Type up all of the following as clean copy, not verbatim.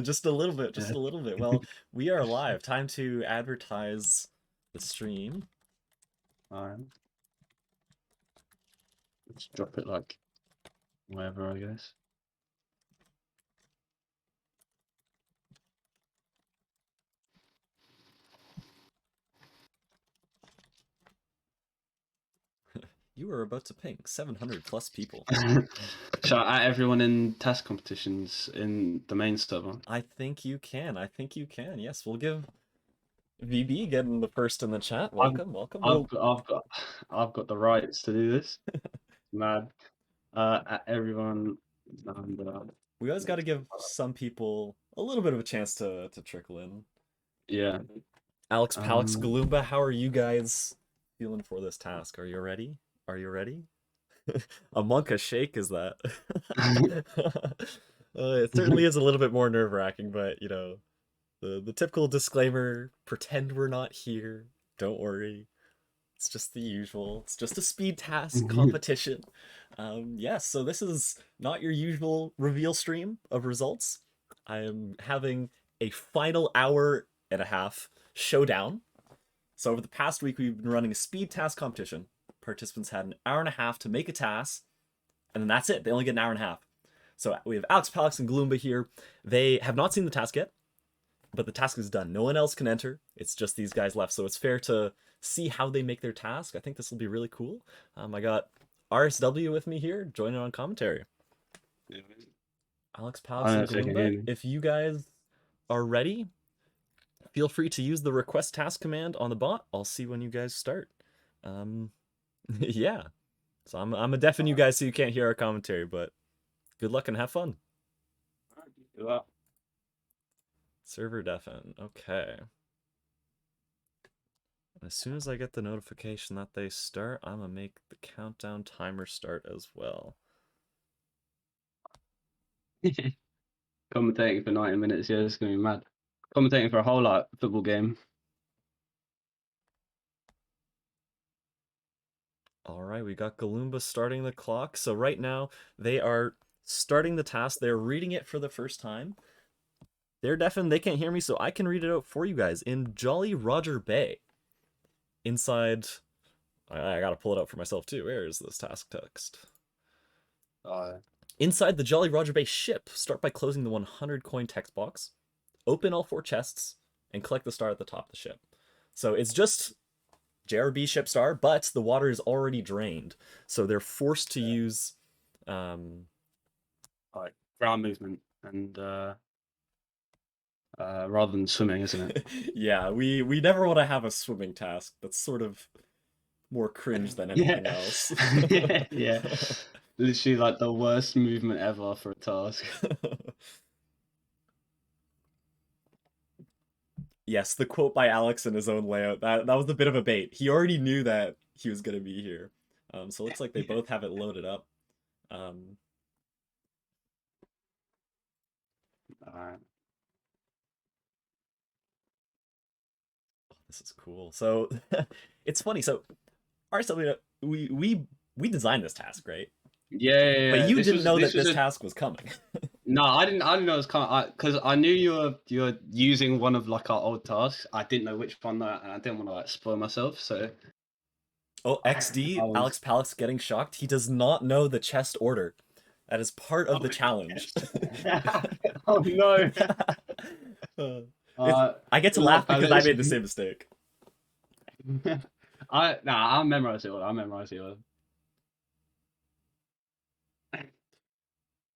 Just a little bit, just a little bit. Well, we are live. Time to advertise the stream. Alright. Let's drop it like wherever, I guess. You are about to ping 700 plus people. Shall I add everyone in task competitions in the main server? I think you can. I think you can. Yes, we'll give VB getting the first in the chat. Welcome, welcome. I've got the rights to do this. Mad. At everyone. And, we always got to give some people a little bit of a chance to trickle in. yeah. Alex, Palix, Galoomba, how are you guys feeling for this task? Are you ready? Are you ready? A monka shake is that? It certainly is a little bit more nerve-wracking, but you know, the typical disclaimer: pretend we're not here. Don't worry. It's just the usual. It's just a speed task competition. Yes, so this is not your usual reveal stream of results. I am having a final hour and a half showdown. So over the past week, we've been running a speed task competition. Participants had an hour and a half to make a task, and then that's it. They only get an hour and a half. So we have Alex, Palix, and Galoomba here. They have not seen the task yet, but the task is done. No one else can enter. It's just these guys left, so it's fair to see how they make their task. I think this will be really cool. I got RSW with me here, joining on commentary. Yeah. Alex, Palix, and Galoomba, if you guys are ready, feel free to use the request task command on the bot. I'll see when you guys start. Yeah. So I'm a deafen you guys so you can't hear our commentary, but good luck and have fun. Good luck. Server deafen. Okay. As soon as I get the notification that they start, I'm gonna make the countdown timer start as well. Commentating for 90 minutes, yeah, it's gonna be mad. Commentating for a whole like football game. All right, we got Galoomba starting the clock. So right now they are starting the task. They're reading it for the first time. They're deafened. They can't hear me, so I can read it out for you guys. In Jolly Roger Bay, inside, I gotta pull it up for myself too. Where is this task text? Inside the Jolly Roger Bay ship, start by closing the 100 coin text box, open all 4 chests, and collect the star at the top of the ship. So it's just JRB Ship star, but the water is already drained, so they're forced to use like ground movement and rather than swimming, isn't it? Yeah, we never want to have a swimming task. That's sort of more cringe than anything else. Yeah. Literally like the worst movement ever for a task. Yes, the quote by Alex in his own layout, that was a bit of a bait. He already knew that he was going to be here. So it looks like they both have it loaded up. Alright. This is cool. So it's funny. So RSW, we designed this task, right? Yeah. But you didn't know that this task was coming. No, I didn't know it was coming because I knew you were using one of like our old tasks. I didn't know which one and I didn't want to like spoil myself. So. Oh, XD, Alex Palix getting shocked. He does not know the chest order. That is part of the challenge. Oh no! I get to laugh because I made the same mistake. I'll memorize it all. I'll memorize it all.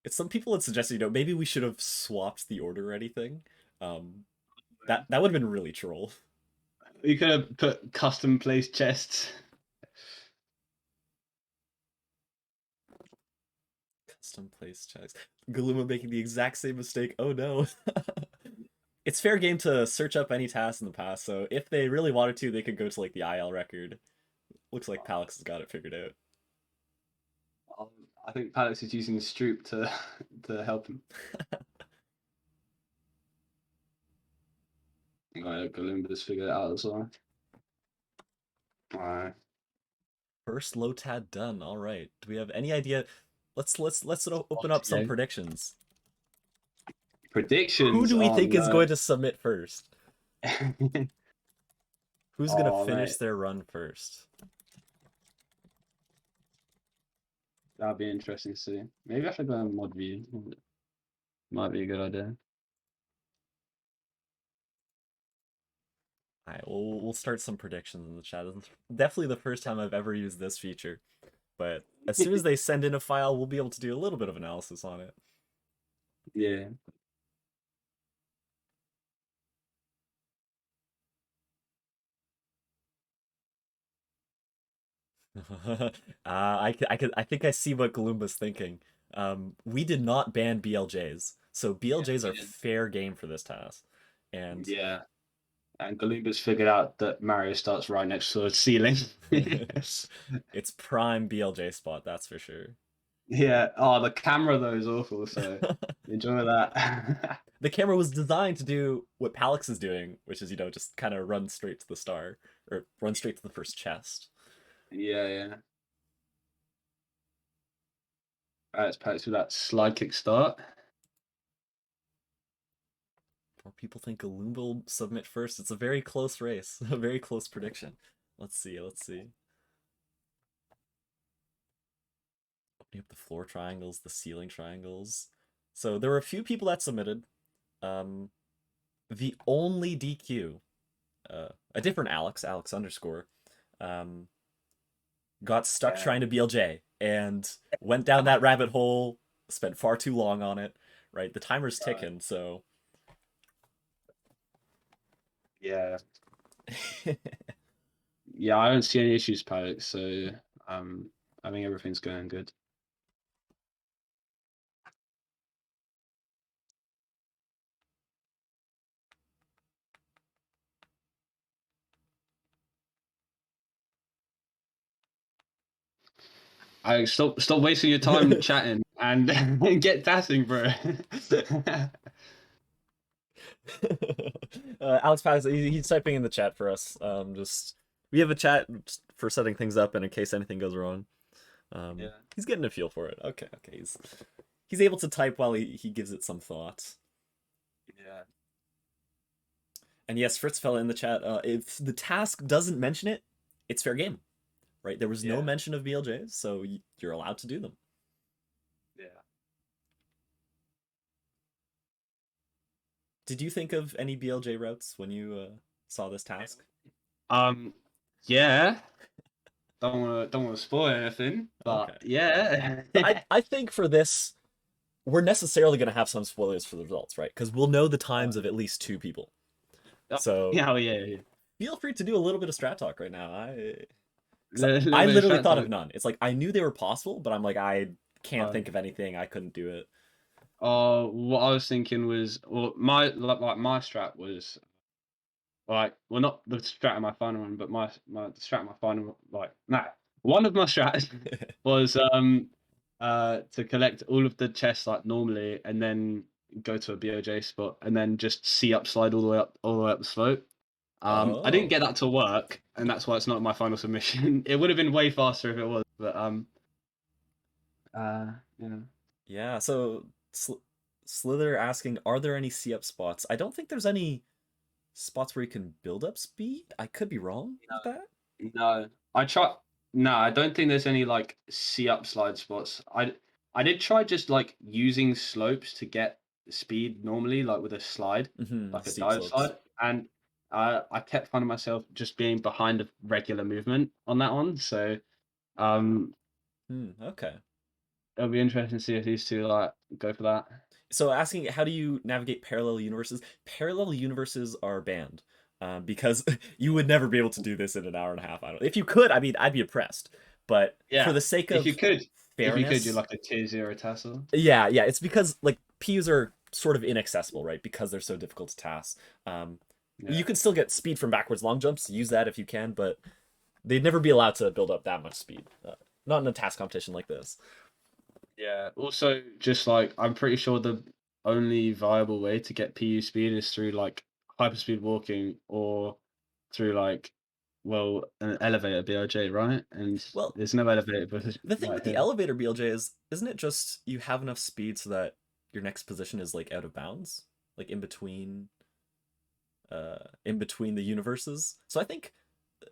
It's some people had suggested, you know, maybe we should have swapped the order or anything. That would have been really troll. You could have put custom placed chests. Custom placed chests. Galoomba making the exact same mistake. Oh no. It's fair game to search up any task in the past, so if they really wanted to, they could go to like the IL record. Looks like Palix has got it figured out. I think Palix is using the Stroop to help him. Alright, Galoomba's figured it out as well. Alright. First low tad done. All right. Do we have any idea? Let's open up some predictions. Who Predictions? do we Oh think is no. going to submit first? Who's gonna Oh finish mate, their run first? that'd be interesting to see. Maybe I should go on mod view. Might be a good idea. Alright, we'll start some predictions in the chat. It's definitely the first time I've ever used this feature. But as soon as they send in a file, we'll be able to do a little bit of analysis on it. Yeah. I think I see what Galoomba's thinking. We did not ban BLJs, so Yeah, BLJs we are did. fair game for this task. And Yeah. And Galoomba's figured out that Mario starts right next to the ceiling. it's prime BLJ spot, that's for sure. Yeah. Oh, the camera though is awful. So enjoy that. The camera was designed to do what Palix is doing, which is, just kind of run straight to the star, or run straight to the first chest. Yeah, yeah. Let's practice with that slide kick start. More people think Galoomba will submit first. It's a very close race, a very close prediction. Let's see, let's see. Opening up the floor triangles, the ceiling triangles. So there were a few people that submitted. The only DQ, a different Alex underscore, got stuck trying to BLJ and went down that rabbit hole, spent far too long on it, right? The timer's ticking, so. Yeah. Yeah, I don't see any issues, Paddock, so I think everything's going good. I stop wasting your time chatting and get tassing, bro. Alex Paz, he's typing in the chat for us. We have a chat for setting things up and in case anything goes wrong. Yeah. He's getting a feel for it. Okay. He's able to type while he gives it some thought. Yeah. And yes, Fritz fella in the chat. If the task doesn't mention it, it's fair game, right? There was no mention of BLJs, so you're allowed to do them. Yeah. Did you think of any BLJ routes when you saw this task? Yeah. Don't wanna spoil anything, but Okay. yeah. I think for this, we're necessarily going to have some spoilers for the results, right? Because we'll know the times of at least 2 people. So yeah. feel free to do a little bit of strat talk right now. Little I bit of literally chat thought of talk. none. It's like I knew they were possible, but I'm like I can't think of anything. I couldn't do it. What I was thinking was, well, my strat was well, not the strat in my final one, but the strat in my final one of my strats was to collect all of the chests like normally, and then go to a BOJ spot, and then just C up slide all the way up the slope. I didn't get that to work, and that's why it's not my final submission. It would have been way faster if it was, but yeah. Yeah. So Slither asking, are there any C up spots? I don't think there's any spots where you can build up speed. I could be wrong with that. No, I try. No, I don't think there's any like C up slide spots. I did try just like using slopes to get speed normally, like with a slide, like a Steep dive slopes. slide, and I kept finding myself just being behind a regular movement on that one. So Okay. it'll be interesting to see if these two like go for that. So asking, how do you navigate parallel universes? Parallel universes are banned because you would never be able to do this in an hour and a half. I don't. If you could, I mean, I'd be impressed. But for Yeah, the sake if of you could, you're fairness, like a tier 0 tassel. yeah, it's because like PUs are sort of inaccessible, right? Because they're so difficult to task. You can still get speed from backwards long jumps. Use that if you can, but they'd never be allowed to build up that much speed. Not in a task competition like this. Yeah. Also, just like I'm pretty sure the only viable way to get PU speed is through like hyperspeed walking or through like an elevator BOJ, right? And Well, there's no elevator, but the thing right with the here. elevator BLJ is, isn't it just you have enough speed so that your next position is like out of bounds, like in between the universes. So I think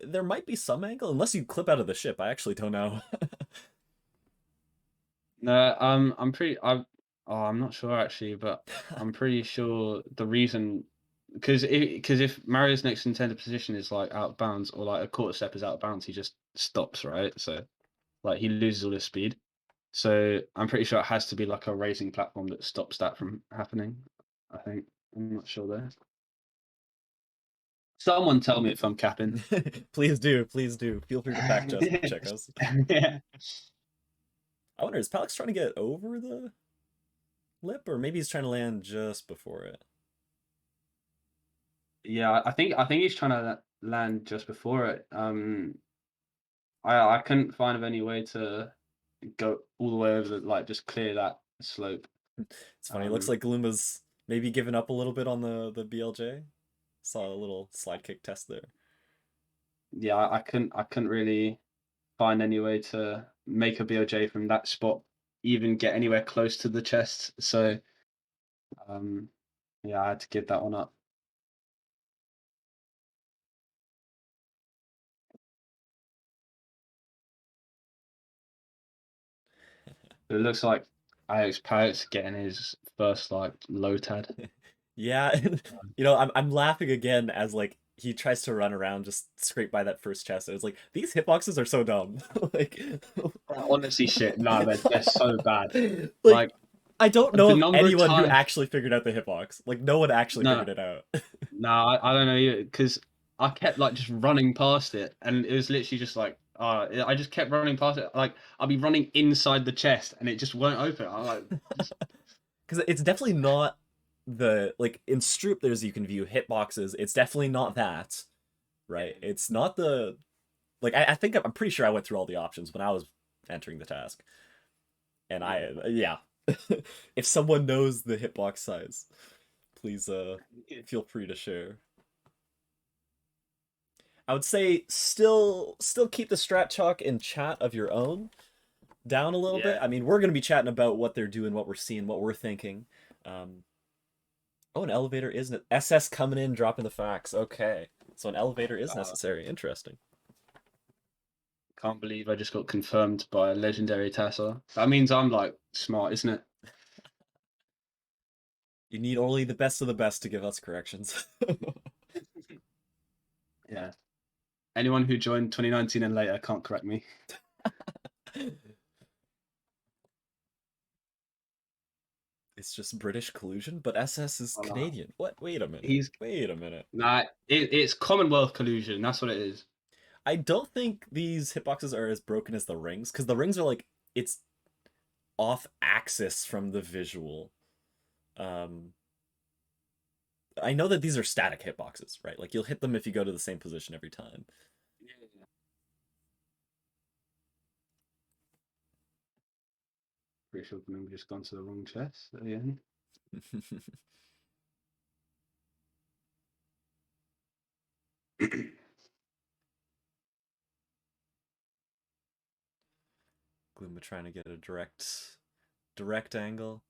there might be some angle, unless you clip out of the ship. I actually don't know. No, I'm not sure actually, but I'm pretty sure the reason because if Mario's next intended position is like out of bounds or like a quarter step is out of bounds, he just stops, right? So like he loses all his speed. So I'm pretty sure it has to be like a racing platform that stops that from happening. I think I'm not sure there. Someone tell me if I'm capping. Please do, please do. Feel free to fact check us. Yeah. I wonder, is Palix trying to get over the lip, or maybe he's trying to land just before it? Yeah, I think he's trying to land just before it. I couldn't find of any way to go all the way over the like just clear that slope. It's funny. It looks Um, like Galoomba's maybe giving up a little bit on the BLJ. Saw a little slide kick test there. yeah, I couldn't really find any way to make a BOJ from that spot, even get anywhere close to the chest. So um, yeah, I had to give that one up. It looks like Alex Parrott's getting his first like low tad. Yeah, and, I'm laughing again as like he tries to run around just scrape by that first chest. And it's like these hitboxes are so dumb. Like, Honestly, shit, no, they're so bad. like Like I don't know the of number of anyone who times, actually figured out the hitbox. Like no one actually no, figured it out. no, I don't know either because I kept like just running past it, and it was literally just like, I just kept running past it. Like I'll be running inside the chest, and it just won't open. I'm like, just Because it's definitely not the like in Stroop. There's you can view hitboxes. It's definitely not that, right? It's not the like I think I'm pretty sure I went through all the options when I was entering the task, and I yeah. If someone knows the hitbox size, please feel free to share. I would say still keep the strat chalk in chat of your own down a little bit. yeah. I mean, we're gonna be chatting about what they're doing, what we're seeing, what we're thinking. Um, oh, an elevator isn't SS coming in, dropping the facts. Okay, so an elevator is Uh, necessary. Interesting. can't believe I just got confirmed by a legendary TASer. That means I'm like smart, isn't it? You need only the best of the best to give us corrections. Yeah. Anyone who joined 2019 and later can't correct me. It's just British collusion, but SS is Uh, Canadian. What? Wait a minute. he's Wait a minute. nah. It's Commonwealth collusion. That's what it is. I don't think these hitboxes are as broken as the rings, because the rings are like it's off axis from the visual. Um, I know that these are static hitboxes, right? Like you'll hit them if you go to the same position every time. Yeah. Pretty sure we've just gone to the wrong chest again. Gloomba trying to get a direct angle.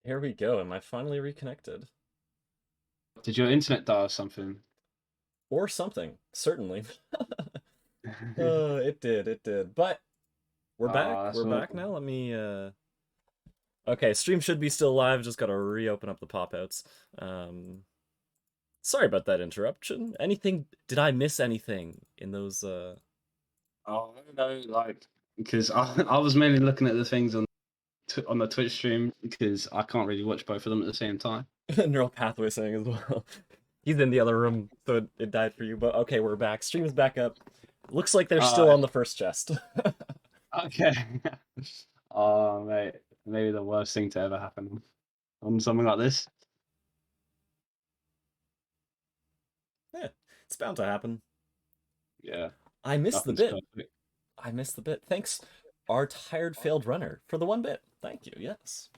Here we go. Am I finally reconnected? Did your internet die or something? Or something, certainly. It did, it did. But we're back. That's We're all. back now. Let me okay, stream should be still live. Just gotta reopen up the pop-outs. Sorry about that interruption. Anything, did I miss anything in those Oh, I don't know, like because I was mainly looking at the things on the Twitch stream because I can't really watch both of them at the same time. neural pathway saying as well? He's in the other room, so it died for you. But okay, we're back. Stream is back up. Looks like they're still Uh, on the first chest. okay. Oh, mate, maybe the worst thing to ever happen on something like this. Yeah, it's bound to happen. Yeah, I missed the nothing's bit. perfect. I missed the bit. Thanks, our tired failed runner, for the one bit. Thank you. Yes.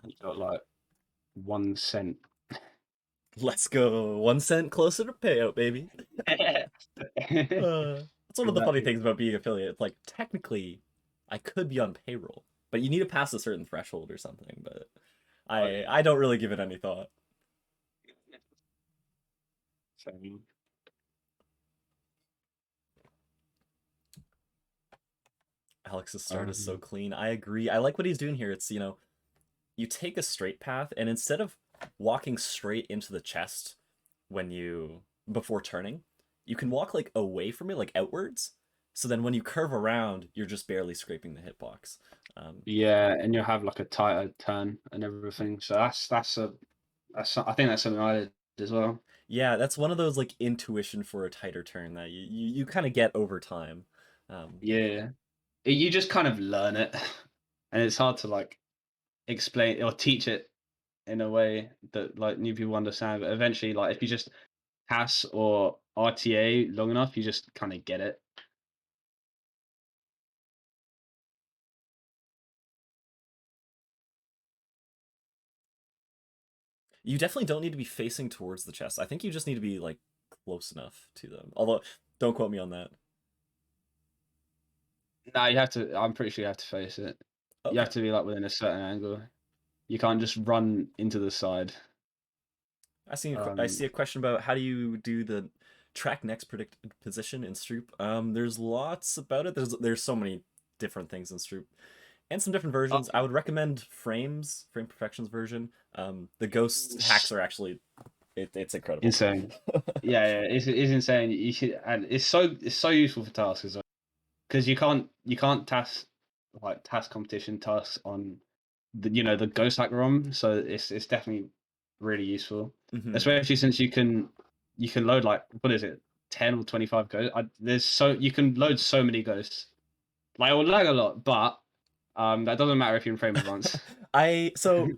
You got like 1 cent. Let's go. 1 cent closer to payout, baby. Yeah. That's one of the funny Exactly. things about being affiliate. Like technically, I could be on payroll, but you need to pass a certain threshold or something. But Oh I don't really give it any thought. yeah. Same. Alex's start is so Um, clean. I agree. I like what he's doing here. It's, you take a straight path, and instead of walking straight into the chest when you before turning, you can walk like away from it, like outwards. So then when you curve around, you're just barely scraping the hitbox. yeah, and you'll have like a tighter turn and everything. So I think that's something I did as well. Yeah, that's one of those like intuition for a tighter turn that you kind of get over time. Um, Yeah, you just kind of learn it, and it's hard to like explain or teach it in a way that like new people understand. But eventually, like if you just TAS or RTA long enough, you just kind of get it. you definitely don't need to be facing towards the chest. I think you just need to be like close enough to them. Although, don't quote me on that. No, you have to. I'm pretty sure you have to face it. You Okay. have to be like within a certain angle. You can't just run into the side. I Um, see a question about how do you do the track next predicted position in Stroop. There's lots about it. There's so many different things in Stroop and some different versions. I okay. would recommend Frame Perfection's version. The ghost hacks are actually it's incredible. Insane. Yeah, yeah, it's insane. You should, and it's so useful for tasks as well because you can't task competition tasks on the ghost hack ROM. So it's definitely really useful, Hmm. especially since you can load like what is it 10 or 25 ghosts. You can load so many ghosts. Like it will lag a lot, but that doesn't matter if you're in frame advance. I so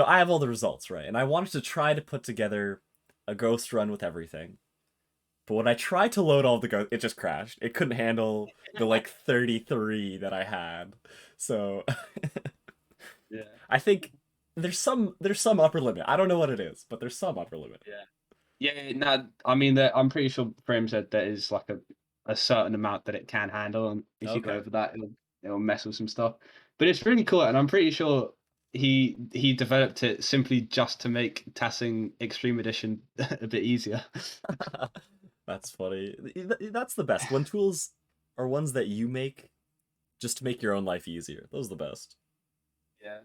I have all the results right, and I wanted to try to put together a ghost run with everything. But when I tried to load all the ghosts, it just crashed. It couldn't handle the like 33 that I had. So Yeah. I think there's some upper limit. I don't know what it is, but there's some upper limit. Yeah. Yeah, no, I mean that I'm pretty sure Frame said there is like a certain amount that it can handle, and if you go Okay. over that, it'll mess with some stuff. But it's really cool, and I'm pretty sure he developed it simply just to make tassing Extreme Edition a bit easier. That's funny. That's the best. When tools are ones that you make just to make your own life easier. Those are the best. Yeah.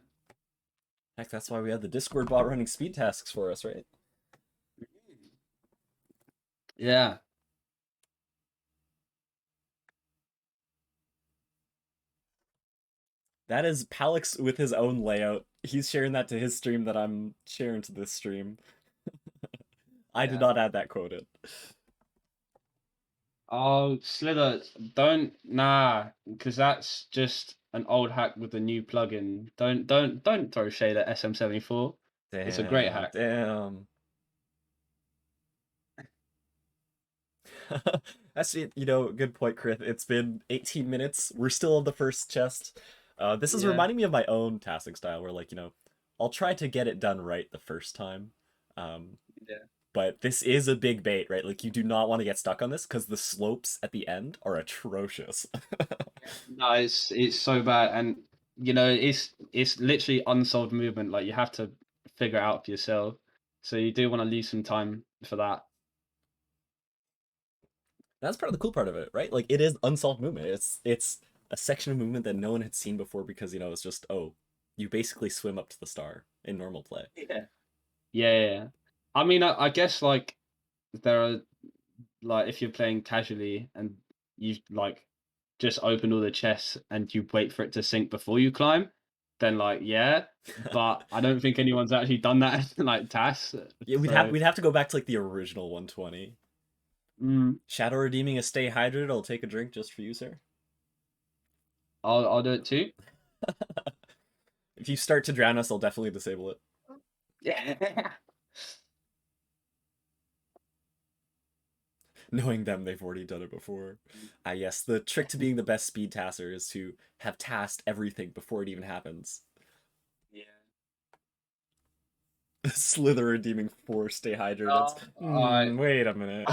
Heck, that's why we have the Discord bot running speed tasks for us, right? Yeah. That is Palix with his own layout. He's sharing that to his stream that I'm sharing to this stream. I did Yeah. not add that quoted. Oh, Slither, nah, because that's just an old hack with a new plugin. Don't throw shade at SM74. It's a great Damn, hack. damn. That's it, good point, Chris. It's been 18 minutes. We're still on the first chest. This is Yeah. reminding me of my own tasking style where I'll try to get it done right the first time. Um, Yeah. but this is a big bait, right? Like you do not want to get stuck on this because the slopes at the end are atrocious. No, it's so bad, and it's literally unsolved movement. Like you have to figure it out for yourself. So you do want to leave some time for that. That's part of the cool part of it, right? Like it is unsolved movement. It's a section of movement that no one had seen before because it's just you basically swim up to the star in normal play. Yeah. Yeah. I mean, I guess like there are like if you're playing casually and you like just open all the chests and you wait for it to sink before you climb, then like yeah. But I don't think anyone's actually done that like TAS. Yeah, we'd have So we'd have to go back to like the original 120. mm, Shadow redeeming a stay hydrated. I'll take a drink just for you, sir. I'll do it too. If you start to drown us, I'll definitely disable it. Yeah. Knowing them, they've already done it before. Ah, yes, the trick to being the best speed tasser is to have tasked everything before it even happens. Yeah. Slither redeeming 4 stay hydrated. Oh, alright. Wait a minute.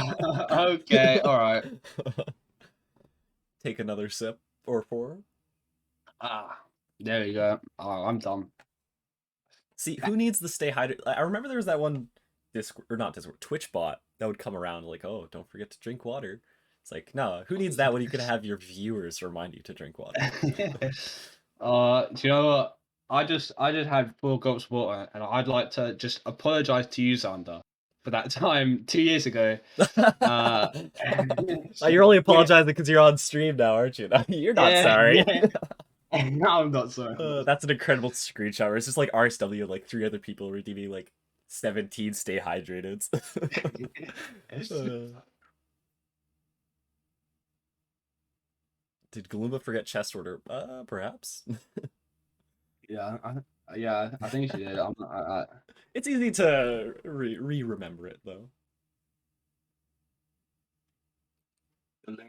Okay, alright. Take another sip. or 4? Ah, there you go. Oh, I'm done. See, who needs the stay hydrated? I remember there was that one Discord, or not Discord, Twitch bot that would come around like, oh, don't forget to drink water. It's like, no, who needs that when you could have your viewers remind you to drink water? Do you know what? I just had 4 gulps of water, and I'd like to just apologize to you, Xander, for that time 2 years ago. Uh, You're only apologizing because you're on stream now, aren't you? You're not yeah, sorry. yeah. No, I'm not sorry. That's an incredible screenshot where it's just like RSW, like 3 other people redeeming like 17 stay hydrated. Did Galoomba forget chest order? Perhaps. Yeah, I think she did. It's easy to remember it though.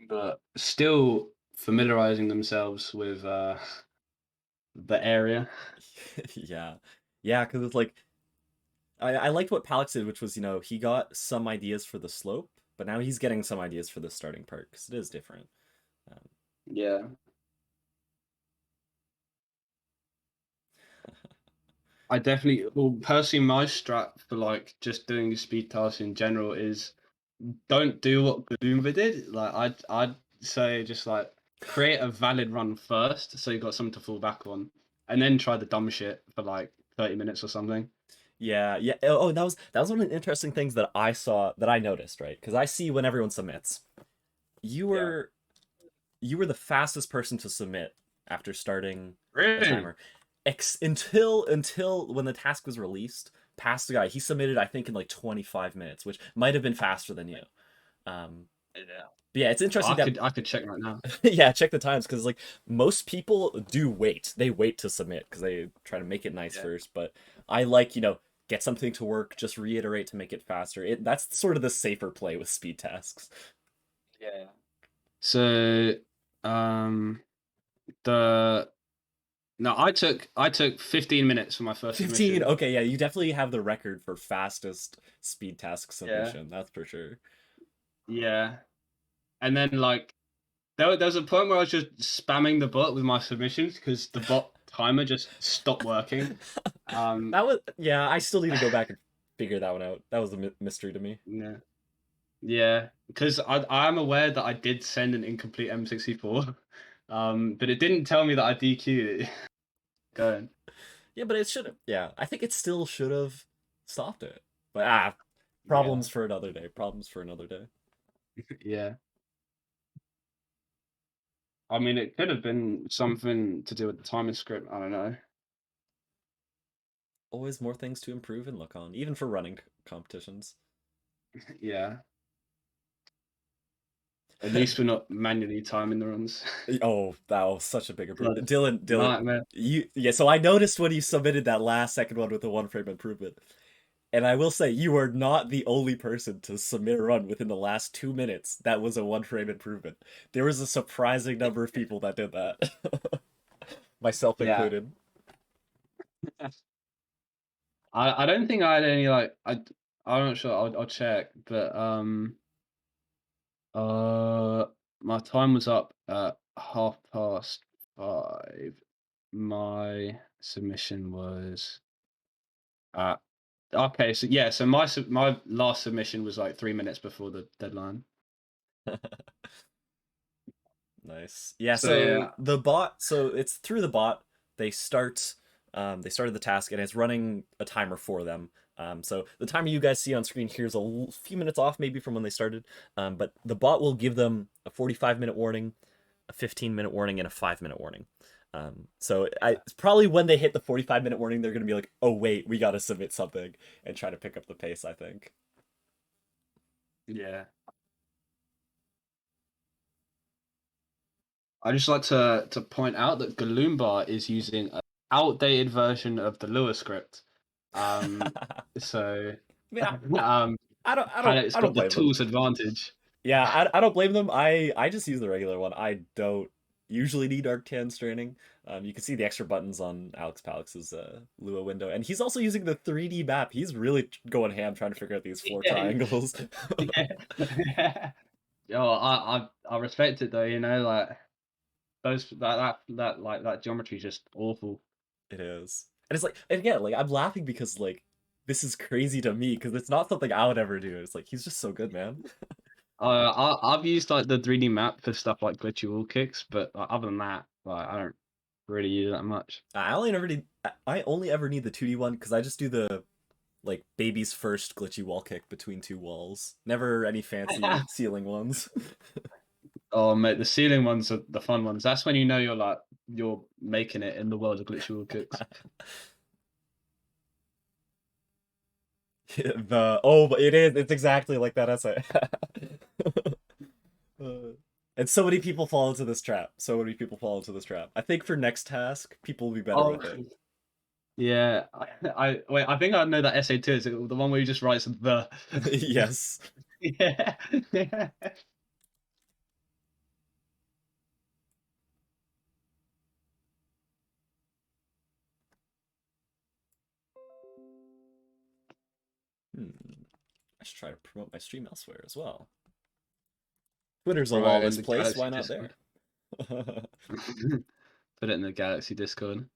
But still familiarizing themselves with the area. Yeah, yeah, because it's like I liked what Palix did, which was, he got some ideas for the slope, but now he's getting some ideas for the starting part because it is different. Yeah. I definitely, well, personally, my strat for like just doing the speed tasks in general is don't do what Galoomba did. Like, I'd say just like create a valid run first, so you got something to fall back on, and then try the dumb shit for like 30 minutes or something. Yeah, yeah. Oh, that was one of the interesting things that I noticed, right? Because I see when everyone submits. You Yeah. were you were the fastest person to submit after starting the Really? timer. Until when the task was released, past the guy, he submitted I think in like 25 minutes, which might have been faster than you. Yeah. But yeah, it's interesting that I could check right now. yeah, check the times because like most people do wait. They wait to submit because they try to make it nice Yeah. first. But I like, get something to work, just reiterate to make it faster. That's sort of the safer play with speed tasks. Yeah. So, the no, I took 15 minutes for my first 15. submission. Okay, yeah, you definitely have the record for fastest speed task Yeah. submission. That's for sure. Yeah. And then like there was a point where I was just spamming the bot with my submissions because the bot timer just stopped working. That was yeah. I still need to go back and figure that one out. That was a mystery to me. Yeah. Yeah, because I'm aware that I did send an incomplete M64, but it didn't tell me that I DQ'd it. Going. Yeah, but it should have. Yeah, I think it still should have stopped it. But Yeah. problems for another day. Problems for another day. Yeah. I mean, it could have been something to do with the timing script. I don't know. Always more things to improve and look on, even for running competitions. Yeah. At least we're not manually timing the runs. Oh, that was such a big Like, improvement. Dylan, nightmare. so I noticed when you submitted that last second one with the 1 frame improvement. And I will say, you are not the only person to submit a run within the last 2 minutes that was a 1 frame improvement. There was a surprising number of people that did that, myself Yeah. included. I don't think I had any like I'm not sure. I'll check, but my time was up at 5:30. My submission was at okay. So yeah, so my last submission was like 3 minutes before the deadline. Nice. Yeah, So so yeah, it's through the bot. They started the task and it's running a timer for them. So the timer you guys see on screen here is a few minutes off maybe from when they started. But the bot will give them a 45-minute warning, a 15-minute warning, and a 5-minute warning. So it's probably when they hit the 45-minute warning, they're gonna be like, oh wait, we gotta submit something and try to pick up the pace, I think. yeah. I just like to point out that Galoomba is using an outdated version of the Lua script. So Yeah, I don't I kind don't of it's I don't got the blame them. tools advantage. Yeah, I don't blame them. I just use the regular one. I don't usually need Arctan's training. You can see the extra buttons on Alex Palix's Lua window, and he's also using the 3D map. He's really going ham trying to figure out these four Yeah. triangles. Yeah. Yo, I respect it though, you know, like those that geometry is just awful. It is. And it's like, and again, like I'm laughing because like this is crazy to me because it's not something I would ever do. It's like he's just so good, man. I've used like the 3D map for stuff like glitchy wall kicks, but like, other than that, like I don't really use it that much. I only ever need the 2D one because I just do the like baby's first glitchy wall kick between two walls. Never any fancy ceiling ones. Oh mate, the ceiling ones are the fun ones. That's when you know you're making it in the world of glitchy wall kicks. But it's exactly like that essay. And so many people fall into this trap. So many people fall into this trap. I think for next task, people will be better Oh with it. yeah, I wait. I think I know that essay too. Is it the one where you just writes the? Yes. Yeah. I should try to promote my stream elsewhere as well. Twitter's a Promote in lawless the place. Galaxy Why not Discord. there? Put it in the Galaxy Discord.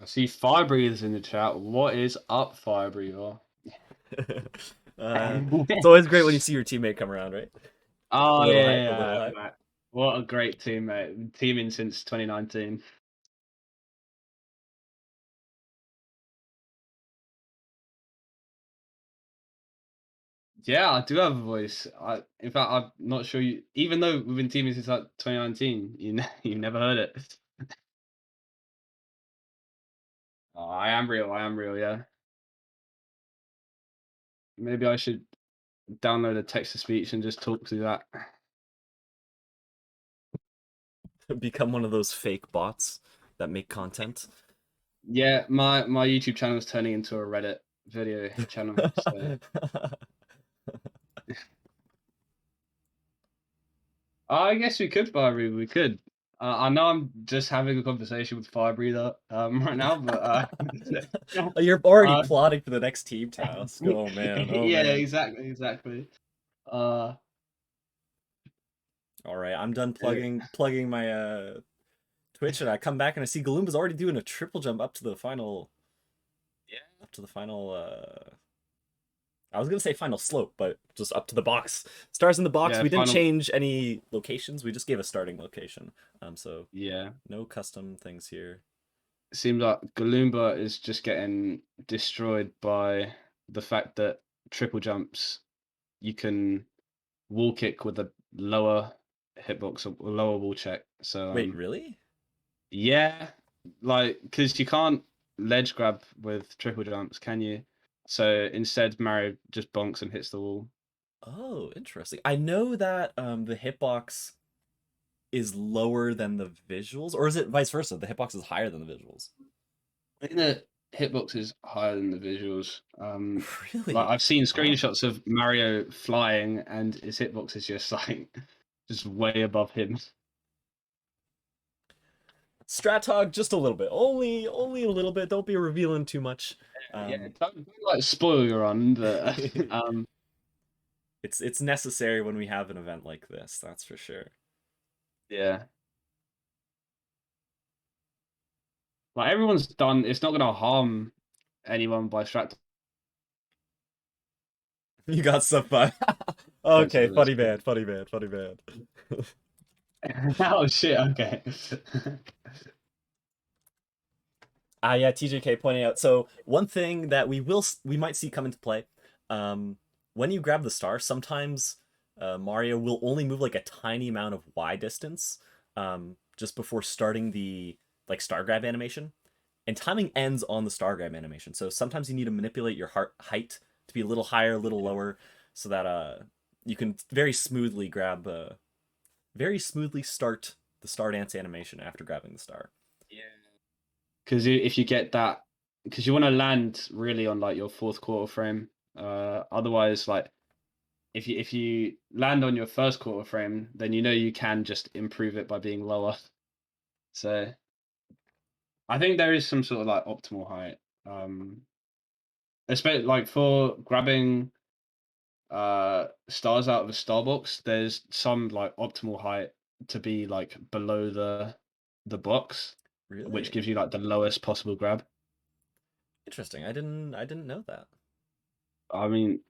I see Fire Breather's in the chat. What is up, Fire Breather? It's always great when you see your teammate come around, right? A Oh little hype, a little yeah, hype. Matt. What a great teammate. Teaming since 2019. Yeah, I do have a voice. In fact, I'm not sure you. Even though we've been teaming since like 2019, you never heard it. Oh, I am real. I am real. Yeah. Maybe I should download a text to speech and just talk through that. Become one of those fake bots that make content. Yeah, my YouTube channel is turning into a Reddit video channel. So I guess we could Fire Breather. We could. I know I'm just having a conversation with Fire Breather right now, but You're already uh, plotting for the next team task. Oh man, oh yeah, man. exactly. Uh, All right, I'm done yeah, plugging my Twitch, and I come back and I see Galoomba's already doing a triple jump up to the final. Up to the final. I was gonna say final slope, but just up to the box. Stars in the box. yeah, We didn't final. change any locations. We just gave a starting location. So Yeah, no custom things here. it seems like Galoomba is just getting destroyed by the fact that triple jumps you can wall kick with a lower hitbox or lower wall check. So Wait, really? yeah, like because you can't ledge grab with triple jumps, can you? So instead, Mario just bonks and hits the wall. Oh, interesting. I know that the hitbox is lower than the visuals, or is it vice versa? The hitbox is higher than the visuals. I think the hitbox is higher than the visuals. Like Really? I've seen Oh. screenshots of Mario flying, and his hitbox is just like just way above him. Stratog just a little bit. Only a little bit. Don't be revealing too much. Yeah, Um don't like spoil your run, but it's necessary when we have an event like this, that's for sure. yeah, like everyone's done. It's not gonna harm anyone by strat. You got stuff by. Points Okay, of this. funny man, funny man, funny man. Oh shit! Okay. Yeah, TJK pointing out. So one thing that we might see come into play, um, when you grab the star, sometimes Mario will only move like a tiny amount of Y distance, just before starting the like star grab animation, and timing ends on the star grab animation. So sometimes you need to manipulate your heart height to be a little higher, a little lower, so that you can very smoothly start the star dance animation after grabbing the star. Yeah. Because if you get that, because you want to land really on like your fourth quarter frame. Otherwise, like if you land on your first quarter frame, then you know you can just improve it by being lower. So I think there is some sort of like optimal height. Especially like for grabbing stars out of a star box, there's some like optimal height to be like below the box, which Really? gives you like the lowest possible grab. Interesting. I didn't know that. I mean,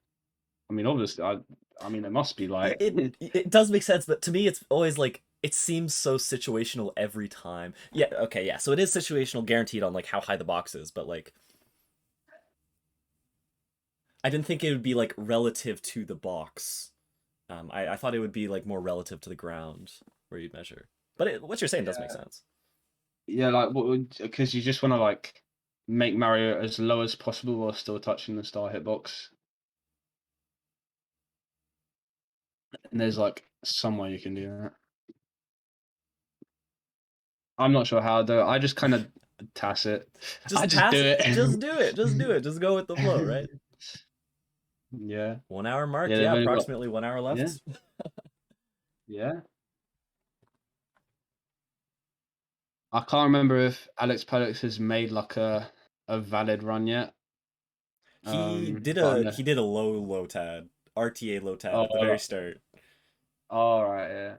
obviously, I mean, it must be Yeah, like, it does make sense, but to me it's always like it seems so situational every time. Yeah, okay, yeah. So it is situational guaranteed on like how high the box is, but like I didn't think it would be like relative to the box. I thought it would be like more relative to the ground where you'd measure. But what you're saying does make yeah, sense. yeah, like what would, because you just want to like make Mario as low as possible while still touching the star hitbox. And there's like some way you can do that. I'm not sure how though. I just kind of TAS it. I Just just task do it. it. Just do it. Just do it. Just go with the flow, right? Yeah. 1 hour mark. Yeah, Yeah, they've only got, approximately 1 hour yeah, left. yeah. I can't remember if Alex Pelix has made like a valid run yet. But I know. He did a low tad, RTA low tad Oh, at the very start. all right, yeah.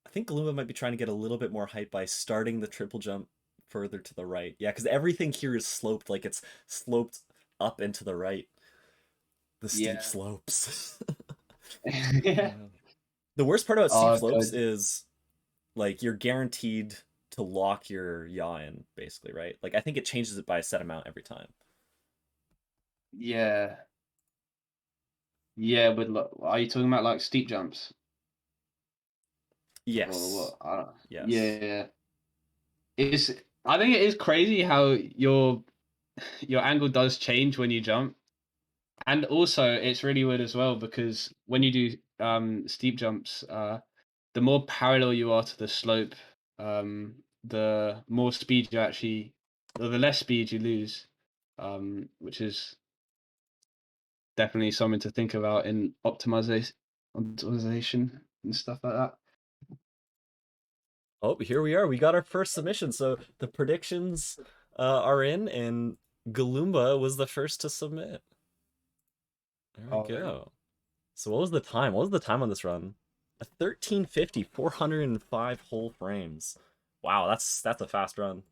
I think Galoomba might be trying to get a little bit more height by starting the triple jump further to the right. Yeah, because everything here is sloped, like it's sloped up and to the right. The steep Yeah. slopes. Yeah. The worst part about steep Oh, slopes God. is like you're guaranteed to lock your yaw in, basically, right? Like I think it changes it by a set amount every time. Yeah. Yeah, but are you talking about like steep jumps or Yes. what? I don't, Yes. yeah. It's I think it is crazy how your angle does change when you jump. And also it's really weird as well because when you do steep jumps, the more parallel you are to the slope, the more speed you actually or the less speed you lose. Which is definitely something to think about in optimization and stuff like that. Oh, here we are. We got our first submission. So the predictions are in, and Galoomba was the first to submit. There we Oh, really? go. So what was the time? What was the time on this run? A 1350, 405 whole frames. Wow, that's a fast run.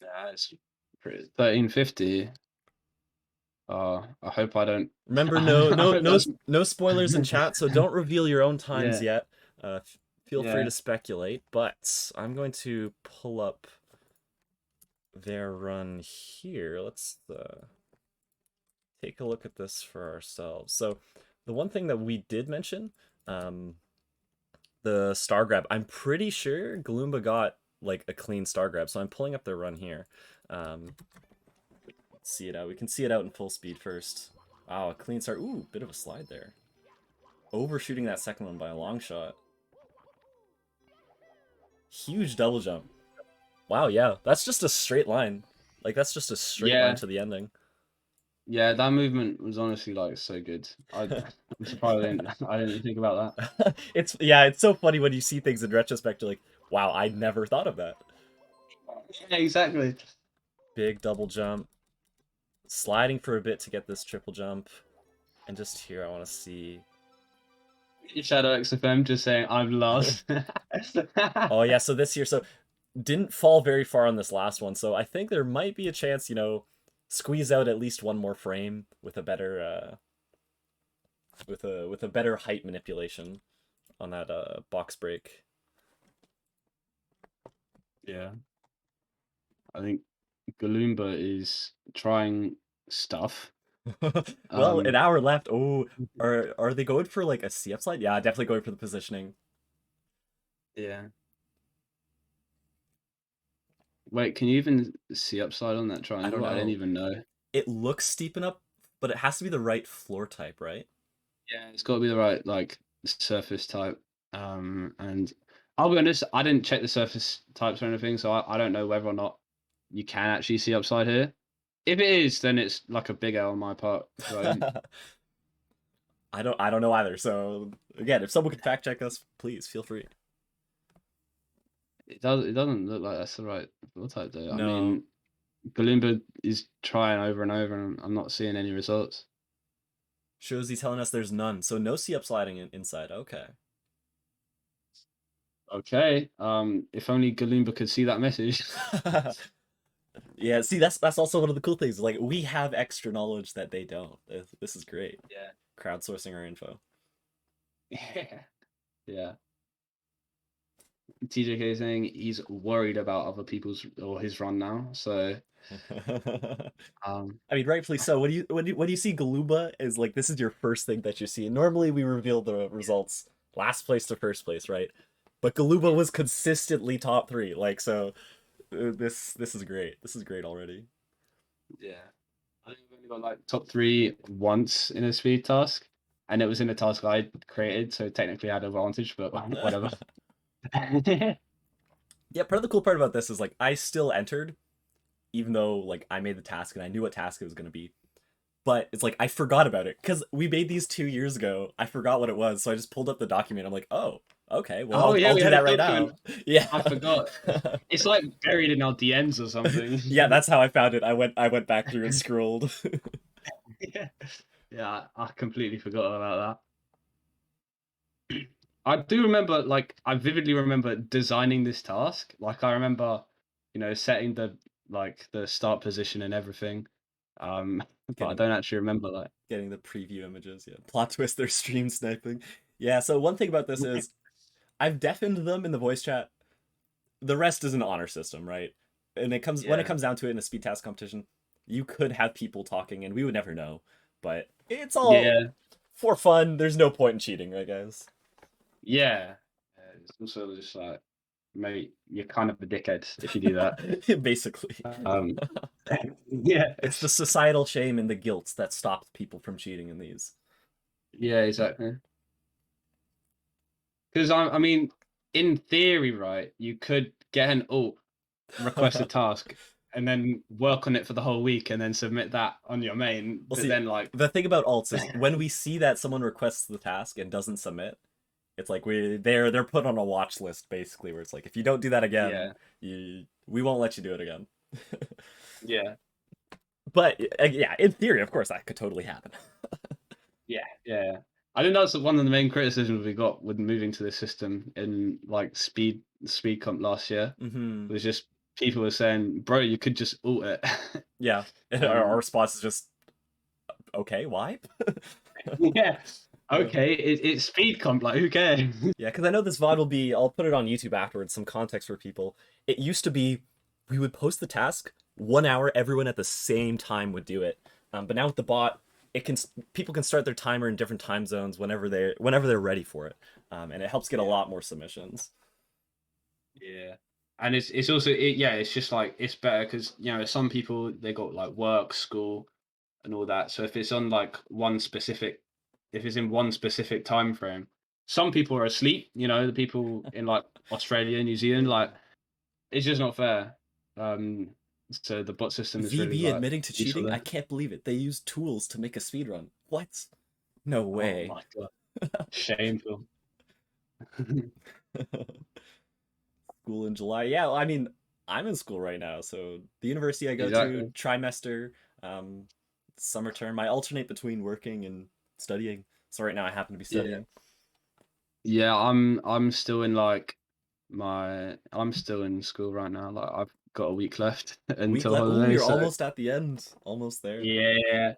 Yeah, it's pretty 1350. I hope I don't. Remember, I hope that's no spoilers in chat, so don't reveal your own times yeah, yet. Feel free yeah. to speculate, but I'm going to pull up their run here. Let's take a look at this for ourselves. So the one thing that we did mention, um, the star grab, I'm pretty sure Galoomba got like a clean star grab. So I'm pulling up their run here. Let's see it out. We can see it out in full speed first. Wow, a clean start. Ooh, bit of a slide there. Overshooting that second one by a long shot. Huge double jump. Wow, yeah, that's just a straight line. Like that's just a straight line Yeah, to the ending. yeah, that movement was honestly like so good. I'm surprised I didn't think about It's yeah, it's so funny when you see things in retrospect. You're like, wow, I never thought of that. that. Yeah, exactly. Big double jump, sliding for a bit to get this triple jump, and just here I want to see. Shadow XFM just saying I'm lost. Oh yeah, so this year, so didn't fall very far on this last one, so I think there might be a chance, squeeze out at least one more frame with a better with a better height manipulation on that box break. Yeah, I think Galoomba is trying stuff. Well, an Um, hour left. Oh, are they going for like a CF slide? Yeah, definitely going for the positioning. yeah. Wait, can you even see upside on that I don't triangle? I didn't know. even know. It looks steep enough, but it has to be the right floor type, right? Yeah, it's got to be the right like surface type. And I'll be honest, I didn't check the surface types or anything, so I don't know whether or not you can actually see upside here. If it is, then it's like a big L on my part. I don't know either. So again, if someone could fact check us, please feel free. It doesn't look like that's the right floor type though. I No. mean, Galoomba is trying over and over, and I'm not seeing any results. Shows he telling us there's none. So no C upsliding inside. Okay. Okay. If only Galoomba could see that message. Yeah, see, that's also one of the cool things. Like, we have extra knowledge that they don't. This is great. Yeah. Crowdsourcing our info. Yeah. Yeah. TJK is saying he's worried about other people's or his run now. So um I mean, rightfully so. When you see Galoomba, is like this is your first thing that you see. Normally, we reveal the results last place to first place, right? But Galoomba was consistently top three. Like, so this is great. This is great already. yeah. I think I've only got like top 3 once in a speed task, and it was in a task I created, so technically I had advantage, but whatever. Yeah, part of the cool part about this is like I still entered, even though like I made the task and I knew what task it was gonna be. But it's like I forgot about it because we made these 2 years ago. I forgot what it was, so I just pulled up the document. I'm like, oh, okay, well Oh yeah, I'll we do had a that right now. document. Yeah, I forgot. It's like buried in our DMs or something. yeah, that's how I found it. I went back through and scrolled. Yeah. Yeah, I completely forgot about that. I do remember, like, I vividly remember designing this task. Like, I remember, setting the start position and everything. But I Getting don't actually remember like. getting the preview images. Yeah, plot twist. They're stream sniping. Yeah. So one thing about this is I've deafened them in the voice chat. The rest is an honor system, right? And when it Yeah. comes down to it in a speed task competition, you could have people talking, and we would never know. But it's all Yeah. for fun. There's no point in cheating, right, guys? Yeah. It's also just like, mate, you're kind of a dickhead if you do that. Basically, Um, yeah. it's the societal shame and the guilt that stops people from cheating in these. Yeah, exactly. Because I mean, in theory, right, you could get an alt, request a task, and then work on it for the whole week, and then submit that on your main. Well, But see, then, like, the thing about alts is when we see that someone requests the task and doesn't submit, it's like they're put on a watch list basically, where it's like if you don't do that again, yeah, we won't let you do it again. yeah, But yeah, in theory, of course, that could totally happen. yeah. I think that's one of the main criticisms we got with moving to this system in like speed comp last year. Mm-hmm. Was just people were saying, "Bro, you could just alt it." Yeah, and our response is just okay. Why? Yeah. Okay, it's speed comp. Like, who cares? Yeah, because I know this VOD will be. I'll put it on YouTube afterwards. Some context for people. It used to be we would post the task 1 hour. Everyone at the same time would do it. But now with the bot, it can people can start their timer in different time zones whenever they're ready for it, and it helps get a lot more submissions. Yeah, and it's also it's just like it's better because some people they got like work, school, and all that. So if it's on like if it's in one specific time frame, some people are asleep. The people in like Australia, New Zealand, like it's just not fair. Um, so the bot system is really VB like admitting to useful cheating? I there. can't believe it. They use tools to make a speedrun. What? No Oh way. my god, shameful. School in July. Yeah, well, I mean, I'm in school right now, so the university I go to, Exactly. trimester, um, summer term. I alternate between working and studying. So right now I happen to be Yeah. studying. Yeah, I'm still in like I'm still in school right now. Like I've got a week left Week until left. Ooh, holidays. you're So almost at the end. Almost there. yeah,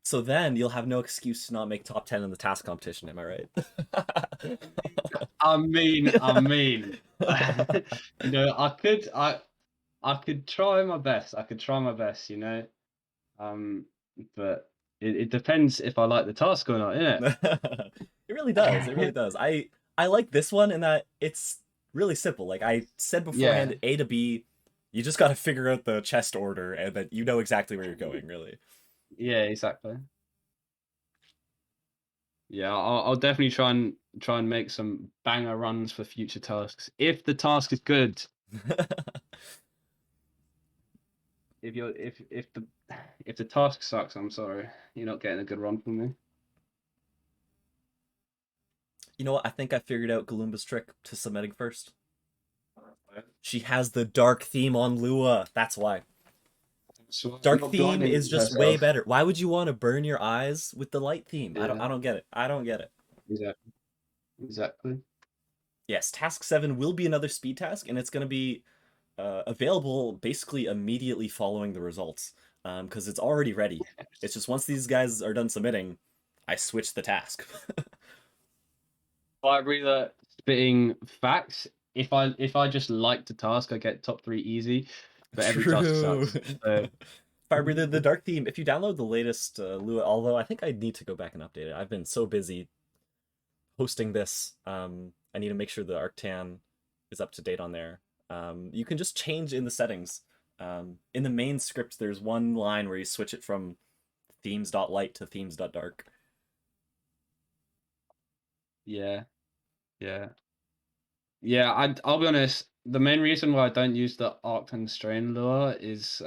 So then you'll have no excuse to not make top 10 in the task competition, am I right? I mean, I could try my best. I could try my best, Um, but it depends if I like the task or not, innit? It really does. It really does. I like this one in that it's really simple. Like I said Yeah, beforehand, A to B, you just got to figure out the chest order and that you know exactly where you're going, really. yeah, exactly. Yeah, I'll definitely try and make some banger runs for future tasks if the task is good. if the task sucks, I'm sorry, you're not getting a good run from me. You know what? I think I figured out Galoomba's trick to submitting first. She has the dark theme on Lua. That's why. So Dark not theme is blinding just way herself. better. Why would you want to burn your eyes with the light theme? Yeah, I don't get it. I don't get it. exactly. Exactly. Yes, task 7 will be another speed task, and it's going to be available basically immediately following the results, because it's already ready. It's just once these guys are done submitting, I switch the task. I really spitting facts. If I just like the task, I get top 3 easy, but every task True. sucks. So Fire Breather, the dark theme. If you download the latest Lua, although I think I need to go back and update it. I've been so busy hosting this. I need to make sure the Arctan is up to date on there. You can just change in the settings. In the main script, there's one line where you switch it from themes.light to themes.dark. yeah, yeah. Yeah, I'll be honest, the main reason why I don't use the Arctan strain lure is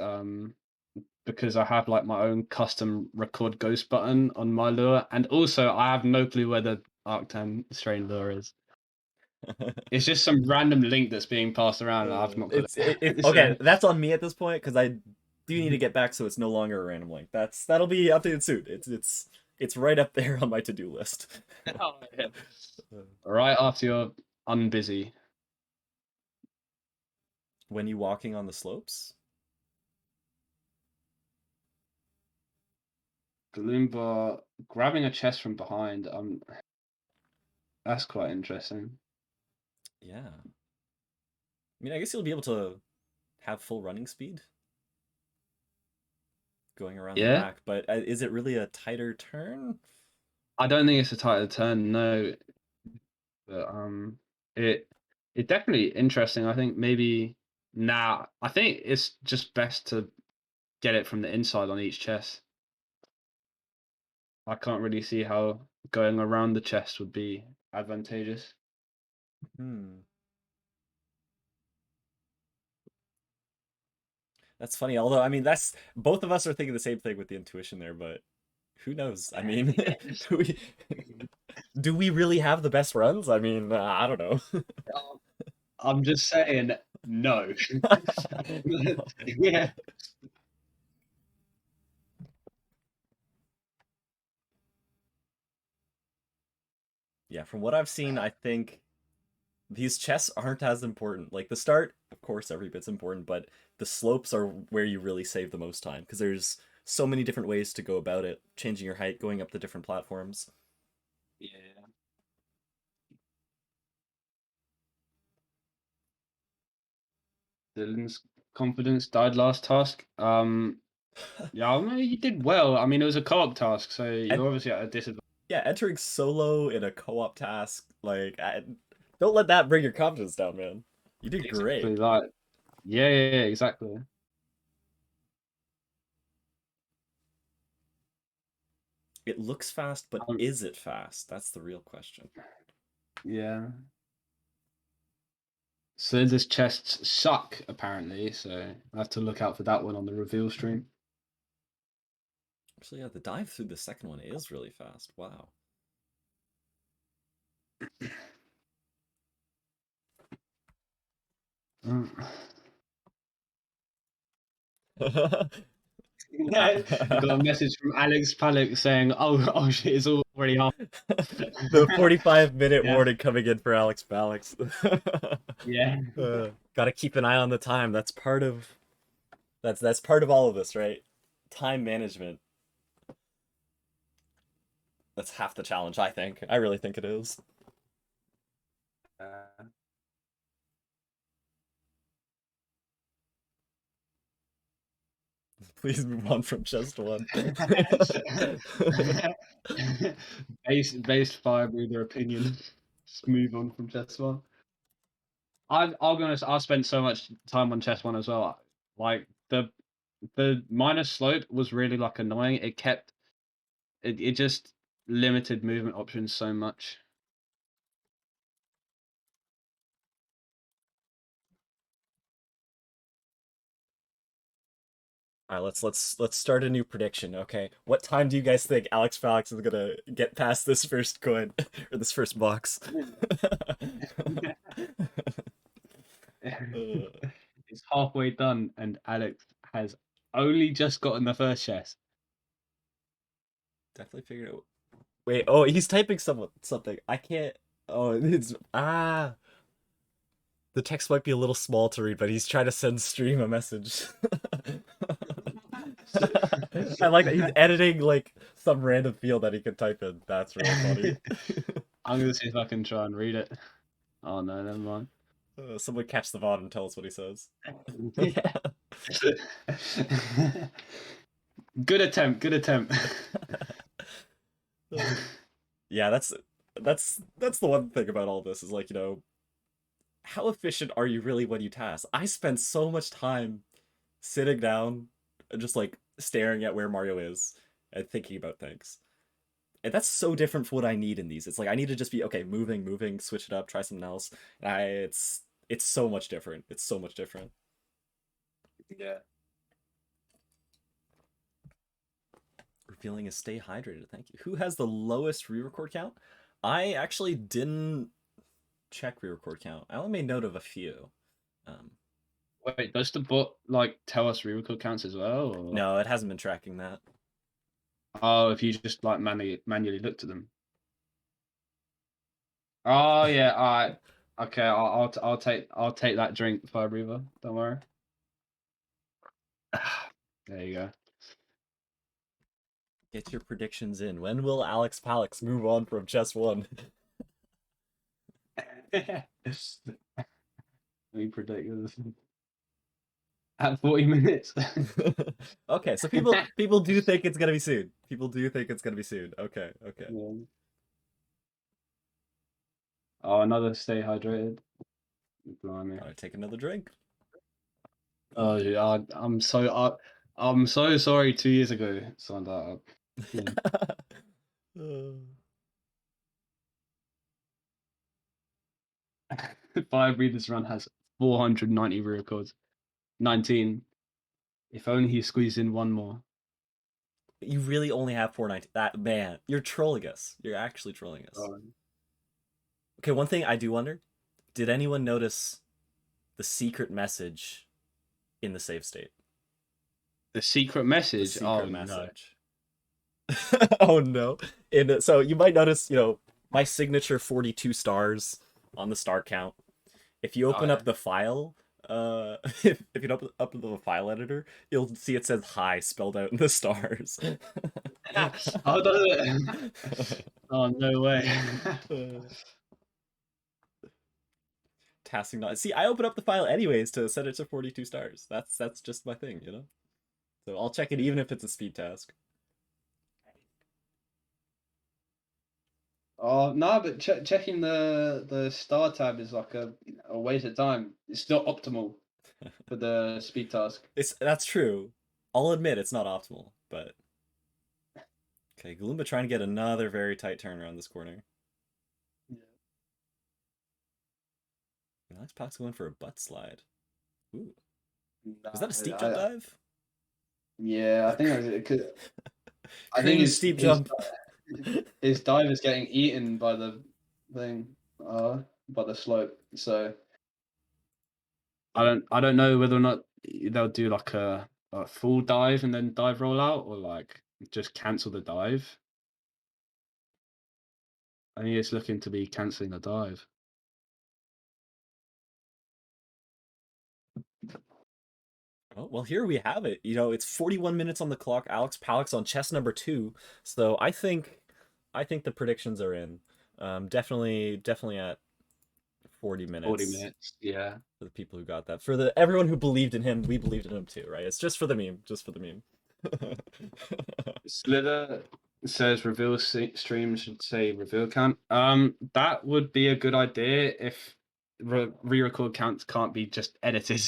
because I have like my own custom record ghost button on my lure, and also I have no clue where the Arctan strain lure is. It's just some random link that's being passed around, and I've not got It's it. okay. So That's on me at this point because I do need to get back so it's no longer a random link. That'll be updated soon. It's right up there on my to-do list. Oh, yeah. Right after you're unbusy. When you walking on the slopes, Galoomba grabbing a chest from behind. That's quite interesting. yeah. I mean, I guess you'll be able to have full running speed going around the Yeah, back, but is it really a tighter turn? I don't think it's a tighter turn. No, but it it definitely interesting. I think maybe now I think it's just best to get it from the inside on each chest. I can't really see how going around the chest would be advantageous. Hmm. That's funny. Although, I mean, that's both of us are thinking the same thing with the intuition there, but who knows? I mean, Yeah. do we do we really have the best runs? I mean, I don't know. I'm just saying no. Yeah. Yeah, from what I've seen, I think these chests aren't as important. Like the start, of course, every bit's important, but the slopes are where you really save the most time because there's so many different ways to go about it, changing your height, going up the different platforms. Yeah. Dylan's confidence died last task. Yeah, I mean, you did well. I mean, it was a co-op task, so And you're obviously at a disadvantage. yeah, entering solo in a co-op task, like, don't let that bring your confidence down, man. You did great. Exactly, like, yeah, exactly. It looks fast, but Um, is it fast? That's the real question. yeah. So this chests suck apparently, so I have to look out for that one on the reveal stream. Actually, yeah, the dive through the second one is really fast. Wow. Mm. Yeah, I got a message from Alex Palak saying, "Oh shit, it's already off." The 45-minute Yeah, warning coming in for Alex Balix. yeah. Gotta keep an eye on the time. That's part of all of this, right? Time management. That's half the challenge, I think. I really think it is. Uh, Please move on from just one. based fire breather opinion. Just move on from chess one. I'll be honest. I spent so much time on chess one as well. Like the minus slope was really like annoying. It just limited movement options so much. All right, let's start a new prediction. Okay, what time do you guys think Alex Falix is gonna get past this first coin or this first box? Uh, It's halfway done, and Alex has only just gotten the first chest. definitely figured out. Wait, oh, he's typing something. I can't. Oh, it's the text might be a little small to read, but he's trying to send stream a message. I like that he's editing like some random field that he could type in. That's really funny. I'm gonna see if I can try and read it. Oh no, never mind. Someone catch the VOD and tell us what he says. Yeah. Good attempt. Good attempt. Yeah, that's the one thing about all this is like, how efficient are you really when you task? I spend so much time sitting down and just like staring at where Mario is and thinking about things. And that's so different from what I need in these. It's like I need to just be okay, moving, switch it up, try something else. And it's so much different. It's so much different. Yeah. Revealing is stay hydrated. Thank you. Who has the lowest re-record count? I actually didn't check re-record count. I only made note of a few. Wait, does the bot like tell us re-record counts as well? Or... No, it hasn't been tracking that. Oh, if you just like manually looked at them. Oh yeah, all right. Okay, I'll take that drink, Fire Breather. Don't worry. There you go. Get your predictions in. When will Alex Palix move on from chess one? We predict this at 40 minutes. Okay, so people do think it's gonna be soon. People do think it's gonna be soon. Okay. Yeah. Oh, another stay hydrated. Blimey. All right, take another drink. Oh, yeah, I'm so sorry. 2 years ago, signed that up. Yeah. Fire Breather's run has 490 records. 19. If only he squeezed in one more. You really only have 490. That man, you're trolling us. You're actually trolling us. Oh. Okay, one thing I do wonder: did anyone notice the secret message in the save state? The secret The message. secret Oh message. No. Oh no! So you might notice, my signature 42 stars on the star count. If you open up the file, if you open up the file editor, you'll see it says "hi" spelled out in the stars. Oh, does it? Oh, no way. Tasking not. See, I open up the file anyways to set it to 42 stars. That's just my thing, So I'll check it even if it's a speed task. Oh no, but checking the star tab is like a waste of time. It's not optimal for the speed task. That's true. I'll admit it's not optimal, but okay, Galoomba trying to get another very tight turn around this corner. Yeah. Alex Pax going for a butt slide. Ooh. Nah, Was that a steep jump dive? yeah, I think it could. I think Crazy steep jump. His dive is getting eaten by the thing, by the slope. So I don't know whether or not they'll do like a full dive and then dive roll out, or like just cancel the dive. I think it's looking to be cancelling the dive. Oh, well, here we have it. It's 41 minutes on the clock. Alex Palix on chess number 2. So I think the predictions are in. Definitely at 40 minutes. 40 minutes, yeah. For the people who got that. For everyone who believed in him, we believed in him too, right? It's just for the meme. Just for the meme. Slither says reveal stream should say reveal count. That would be a good idea if re-record counts can't be just edited.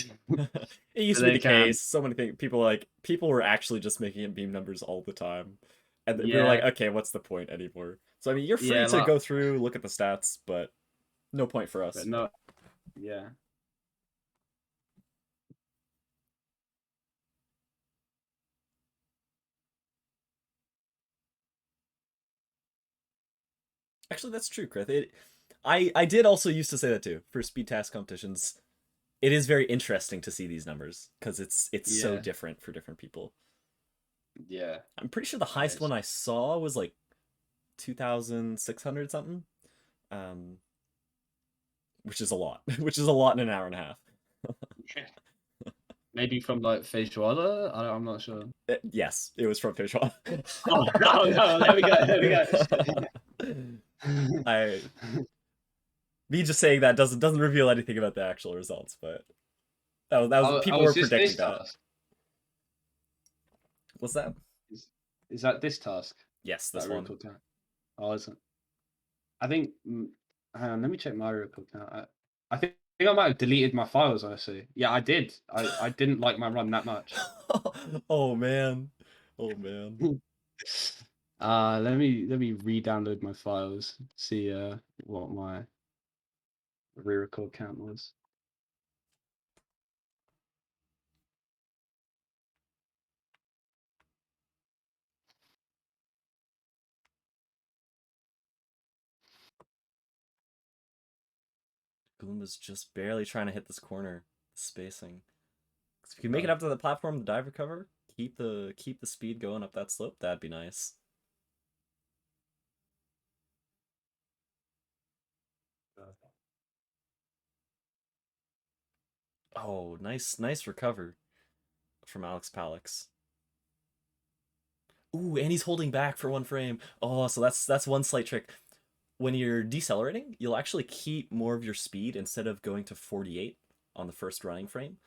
It used to be the case. So many things. People were actually just making it meme numbers all the time, and we were like, okay, what's the point anymore? So I mean, you're free to go through, look at the stats, but no point for us. But no, yeah. Actually, that's true, Krith. I did also used to say that too for speed task competitions. It is very interesting to see these numbers because it's so Yeah, different for different people. yeah, I'm pretty sure the it highest is. one I saw was like 2,600 something, um, which is a lot, which is a lot in an hour and a half. Maybe from like Feijoada? I'm not sure. Yes, it was from Fish On. Oh no, no, there we go, there we go. I me just saying that doesn't reveal anything about the actual results, but that was I people was were just this predicting that. task. What's that? Is, is that this task? Yes, That this one. record count? Oh, isn't. I think. Hang on, let me check my record count. I think I might have deleted my files. Honestly, yeah, I did. I didn't like my run that much. Oh man. Oh man. Let me re-download my files. See what my re-record count was. Goomba's just barely trying to hit this corner. Spacing. 'Cause if you can make it Uh, up to the platform, the dive recover, keep the speed going up that slope, that'd be nice. Oh, nice recover from Alex Palix. Ooh, and he's holding back for one frame. Oh, so that's one slight trick. When you're decelerating, you'll actually keep more of your speed instead of going to 48 on the first running frame.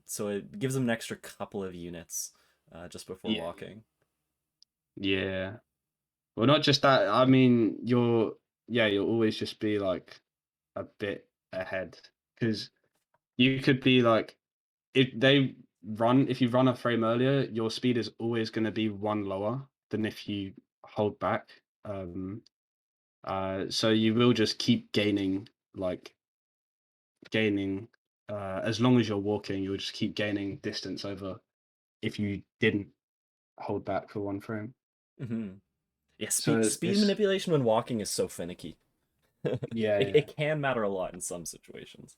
So it gives them an extra couple of units just before yeah, walking. yeah. Well, not just that. I mean, you'll always just be like a bit ahead because you could be like if you run a frame earlier, your speed is always going to be one lower than if you hold back. So you will just keep like gaining. As long as you're walking, you'll just keep gaining distance over if you didn't hold back for one frame. Mm-hmm. Yeah, So speed it's manipulation when walking is so finicky. it, yeah, yeah. it can matter a lot in some situations.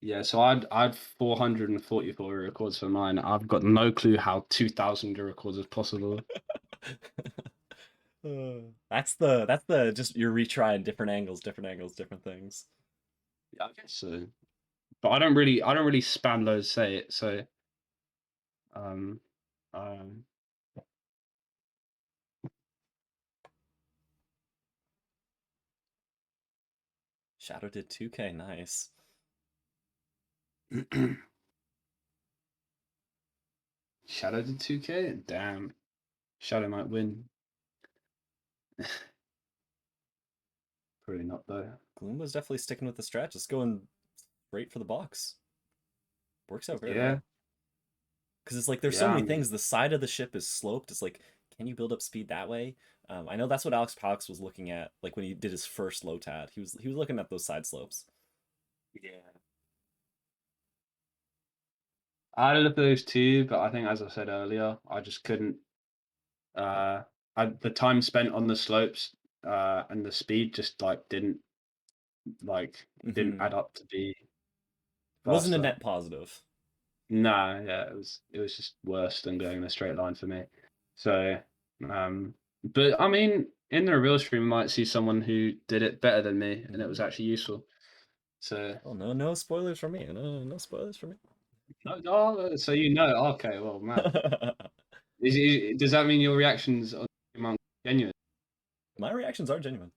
Yeah, so I'd 444 records for mine. I've got no clue how 2,000 records is possible. That's the just you're retrying different angles, different things. Yeah, I guess so. But I don't really spam loads say it, so um um Shadow did 2K, nice. Shadow did 2K? Damn. Shadow might win. Probably not though. Gloomba's definitely sticking with the strat, just going straight for the box. Works out very Yeah, well. Because it's like there's so yeah, I many mean, things. The side of the ship is sloped. It's like, can you build up speed that way? I know that's what Alex Palix was looking at, like when he did his first low tad. He was looking at those side slopes. yeah. I look at those too, but I think as I said earlier, I just couldn't uh the time spent on the slopes and the speed just like didn't Mm-hmm. add up to be It wasn't a faster. net positive. No, yeah, it was just worse than going in a straight line for me. So, um, but I mean, in the real stream, I might see someone who did it better than me, and it was actually useful. So, Oh no spoilers for me. No spoilers for me. so you know, okay, well, man, does that mean your reactions on Pokemon genuine? My reactions are genuine.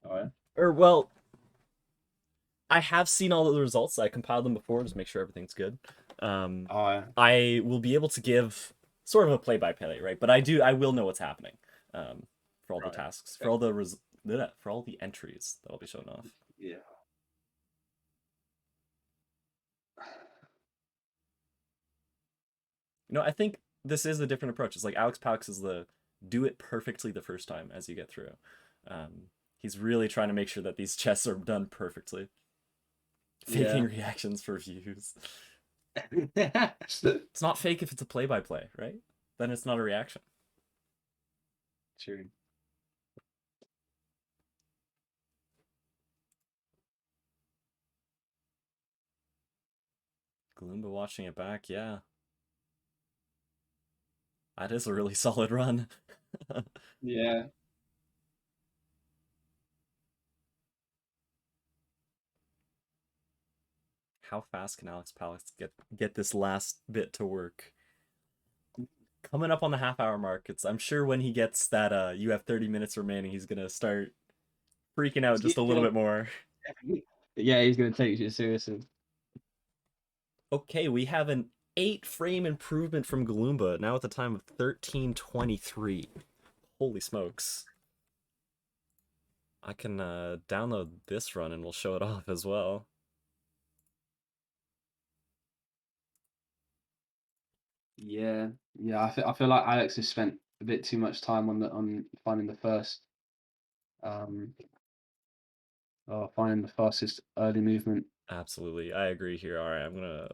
Oh, yeah? Or well, I have seen all of the results. I compiled them before just make sure everything's good. Um, Oh, yeah. I will be able to give sort of a play-by-play, right? But I will know what's happening for all the Right. tasks, Okay. for all the entries that'll be shown off. Yeah. I think this is a different approach. It's like Alex Palix is the do it perfectly the first time as you get through. He's really trying to make sure that these chests are done perfectly. Faking Yeah. reactions for views. It's not fake if it's a play-by-play, right? Then it's not a reaction. True. Galoomba watching it back, yeah. That is a really solid run. Yeah. How fast can Alex Palace get this last bit to work? Coming up on the half-hour mark. I'm sure when he gets that you have 30 minutes remaining, he's gonna start freaking out just a little bit more. Yeah, he's gonna take you seriously. Okay, we have an 8-frame improvement from Galoomba, now at the time of 13:23. Holy smokes. I can download this run and we'll show it off as well. Yeah, yeah. I feel like Alex has spent a bit too much time on finding the first, um, or finding the fastest early movement. Absolutely, I agree here. All right, I'm gonna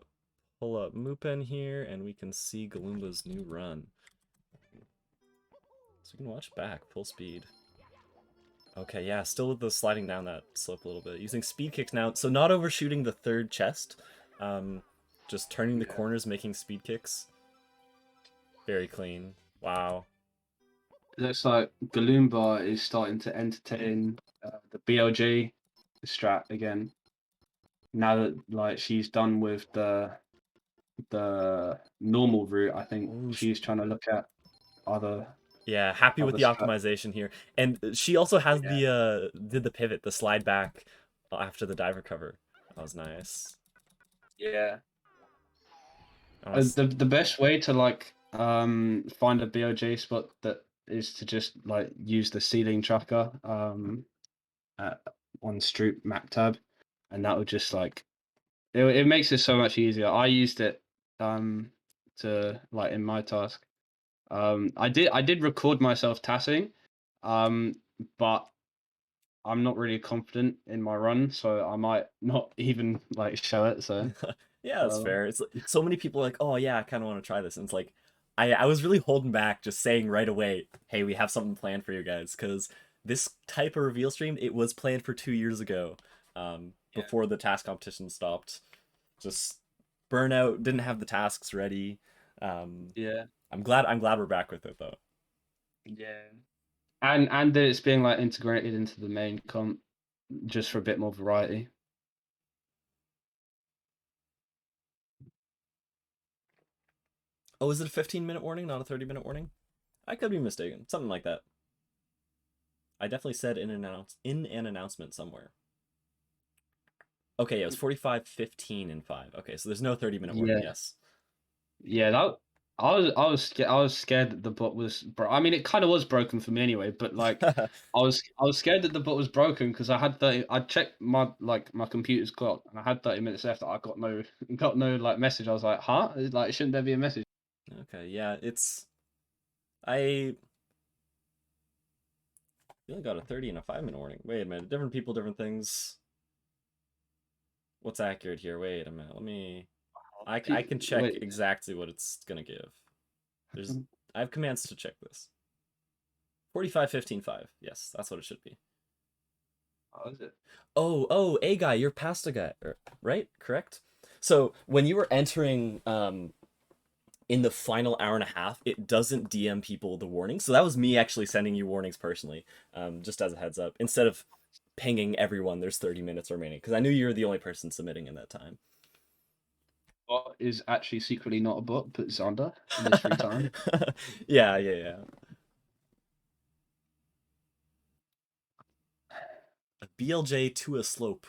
pull up Mupen here and we can see Galoomba's new run. So we can watch back, full speed. Okay, yeah, still with the sliding down that slope a little bit. Using speed kicks now, so not overshooting the third chest. Just turning the Yeah. corners, making speed kicks. Very clean. Wow. Looks like Galoomba is starting to entertain the BLG strat again. Now that like she's done with the normal route, I think Ooh, she's trying to look at other yeah, happy with other the strat. optimization here. And she also has Yeah. did the pivot, the slide back after the diver cover. That was nice. Yeah. I want to The best way to like find a BOJ spot that is to just like use the ceiling tracker at, on Stroop map tab, and that would just like it makes it so much easier. I used it to like in my task. I did record myself tassing, um, but I'm not really confident in my run, so I might not even like show it. So yeah, that's uh, fair. It's like, so many people are like, oh yeah, I kind of want to try this, and it's like, I was really holding back, just saying right away, hey, we have something planned for you guys, because this type of reveal stream, it was planned for 2 years ago, yeah, before the task competition stopped. Just burnout, didn't have the tasks ready. Um, yeah, I'm glad we're back with it though. yeah. And that it's being like integrated into the main comp just for a bit more variety. Oh, is it a 15-minute warning, not a 30-minute warning? I could be mistaken. Something like that. I definitely said in an announcement somewhere. Okay, yeah, it was 45:15 and 5. Okay, so there's no 30-minute warning. Yeah, Yes. yeah. That I was scared that the bot was I mean, it kind of was broken for me anyway. But like, I was scared that the bot was broken because I had 30. I checked my like my computer's clock and I had 30 minutes left. I got no got no like message. I was like, huh? Like, shouldn't there be a message? Okay, yeah, I really got a 30 and a 5-minute warning. Wait a minute, different people, different things. What's accurate here? Wait a minute. Let me. I can check Wait, exactly what it's gonna give. There's I have commands to check this. 45:15:5. Yes, that's what it should be. how is it? Oh, a guy, you're past a guy, right? Correct. So when you were entering in the final hour and a half, it doesn't DM people the warning. So that was me actually sending you warnings personally, just as a heads up, instead of pinging everyone. There's 30 minutes remaining because I knew you were the only person submitting in that time. Bot is actually secretly not a bot, but Zonda in his free time. Yeah. A BLJ to a slope.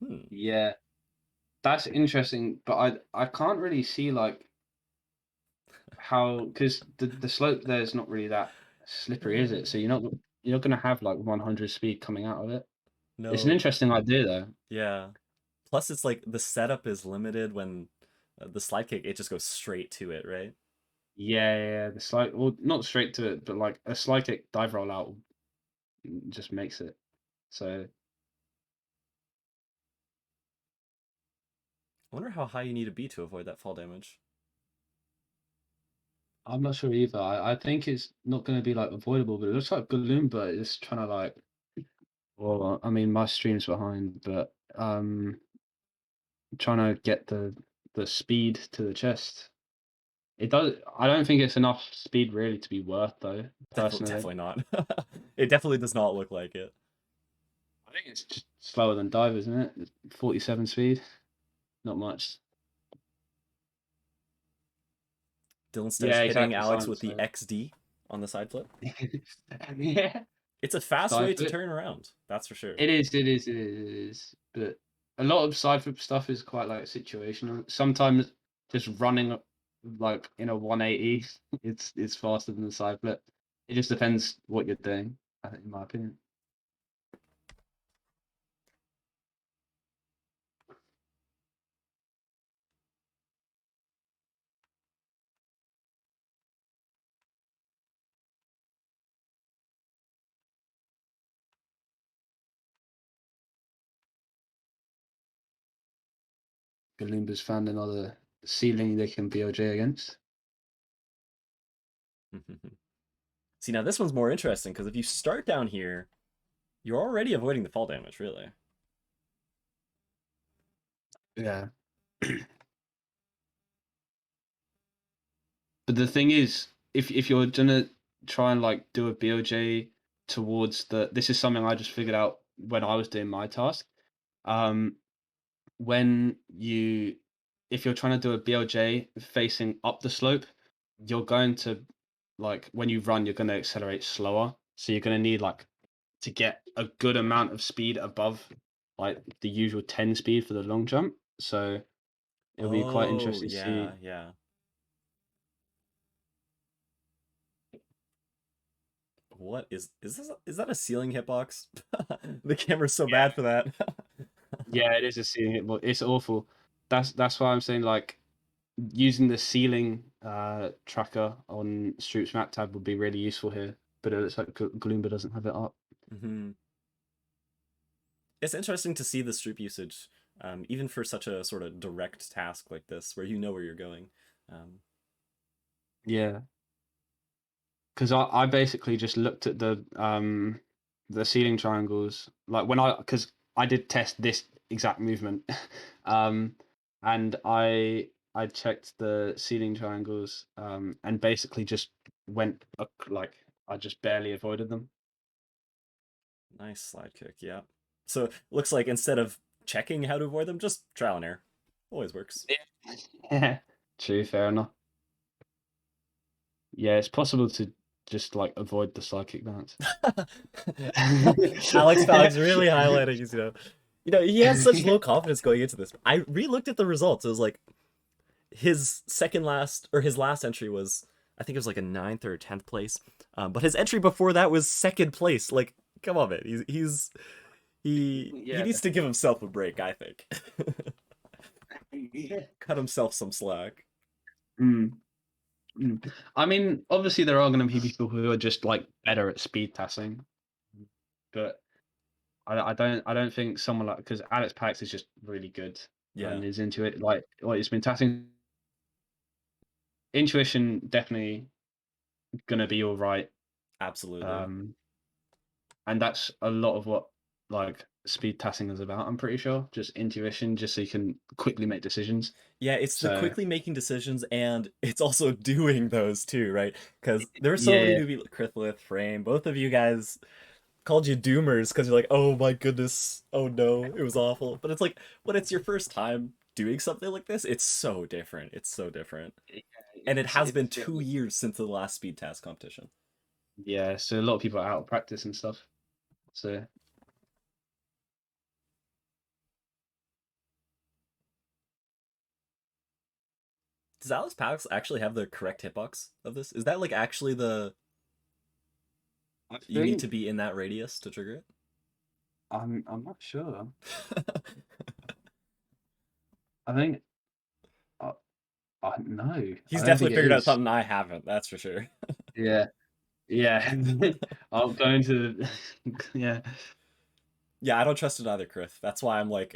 Hmm. Yeah, that's interesting, but I can't really see like how because the slope there is not really that slippery, is it? So you're not gonna have like 100 speed coming out of it. It's an No. interesting idea though. Yeah. Plus, it's like the setup is limited when the slide kick, it just goes straight to it, right? Yeah, the slide, well, not straight to it, but like a slide kick dive roll out just makes it. So I wonder how high you need to be to avoid that fall damage. I'm not sure either. I think it's not going to be like avoidable, but it looks like Galoomba is trying to like. Well, I mean, my stream's behind, but trying to get the speed to the chest. It does. I don't think it's enough speed really to be worth though. Personally, Definitely not. It definitely does not look like it. I think it's just slower than dive, isn't it? 47 speed, not much. Dylan Stesh Yeah, hitting exactly. Alex with Science. the XD on the side flip. Yeah, It's a fast way side to flip. turn around, that's for sure. It is. It is. It is. It is. But a lot of side flip stuff is quite like situational. Sometimes just running like in a 180, it's faster than the side flip. It just depends what you're doing. I think, in my opinion. Galoomba's found another ceiling they can BOJ against. See, now this one's more interesting because if you start down here, you're already avoiding the fall damage, really. Yeah. But the thing is, if you're gonna try and like do a BOJ towards this is something I just figured out when I was doing my task. Um, when you if you're trying to do a BOJ facing up the slope, you're going to like when you run, you're going to accelerate slower. So you're going to need like to get a good amount of speed above like the usual 10 speed for the long jump. So it'll be quite Oh, interesting to see. yeah, yeah. What is that a ceiling hitbox? The camera's so bad for that. Yeah, it is a ceiling hit, but it's awful. That's why I'm saying like using the ceiling tracker on Stroop's map tab would be really useful here. But it looks like Galoomba doesn't have it up. It's interesting to see the Stroop usage, even for such a sort of direct task like this, where you know where you're going. Yeah, because I basically just looked at the ceiling triangles like when because I did test this exact movement, um, and I checked the ceiling triangles and basically just went like I just barely avoided them. Nice slide kick, yeah. So looks like instead of checking how to avoid them, just trial and error. Always works. Yeah, true, fair enough. Yeah, it's possible to just like avoid the psychic bounce. Alex Falix really highlighting his, he has such low confidence going into this. I re-looked at the results. It was like his his last entry was, I think it was like a 9th or 10th place. But his entry before that was 2nd place. Like, come on, man. He Yeah. needs to give himself a break, I think. Yeah. Cut himself some slack. Mm, mm. I mean, obviously there are going to be people who are just like better at speed tassing, but I don't think someone like because Alex Pax is just really good Yeah, and is into it. Like it's been tassing. Intuition definitely going to be all right. absolutely. Um, and that's a lot of what like speed tassing is about. I'm pretty sure just intuition, just so you can quickly make decisions. Yeah, it's the So quickly making decisions, and it's also doing those too, right? Because there are so many yeah, newbie Krithwith, Frame, both of you guys called you doomers because you're like, oh my goodness, oh no, it was awful. But it's like, when it's your first time doing something like this, it's so different. It's so different. And it has been it's 2 years since the last speed task competition. yeah. So a lot of people are out of practice and stuff. So Does Alice Pax actually have the correct hitbox of this? Is that like actually the I you need to think be in that radius to trigger I'm not sure. it? I think I, I no. I He's don't think definitely it figured out is. something I haven't, that's for sure. Yeah, yeah. I'll go into the yeah. Yeah, I don't trust it either, Krith. That's why I'm like,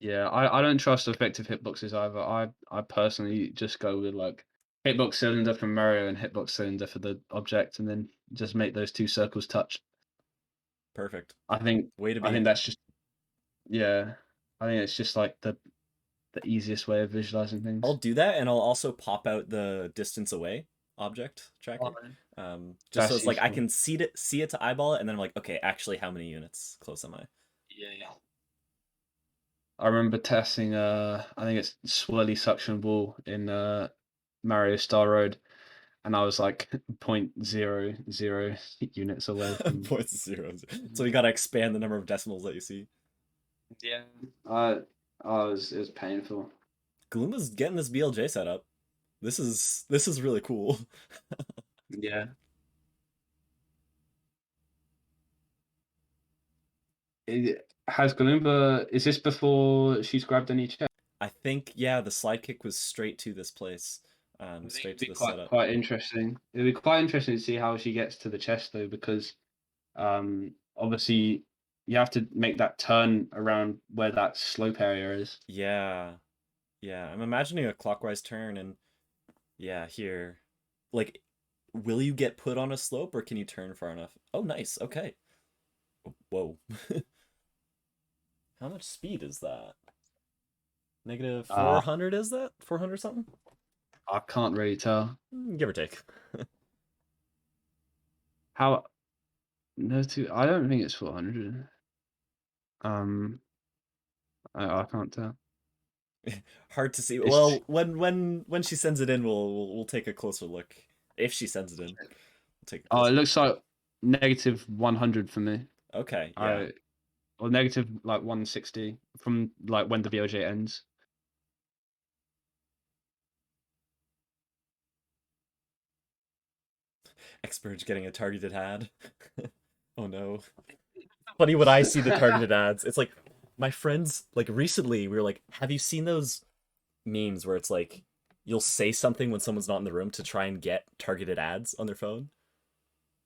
Yeah, I don't trust effective hitboxes either. I personally just go with like hitbox cylinder from Mario and hitbox cylinder for the object, and then just make those two circles touch. Perfect. I think Way to I think be. that's just yeah. I think it's just like the easiest way of visualizing I'll things. do that, and I'll also pop out the distance away object tracker. Oh, Just so that's it's like I useful. can see it to eyeball it, and then I'm like, okay, actually, how many units close am I? Yeah. I remember testing I think it's swirly suction ball in Mario Star Road, and I was like 0.00 units away from. Point zeros. So you gotta expand the number of decimals that you see. Yeah. I I was it was painful. Galoomba's getting this BLJ set up. This is really cool. Yeah. Has Galoomba is this before she's grabbed any chest? I think yeah, the slide kick was straight to this place, I think straight it'd to be the quite setup. quite interesting. It'd be quite interesting to see how she gets to the chest though, because obviously you have to make that turn around where that slope area is. Yeah, yeah. I'm imagining a clockwise turn, and yeah, here, like, will you get put on a slope, or can you turn far enough? Oh, nice. Okay. Whoa. How much speed is that? Negative Uh 400 is that? 400 something? I can't really tell. Give or take. How no two I don't think it's 400. Um I can't tell. Hard to see. It's Well, when she sends it in, we'll take a closer look. If she sends it in, we'll take a oh, it closer look. looks like negative 100 for me. Okay, yeah. I or negative like 160 from like when the VOJ ends. Expurge getting a targeted ad. Oh no. Funny when I see the targeted ads. It's like my friends like recently we were like, "Have you seen those memes where it's like you'll say something when someone's not in the room to try and get targeted ads on their phone?"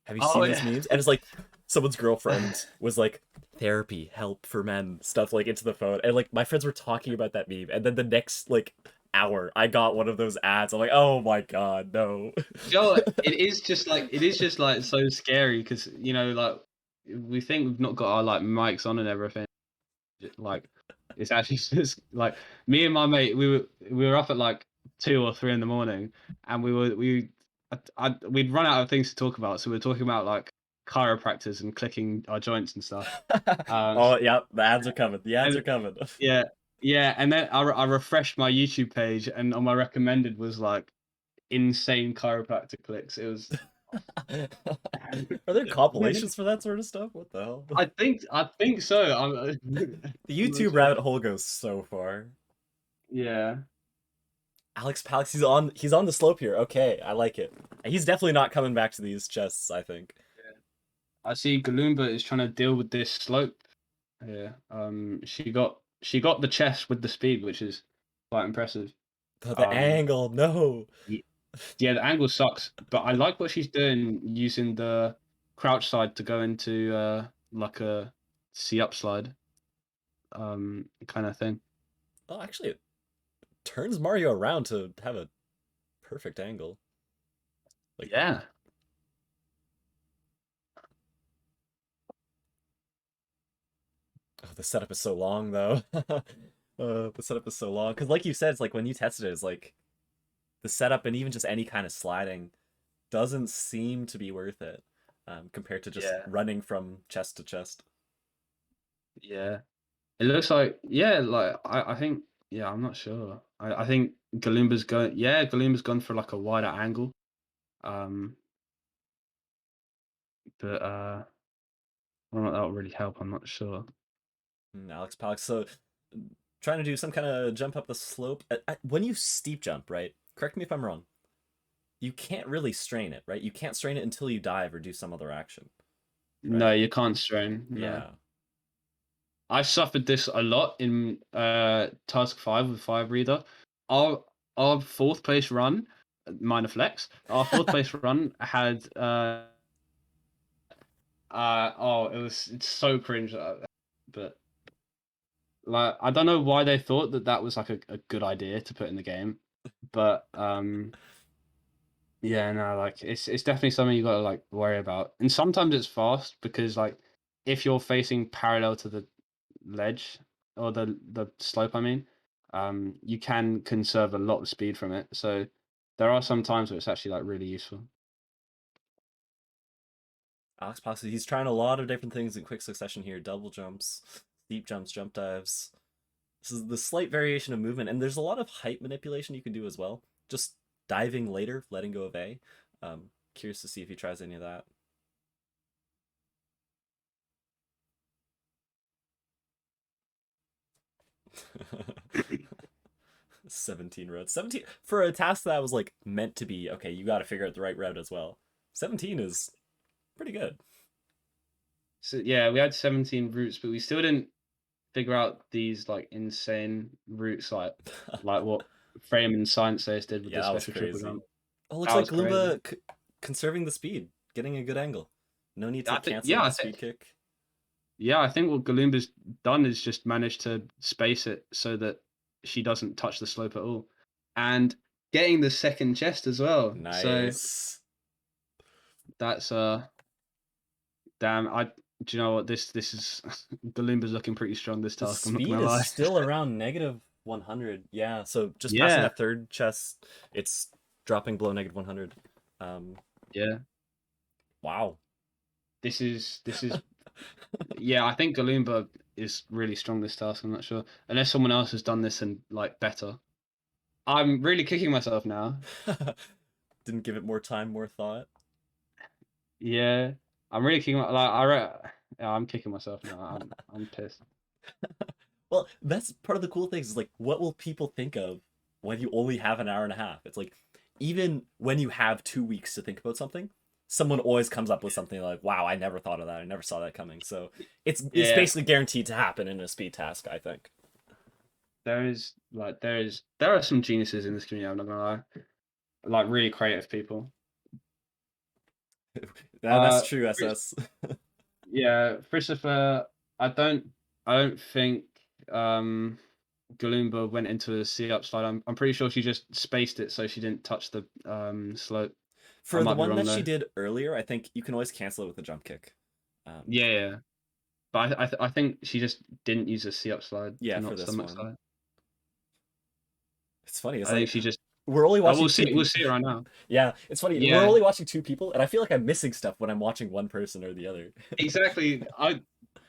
Have you Oh seen those yeah. memes? And it's like someone's girlfriend was like therapy, help for men, stuff like into the phone. And like my friends were talking about that meme, and then the next like hour I got one of those ads. I'm like, "Oh my god, no." Joe, it is just like so scary because you know like we think we've not got our like mics on and everything. Like it's actually just like me and my mate. We were up at like 2 or 3 in the morning, and we'd run out of things to talk about. So we are talking about like chiropractors and clicking our joints and stuff. Um, Oh yeah, the ads are coming. The ads and are coming. yeah, yeah, and then I refreshed my YouTube page, and on my recommended was like insane chiropractor clicks. It was. Are there compilations for that sort of stuff? What the hell? I think so. The I'm not YouTube sure. rabbit hole goes so far. Yeah. Alex Palix, he's on the slope here. Okay, I like it. He's definitely not coming back to these chests, I think. I see Galoomba is trying to deal with this slope here. She got the chest with the speed, which is quite impressive. Oh, the Um, angle, no. y- yeah, the angle sucks, but I like what she's doing using the crouch side to go into like a C up slide kind of thing. Oh, actually, it turns Mario around to have a perfect angle. Like, Yeah. oh, the setup is so long though. The setup is so long because, like you said, it's like when you tested it, it's like the setup and even just any kind of sliding doesn't seem to be worth it compared to just Yeah. running from chest to chest. Yeah. It looks like yeah, like I think yeah, I'm not sure. I think Galoomba's gone for like a wider angle. Um but I don't know if that will really help, I'm not sure. Alex Palix, so trying to do some kind of jump up the slope. When you steep jump, right? Correct me if I'm wrong. You can't really strain it, right? You can't strain it until you dive or do some other action, No, right? you can't strain. No. Yeah. I suffered this a lot in task 5 with 5 reader. Our our fourth place run, minor flex. Our fourth place run had oh, it's so cringe but like I don't know why they thought that that was like a good idea to put in the game, but yeah, no, like it's definitely something you gotta like worry about. And sometimes it's fast because like if you're facing parallel to the ledge or the slope, I mean, you can conserve a lot of speed from it. So there are some times where it's actually like really useful. Alex Posse, he's trying a lot of different things in quick succession here. Double jumps, steep jumps, jump dives. This is the slight variation of movement, and there's a lot of height manipulation you can do as well. Just diving later, letting go of A. Curious to see if he tries any of that. 17 routes. 17 for a task that was like meant to be okay, you got to figure out the right route as well. 17 is pretty good. So yeah, we had 17 routes, but we still didn't figure out these like insane routes like what Frame and Science Days did with Yeah, the that was special triple crazy. jump. Oh, looks That like was crazy. Galoomba conserving the speed, getting a good angle. No need to I think cancel yeah, with I the think speed kick. yeah, I think what Galoomba's done is just managed to space it so that she doesn't touch the slope at all, and getting the second chest as well. So Nice. that's damn. Do you know what this is? Galoomba's looking pretty strong this The task. I'm not speed gonna is lie. still around negative 100. Yeah, so just passing Yeah, that third chest, it's dropping below negative 100. yeah. Wow. This is yeah. I think Galoomba is really strong this task. I'm not sure unless someone else has done this and like better. I'm really kicking myself now. Didn't give it more time, more thought. Yeah, I'm really kicking my yeah, I'm kicking myself now. I'm pissed. Well, that's part of the cool things is like, what will people think of when you only have an hour and a half? It's like, even when you have 2 weeks to think about something, someone always comes up with something like, wow, I never thought of that. I never saw that coming. So it's Yeah, basically guaranteed to happen in a speed task, I think. there are some geniuses in this community. I'm not gonna lie, like really creative people. That's Uh, true, Chris- SS. yeah, Christopher. I don't I don't think um Galoomba went into a C up slide. I'm pretty sure she just spaced it so she didn't touch the slope. I For the might be one wrong that she though. did earlier, I think you can always cancel it with a jump kick. Um, Yeah, yeah. But I think she just didn't use a C up slide yeah, to for not this stomach one. slide. It's funny. It's I think like she just. we're only Oh, watching two we'll people. see it right now. Yeah, it's funny. We're Yeah, only watching two people, and I feel like I'm missing stuff when I'm watching one person or the other. exactly. I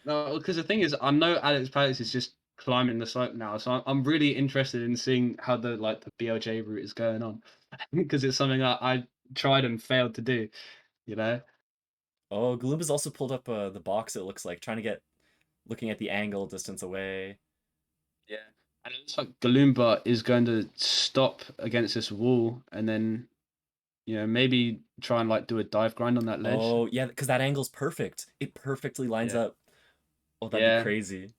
no, because the thing is, I know Alex Palace is just climbing the slope now, so I'm really interested in seeing how the BLJ route is going on, because it's something I tried and failed to do. You know. Oh, Gloomba's also pulled up the box, it looks like, trying to get looking at the angle distance away. Yeah. And it looks like Galoomba is going to stop against this wall, and then maybe try and like do a dive grind on that ledge. Oh, yeah, because that angle's perfect. It perfectly lines Yeah. up. Oh, that'd be Yeah. crazy.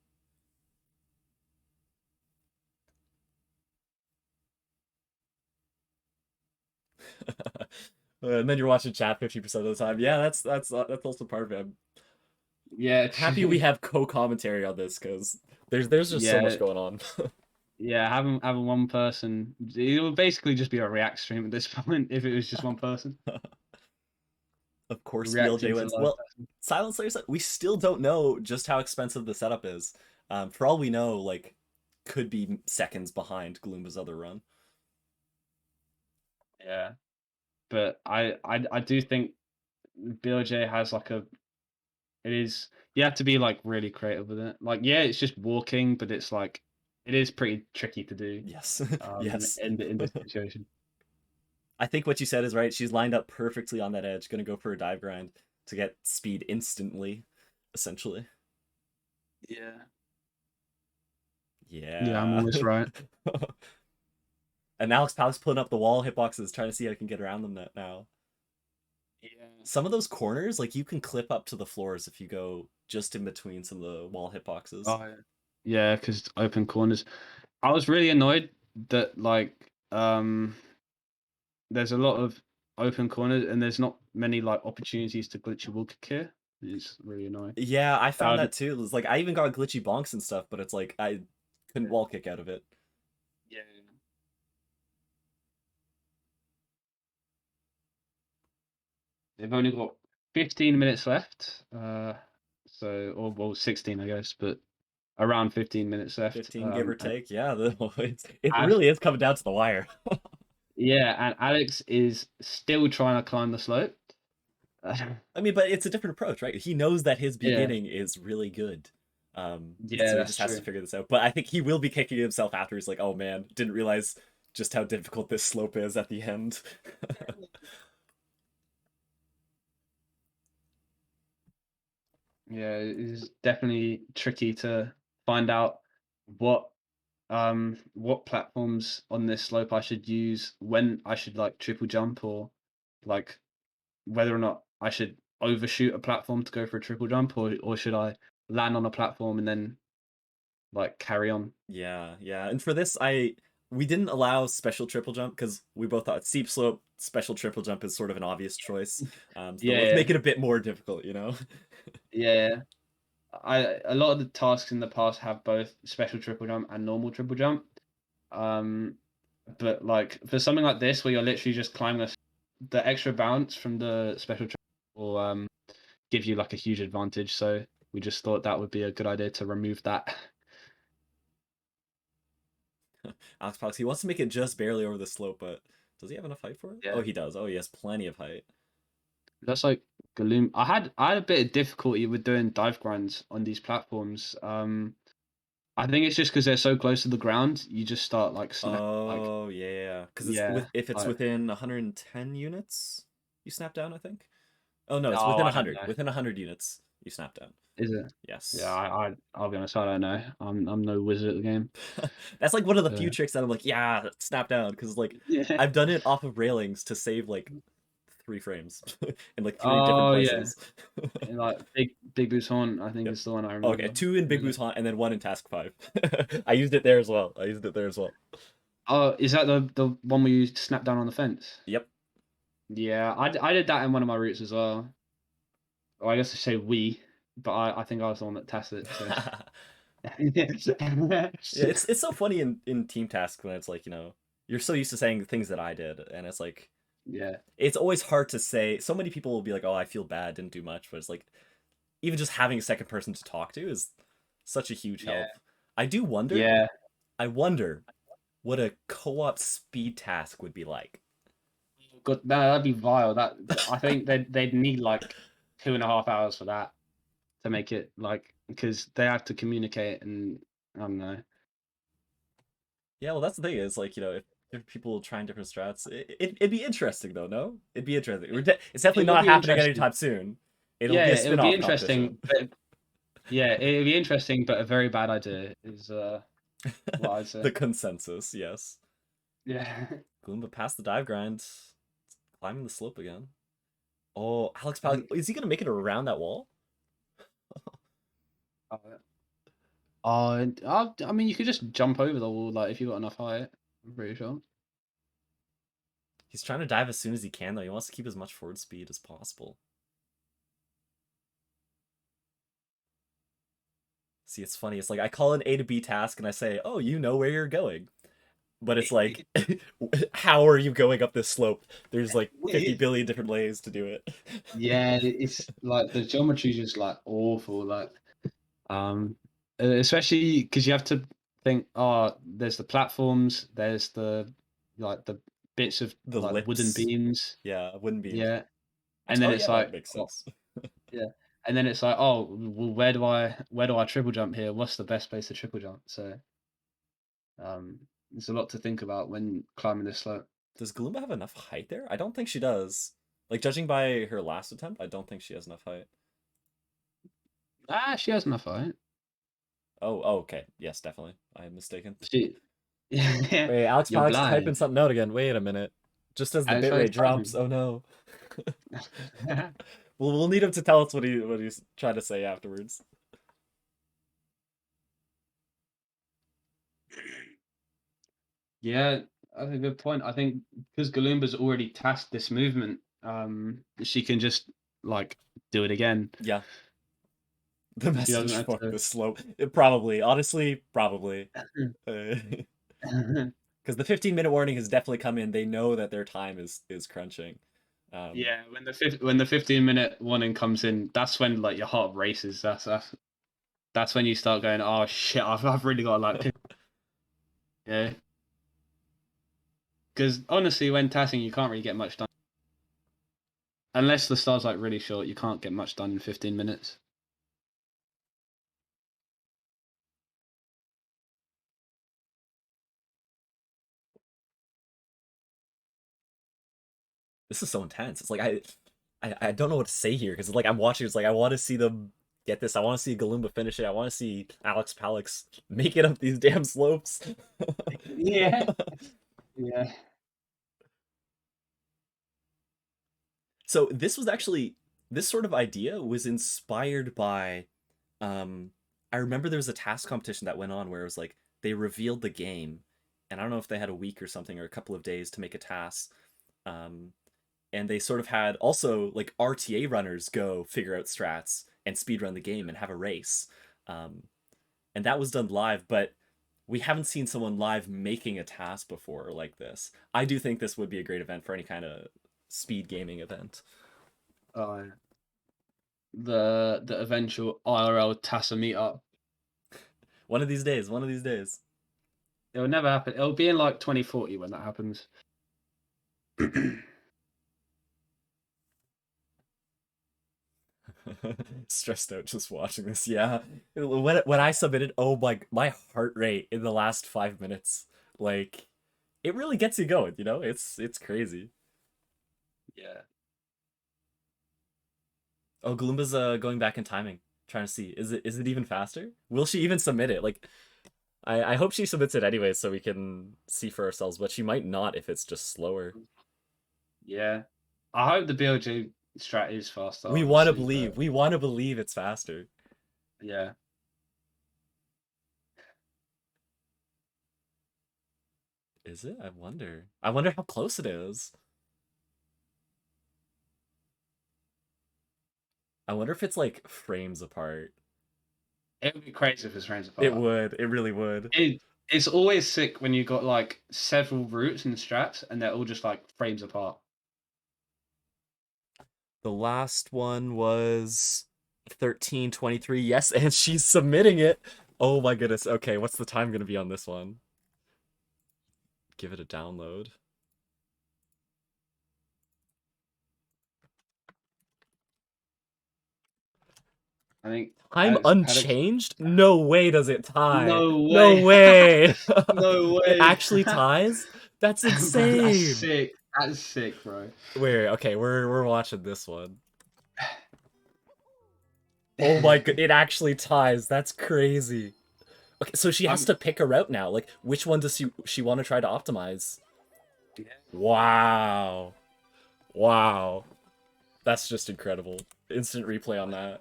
And then you're watching chat 50% of the time. Yeah, that's also part of it. I'm Yeah. happy we have co-commentary on this because there's just so much Yeah. going on. Yeah, having one person, it would basically just be a react stream at this point if it was just one person Of course, BLJ reacting to the wins. live Well, person. Silent Slayer said we still don't know just how expensive the setup is. For all we know, like, could be seconds behind Gloomba's other run. Yeah, but I do think BLJ has like it is you have to be like really creative with it. Like yeah, it's just walking, but it's like it is pretty tricky to do Yes, yes. in this situation. I think what you said is right. She's lined up perfectly on that edge, gonna go for a dive grind to get speed instantly, essentially. Yeah. Yeah, I'm Yeah. almost right. And Alex Palace pulling up the wall hitboxes, trying to see how he can get around them now. Yeah. Some of those corners, like you can clip up to the floors if you go just in between some of the wall hitboxes. Oh, yeah, because open corners. I was really annoyed that there's a lot of open corners and there's not many like opportunities to glitch your wall kick here. It's really annoying. Yeah, I found Um, that too. It was like I even got glitchy bonks and stuff, but it's like I couldn't wall kick out of it. yeah. They've only got 15 minutes left. So or well 16 I guess, but around 15 minutes left. 15 give or And take. Yeah, it Ash, really is coming down to the wire. yeah, and Alex is still trying to climb the slope. I mean, but it's a different approach, right? He knows that his Yeah, beginning is really good. yeah, So he that's just has to true. figure this out. But I think he will be kicking himself after he's like, oh man, didn't realize just how difficult this slope is at the end. Yeah, it's definitely tricky to find out what what platforms on this slope I should use, when I should like triple jump, or like whether or not I should overshoot a platform to go for a triple jump, or should I land on a platform and then like carry on. Yeah, yeah. And for this, we didn't allow special triple jump because we both thought steep slope, special triple jump is sort of an obvious choice. So let's Yeah, make it a bit more difficult, you know? yeah. A lot of the tasks in the past have both special triple jump and normal triple jump. Um, but like for something like this where you're literally just climbing the extra bounce from the special triple will give you like a huge advantage. So we just thought that would be a good idea to remove that. Alex Pox, he wants to make it just barely over the slope, but does he have enough height for it? Oh, Yeah, he does. Oh, he has plenty of height. that's like Galoom. I had a bit of difficulty with doing dive grinds on these platforms. I think it's just because they're so close to the ground, you just start like snap like Oh, yeah. Because it's yeah, if it's like within 110 units, you snap down, I think. Oh no, it's oh within I don't 100. know. Within 100 units, you snap down. Is it? Yeah, Yes. I'll be honest, I don't know. I'm no wizard at the game. That's like one of the few Uh, tricks that I'm like, yeah, snap down, because like yeah. I've done it off of railings to save like 3 frames in like 3 different Oh yeah, places. and like Big Boots Horn, I think Yep. is the one I Okay, remember. 2 in Big Yeah. Boo's Haunt and then 1 in Task 5. I used it there as well. I used it there as well. Oh, is that the one where you snap down on the fence? Yep. Yeah, I did that in one of my routes as well. Or I guess I say we, but I think I was the one that tested it. So Yeah, it's so funny in team tasks when it's like, you're so used to saying the things that I did, and it's like yeah, it's always hard to say. So many people will be like, "Oh, I feel bad, didn't do much," but it's like even just having a second person to talk to is such a huge yeah, help. I do wonder. yeah. I wonder what a co-op speed task would be like. God, that'd be vile. That I think they'd need like 2.5 hours for that to make it like because they have to communicate and I don't know. Yeah, well, that's the thing is like if different people trying different strats, it'd be interesting though. No, it'd be interesting. It's definitely It would not be happening interesting. anytime soon. It'll be a Yeah, it would be spin-off competition. interesting, but yeah, it'd be interesting, but a very bad idea is what I'd The say. consensus, yes. Yeah. Gloomba passed the dive grind, climbing the slope again. Oh, Alex I Pal, think is he gonna make it around that wall? uh, I mean you could just jump over the wall like if you got enough height, I'm pretty sure. He's trying to dive as soon as he can though. He wants to keep as much forward speed as possible. See, it's funny. It's like I call an A to B task and I say, "Oh, you know where you're going." But it's like, how are you going up this slope? There's like 50 billion different ways to do it. Yeah, it's like the geometry's just like awful. Like especially because you have to think, oh, there's the platforms, there's the like the bits of The like wooden lips, beams, yeah, wooden beams. yeah, and Actually, then oh it's yeah, that like, makes oh, sense. yeah, and then it's like, oh, well, where do I triple jump here? What's the best place to triple jump? So, there's a lot to think about when climbing this slope. Does Gloomba have enough height there? I don't think she does. Like judging by her last attempt, I don't think she has enough height. Ah, she has enough height. Oh, okay. Yes, definitely. I am mistaken. She, yeah, Wait, Alex you're Palex is typing blind. something out again. Wait a minute. Just as the Alex, why bitrate drops. typing? Oh no. We'll need him to tell us what he's trying to say afterwards. Yeah, that's a good point. I think because Galoomba's already tasked this movement, she can just like do it again. Yeah. The He doesn't message, have fuck to. the slope. Probably. Honestly, probably. Because the 15-minute warning has definitely come in. They know that their time is crunching. Yeah, when the 15-minute warning comes in, that's when like your heart races. That's when you start going, oh shit, I've really got to like, yeah. Because honestly, when tassing, you can't really get much done unless the star's like really short. You can't get much done in 15 minutes. This is so intense. It's like I don't know what to say here because like I'm watching. It's like I want to see them get this. I want to see Galoomba finish it. I want to see Alex Palix make it up these damn slopes. Yeah, yeah. So this was actually this sort of idea was inspired by I remember there was a task competition that went on where it was like they revealed the game and I don't know if they had a week or something or a couple of days to make a task. Um and they sort of had also like RTA runners go figure out strats and speedrun the game and have a race. Um and that was done live, but we haven't seen someone live making a task before like this. I do think this would be a great event for any kind of speed gaming event. Oh, yeah. The eventual IRL TASer meetup. One of these days, one of these days. It'll never happen. It'll be in like 2040 when that happens. Stressed out just watching this. Yeah. When I submitted, oh my heart rate in the last 5 minutes, like it really gets you going, you know? It's crazy. Yeah. Oh, Gloomba's going back in timing. Trying to see. Is it even faster? Will she even submit it? Like I hope she submits it anyway so we can see for ourselves, but she might not if it's just slower. Yeah. I hope the BLJ strat is faster, We want to honestly, believe. but We want to believe it's faster. yeah. Is it? I wonder. I wonder how close it is. I wonder if it's like frames apart. It would be crazy if it's frames It apart. would. It really would. It's always sick when you got like several routes and strats and they're all just like frames apart. The last one was 13:23. Yes, and she's submitting it. Oh my goodness. Okay, what's the time going to be on this one? Give it a download. I think Time Alex unchanged? No way does it tie. no No way. way. No It way. actually ties? That's Bro, that's insane. sick. That's sick, bro. Wait, okay, we're watching this one. Oh my god, it actually ties. That's crazy. Okay, so she has I'm to pick a route now. Like, which one does she want to try to optimize? yeah. Wow. Wow. That's just incredible. Instant replay on that.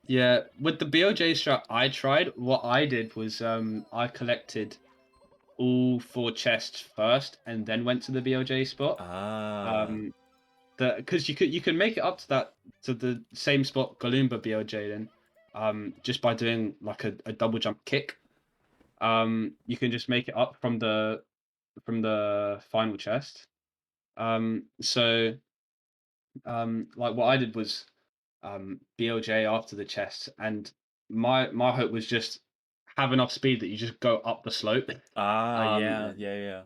Yeah, with the BOJ strat I tried, what I did was I collected all 4 chests first and then went to the BOJ spot. Ah. Um because you can make it up to the same spot Galoomba BOJ then just by doing like a double jump kick. You can just make it up from the final chest. So like what I did was BOJ after the chest, and my hope was just have enough speed that you just go up the slope. Ah, Um, yeah, yeah,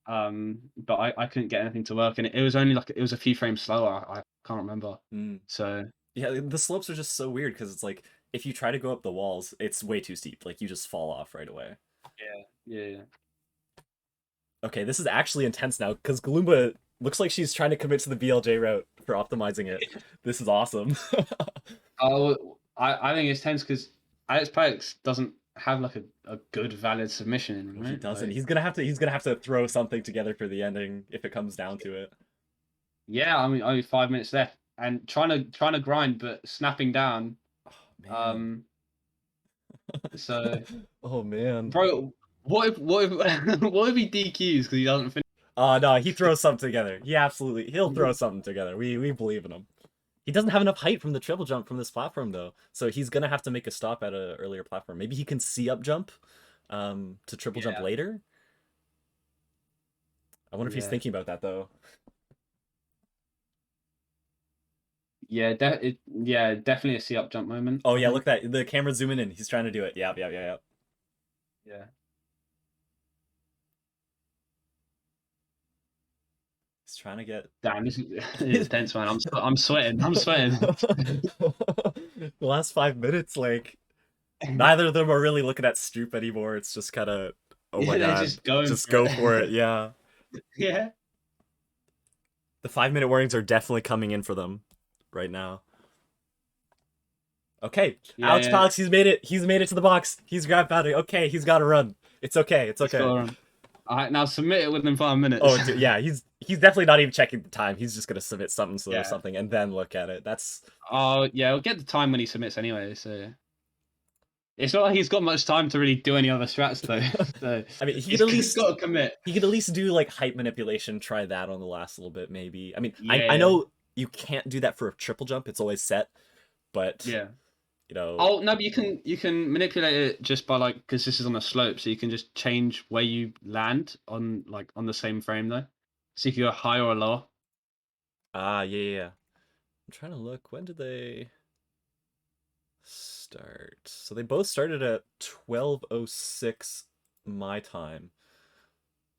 yeah. but I couldn't get anything to work, and it was only like it was a few frames slower. I can't remember. Mm. So Yeah, the slopes are just so weird because it's like if you try to go up the walls, it's way too steep. Like you just fall off right away. yeah, yeah. Okay, this is actually intense now because Galoomba looks like she's trying to commit to the BLJ route for optimizing it. This is awesome. I think it's tense because Alex Pikes doesn't have like a good valid submission in, No, he right? doesn't. Like, He's gonna have to throw something together for the ending if it comes down to it. yeah, I mean only 5 minutes left, and trying to grind, but snapping down. Oh man. Um, so Oh man. bro, what if what if he DQs because he doesn't finish? Oh no, he throws something together. He'll throw something together. We believe in him. He doesn't have enough height from the triple jump from this platform though, so he's gonna have to make a stop at an earlier platform. Maybe he can see up jump, to triple jump Yeah, later. I wonder if he's yeah, thinking about that though. yeah. Yeah, definitely a see up jump moment. Oh I yeah, think. look at that. The camera's zooming in. He's trying to do it. Yeah, yeah, yeah, yeah. Yeah. He's trying to get. Damn, this is tense, man. I'm sweating. I'm sweating. The last 5 minutes, like neither of them are really looking at Stroop anymore. It's just kind of, oh my Yeah, they're god, just going just for go for it. it. Yeah, Yeah. the 5 minute warnings are definitely coming in for them right now. Okay, Yeah, Alex yeah. Palix, he's made it. He's made it to the box. He's grabbed battery. Okay, he's got to run. It's okay. It's He's okay. got to run. All right, now submit it within 5 minutes. Oh, dude, yeah, he's definitely not even checking the time. He's just gonna submit something slow or Yeah. something and then look at it. That's Oh, yeah. We'll get the time when he submits anyway. So it's not like he's got much time to really do any other strats though. So I mean, he's got to commit. he could at least do like height manipulation. Try that on the last little bit, maybe. I mean, Yeah, I yeah, know you can't do that for a triple jump. It's always set, but yeah. you know, Oh no, but you can manipulate it just by like because this is on a slope, so you can just change where you land on like on the same frame though. So you can go higher or lower. yeah, yeah, yeah. I'm trying to look. When did they start? So they both started at 12:06 my time.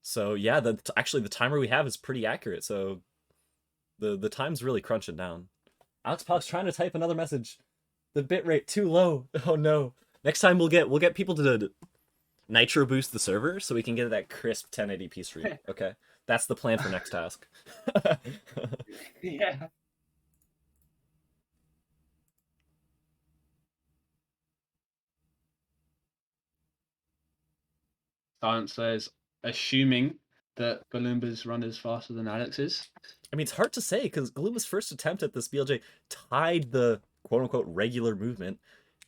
So yeah, actually the timer we have is pretty accurate. So the time's really crunching down. Alex Pox trying to type another message. The bitrate too low. Oh no. Next time we'll get people to nitro boost the server so we can get that crisp 1080p stream. Okay, that's the plan for next task. Yeah. Science says, assuming that Galoomba's run is faster than Alex's. I mean, it's hard to say because Galoomba's first attempt at this BLJ tied the quote unquote regular movement,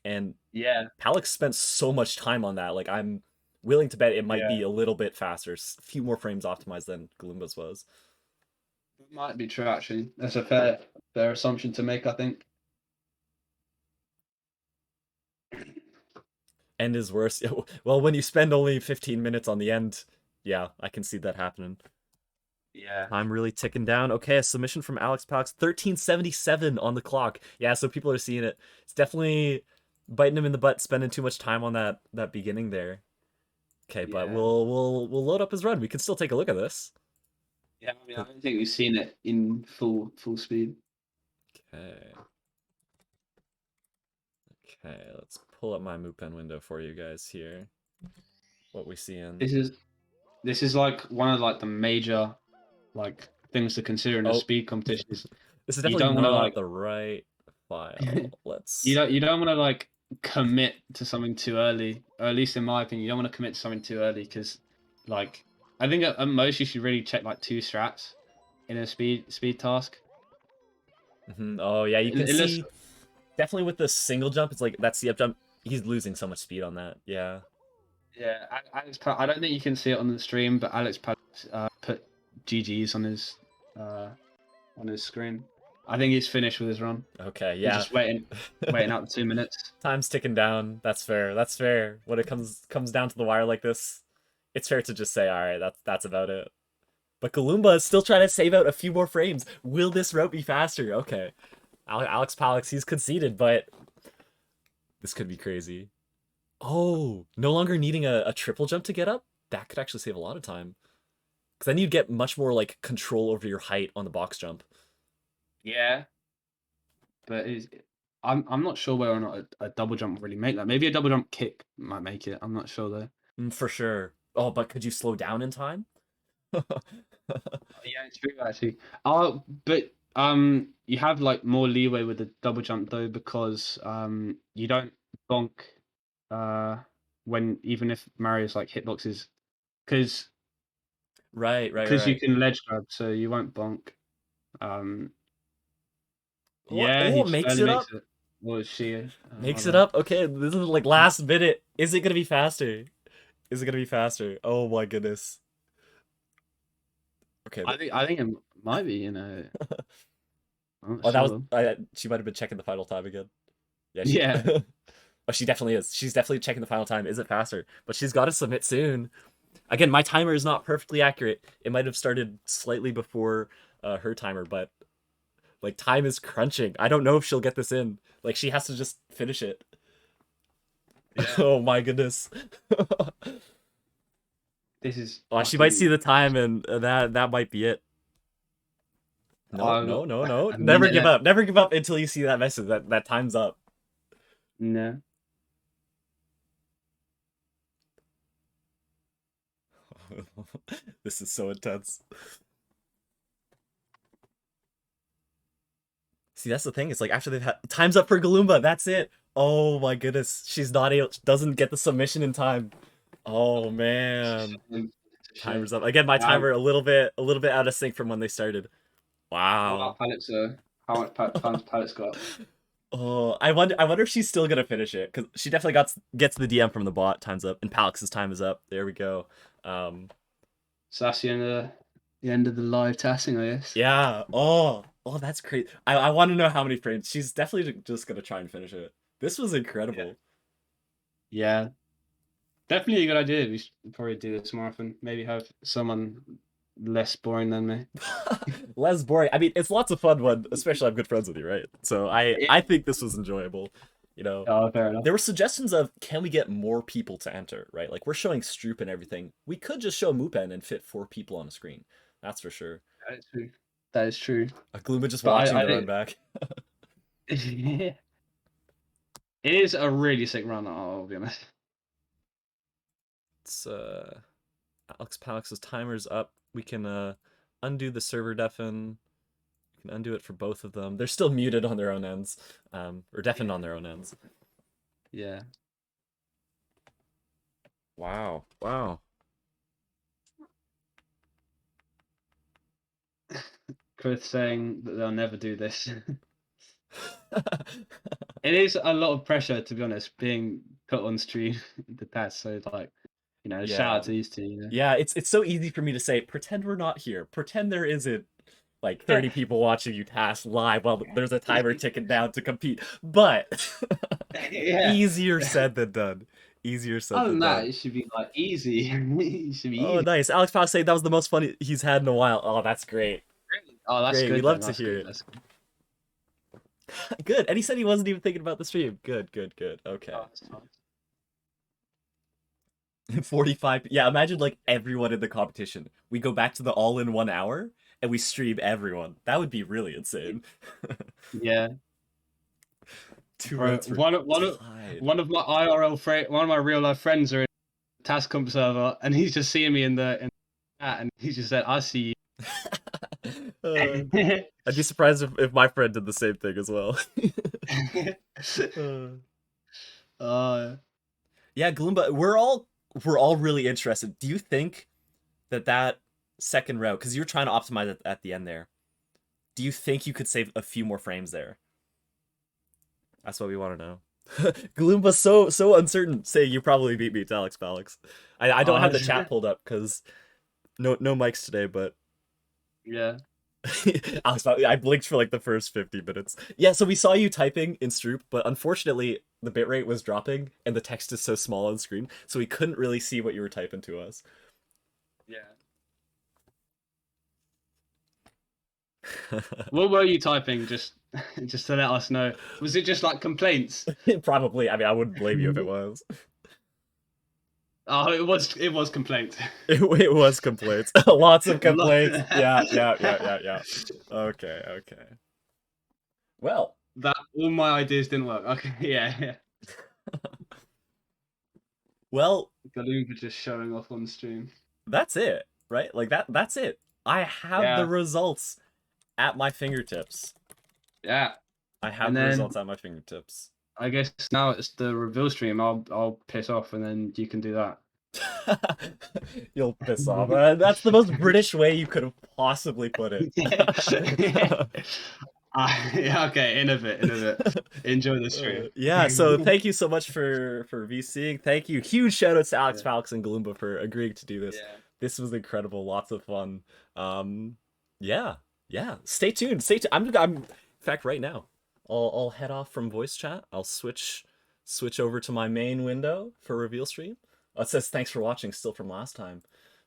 and Yeah, Palix spent so much time on that. Like, I'm willing to bet it might yeah. be a little bit faster, a few more frames optimized than Galoomba's was. It might be true actually. That's a fair assumption to make, I think. End is worse. Well, when you spend only 15 minutes on the end, yeah, I can see that happening. Yeah. I'm really ticking down. Okay, a submission from Alex Palix, 1377 on the clock. Yeah, so people are seeing it. It's definitely biting him in the butt, spending too much time on that beginning there. Okay, but Yeah. we'll load up his run. We can still take a look at this. Yeah, I mean, I don't think we've seen it in full speed. Okay. Okay, let's pull up my Mupen window for you guys here. What we seeing? This is like one of like the major like things to consider in a Oh. speed competition. Is This is you definitely don't want to not like the right file. Let's. you don't want to like commit to something too early, or at least in my opinion, you don't want to commit to something too early because like I think at most you should really check like 2 strats in a speed task. Oh yeah, you can It looks see definitely with the single jump. It's like that C up jump. He's losing so much speed on that. Yeah. yeah. I don't think you can see it on the stream, but Alex put GGs on his screen. I think he's finished with his run. Okay. He's Yeah. just waiting out the 2 minutes. Time's ticking down. That's fair. That's fair. When it comes down to the wire like this, it's fair to just say, all right, that's about it. But Galoomba is still trying to save out a few more frames. Will this route be faster? Okay. Alex Palix, he's conceded, but this could be crazy. Oh, no longer needing a triple jump to get up? That could actually save a lot of time. Because then you'd get much more like control over your height on the box jump. Yeah, but I'm not sure whether or not a double jump will really make that. Maybe a double jump kick might make it. I'm not sure though. For sure. Oh, but could you slow down in time? Yeah, it's true actually. But you have like more leeway with the double jump though because you don't bonk when even if Mario's like hitboxes because Right. you can ledge grab so you won't bonk. Yeah, he Oh, just makes barely it up. makes it. Or she Makes it up. Okay, this is like last minute. Is it gonna be faster? Is it gonna be faster? Oh my goodness. Okay. I think it might be. Oh, Oh, that was SHOWDOWN. she might have been checking the final time again. Yeah, she. Yeah. Oh, she definitely is. She's definitely checking the final time. Is it faster? But she's got to submit soon. Again, my timer is not perfectly accurate. It might have started slightly before her timer, but like time is crunching. I don't know if she'll get this in. Like she has to just finish it. Yeah. Oh my goodness. This is Oh, she might see fucking the time and that might be it. No, I've no, got no, no. a Never minute give left. up. Never give up until you see that message. That time's up. No. This is so intense. See, that's the thing. It's like after they've had time's up for Galoomba. That's it. Oh my goodness. She's not able, doesn't get the submission in time. Oh man. It's a shame. Timer's up. Again, my Um, timer a little bit out of sync from when they started. what our Wow. pallets are? How much times pallets got? Oh, I wonder if she's still gonna finish it because she definitely gets the DM from the bot. Time's up, and Palix's time is up. There we go. So that's the end of the live tasking, I guess. Yeah. Oh, that's great. I want to know how many frames. She's definitely just gonna try and finish it. This was incredible. Yeah. Definitely a good idea. We should probably do this more often. Maybe have someone less boring than me. Less boring. I mean, it's lots of fun when, especially I'm good friends with you, right? So I think this was enjoyable. You know, Oh, fair enough. there were suggestions of can we get more people to enter, right? Like we're showing Stroop and everything. We could just show Mupen and fit 4 people on a screen. That's for sure. That is true. That is true. A Glooma just But watching I the run think back. it is a really sick run, I'll be honest. It's Alex Palix's timer's up. We can undo the server deafen. We can undo it for both of them. They're still muted on their own ends. Or deafened on their own ends. Yeah. Wow. Wow. Chris saying that they'll never do this. It is a lot of pressure, to be honest, being put on stream the TAS. So like, shout out Yeah. to these two. Yeah, it's so easy for me to say, pretend we're not here. Pretend there isn't like 30 people watching you task live while there's a timer ticking down to compete. But Yeah. easier said than done. Easier said Other than than that, done. it should be like easy. It should be Oh, easy. nice. Alex Powell saying that was the most funny he's had in a while. Oh, that's great. Oh, that's Great. We good love then. to That's hear good. it. That's good. Good. And he said he wasn't even thinking about the stream. Good, good, good. Okay. Oh, that's nice. 45. Yeah, imagine like everyone in the competition. We go back to the all in 1 hour and we stream everyone. That would be really insane. Yeah. Two Bro, rounds for one of tied. one of my one of my real life friends are in the task comp server, and he's just seeing me in the chat, and he just said, "I see Uh, you." I'd be surprised if my friend did the same thing as well. Yeah, Gloomba, we're all really interested. Do you think that second route, because you're trying to optimize it at the end there, do you think you could save a few more frames there? That's what we want to know. Gloomba's so uncertain, saying you probably beat me to Alex Palix. I don't have the chat pulled up because no mics today, but Yeah. Alex, I blinked for like the first 50 minutes. Yeah, so we saw you typing in Stroop, but unfortunately the bitrate was dropping and the text is so small on screen, so we couldn't really see what you were typing to us. Yeah. What were you typing? Just to let us know. Was it just like complaints? Probably. I mean, I wouldn't blame you if it was. Oh, it was complaints. It was complaints. Lots of complaints. Yeah. Okay. Well, That all my ideas didn't work. Okay, yeah. well, Galoomba just showing off on stream. that's it, right? Like that's it. I have the results at my fingertips. Yeah. I have the results at my fingertips. I guess now it's the reveal stream. I'll piss off and then you can do that. You'll piss off. That's the most British way you could have possibly put it. Yeah, okay, in a bit. Enjoy the stream. Yeah, so thank you so much for VCing. Thank you. Huge shout outs to Alex Palix and Galoomba for agreeing to do this. Yeah. This was incredible. Lots of fun. Yeah. Stay tuned. I'm fact, right now, I'll head off from voice chat. I'll switch over to my main window for reveal stream. It says thanks for watching, still from last time,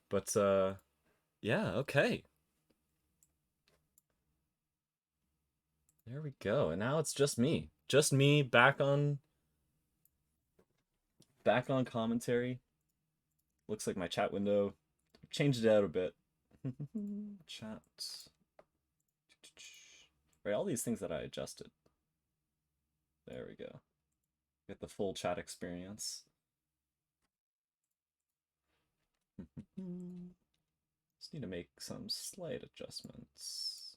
but yeah, okay. There we go, and now it's just me back on commentary. Looks like my chat window changed it out a bit. Chat. Right, all these things that I adjusted. There we go. Get the full chat experience. Just need to make some slight adjustments.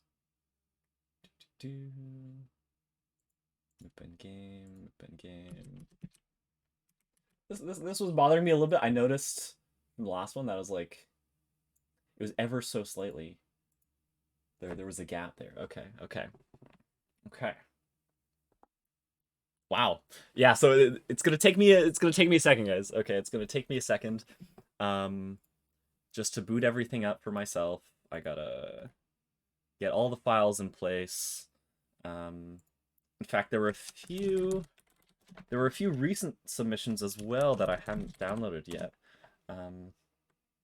Open game, open game. This was bothering me a little bit. I noticed from the last one that was like, it was ever so slightly. There was a gap there. Okay. Wow. Yeah. So it's gonna take me a second, guys. Okay, it's gonna take me a second. Just to boot everything up for myself. I gotta get all the files in place. In fact, there were a few recent submissions as well that I hadn't downloaded yet.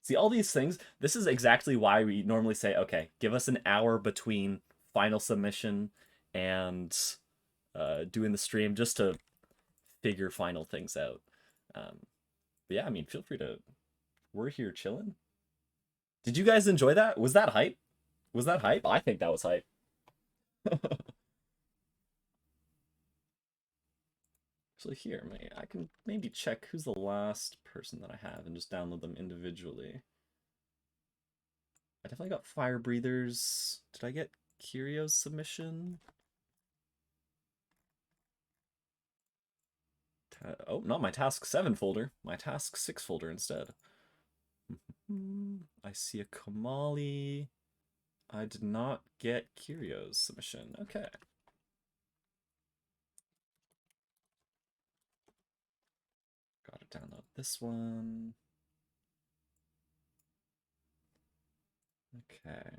See, all these things, this is exactly why we normally say, okay, give us an hour between final submission and doing the stream just to figure final things out. But yeah, I mean, feel free to... We're here chilling. Did you guys enjoy that? Was that hype? Was that hype? I think that was hype. Actually, here, I can maybe check who's the last person that I have and just download them individually. I definitely got Fire Breathers. Did I get Curio's submission? Oh, not my Task 7 folder. My Task 6 folder instead. I see a Kamali. I did not get Curio's submission. Okay. Gotta download this one. Okay.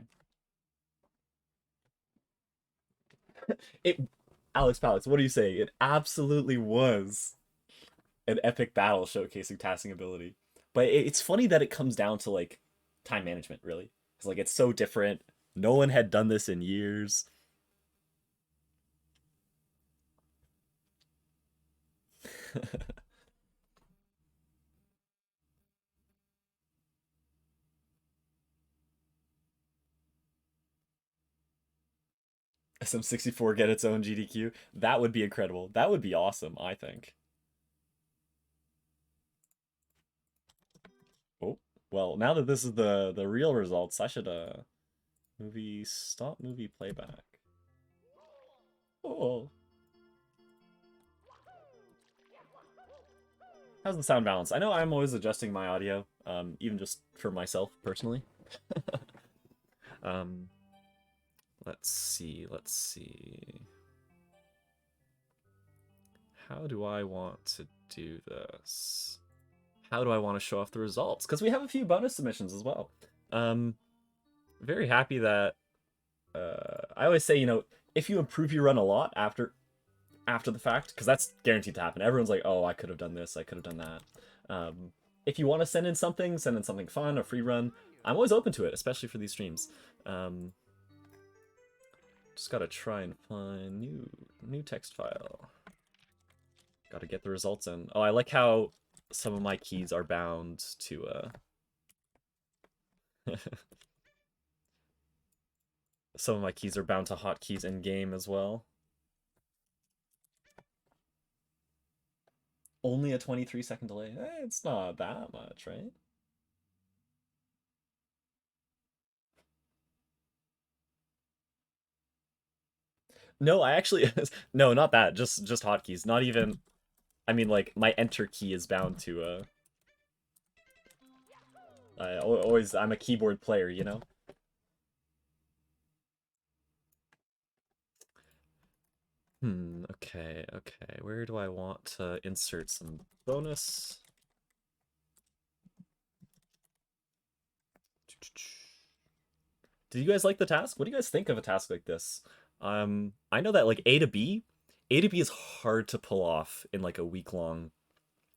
Alex Palace, what do you say? It absolutely was an epic battle showcasing tasking ability. But it's funny that it comes down to like time management, really. It's like it's so different. No one had done this in years. SM64 get its own GDQ. That would be incredible. That would be awesome, I think. Oh, well, now that this is the real results, I should stop movie playback. Oh. How's the sound balance? I know I'm always adjusting my audio, even just for myself personally. Let's see. How do I want to do this? How do I want to show off the results? Because we have a few bonus submissions as well. Very happy that I always say, you know, if you improve your run a lot after the fact, because that's guaranteed to happen. Everyone's like, oh, I could have done this, I could have done that. If you want to send in something fun, a free run, I'm always open to it, especially for these streams. Just gotta try and find new text file. Gotta get the results in. Oh, I like how some of my keys are bound to some of my keys are bound to hotkeys in game as well. Only a 23-second delay. It's not that much, right? No, I actually no, not that. Just hotkeys. Not even. I mean, like my enter key is bound to. I'm a keyboard player, you know. Okay. Where do I want to insert some bonus? Did you guys like the task? What do you guys think of a task like this? I know that like A to B is hard to pull off in like a week-long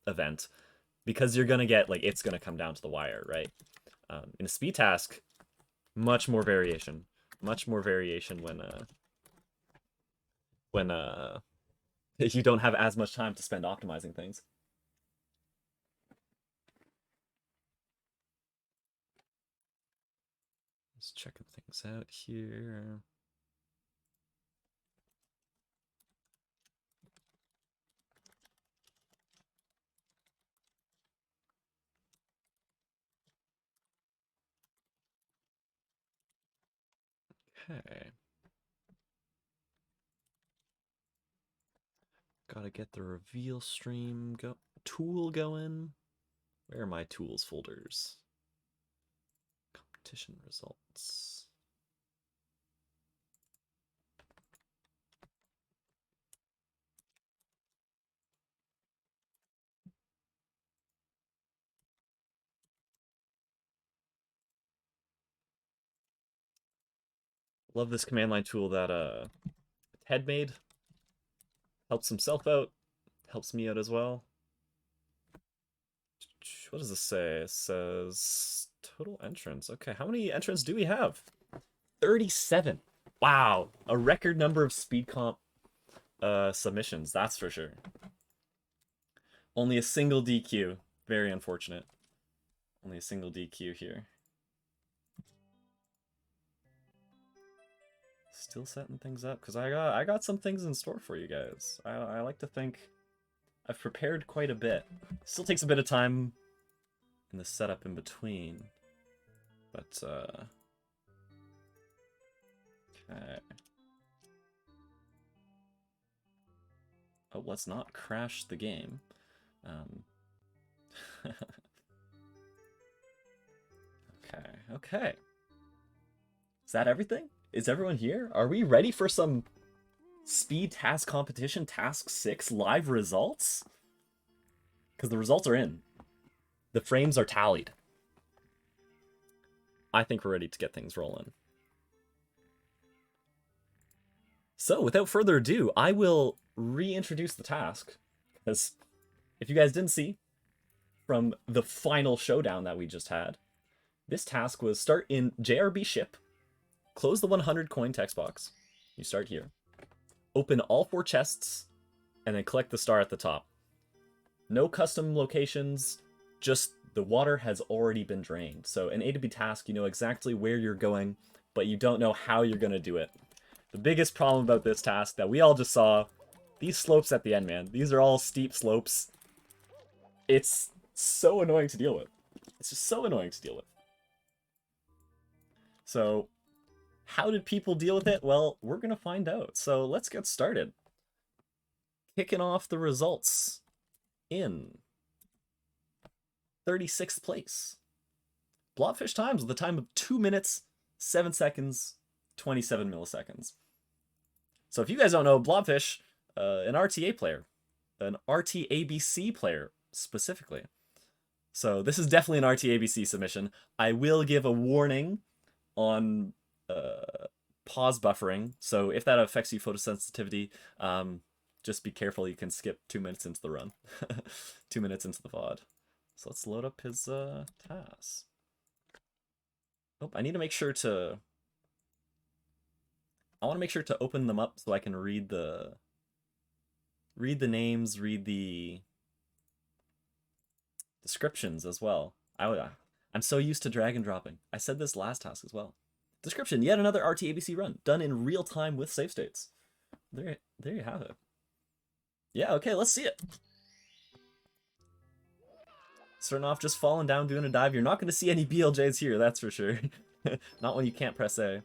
event because you're gonna get like it's gonna come down to the wire, right? In a speed task, much more variation, when you don't have as much time to spend optimizing things. Just checking things out here. Okay. Gotta get the reveal stream tool going. Where are my tools folders? Competition results. Love this command line tool that Ted made. Helps himself out. Helps me out as well. What does this say? It says total entrants. Okay, how many entrants do we have? 37. Wow, a record number of speed comp submissions, that's for sure. Only a single DQ. Very unfortunate. Only a single DQ here. Still setting things up because I got some things in store for you guys. I like to think I've prepared quite a bit. Still takes a bit of time in the setup in between, but okay. Oh, let's not crash the game. Okay. Is that everything? Is everyone here? Are we ready for some speed task competition task 6 live results? Because the results are in. The frames are tallied. I think we're ready to get things rolling. So, without further ado, I will reintroduce the task. Because if you guys didn't see from the final showdown that we just had, this task was start in JRB Ship, close the 100 coin text box. You start here. Open all 4 chests, and then collect the star at the top. No custom locations, just the water has already been drained. So in A to B task, you know exactly where you're going, but you don't know how you're going to do it. The biggest problem about this task that we all just saw, these slopes at the end, man. These are all steep slopes. It's so annoying to deal with. It's just so annoying to deal with. So, how did people deal with it? Well, we're going to find out. So let's get started. Kicking off the results in 36th place. Blobfish times with a time of 2 minutes, 7 seconds, 27 milliseconds. So if you guys don't know, Blobfish, an RTA player, an RTABC player specifically. So this is definitely an RTABC submission. I will give a warning on pause buffering. So if that affects you photosensitivity, just be careful. You can skip 2 minutes into the run, 2 minutes into the VOD. So let's load up his TAS. Oh, I need to make sure to. I want to make sure to open them up so I can read the names, read the descriptions as well. I'm so used to drag and dropping. I said this last task as well. Description: yet another RTABC run done in real time with save states. There you have it. Yeah, okay, let's see it. Starting off just falling down, doing a dive. You're not going to see any BLJs here, that's for sure. Not when you can't press A.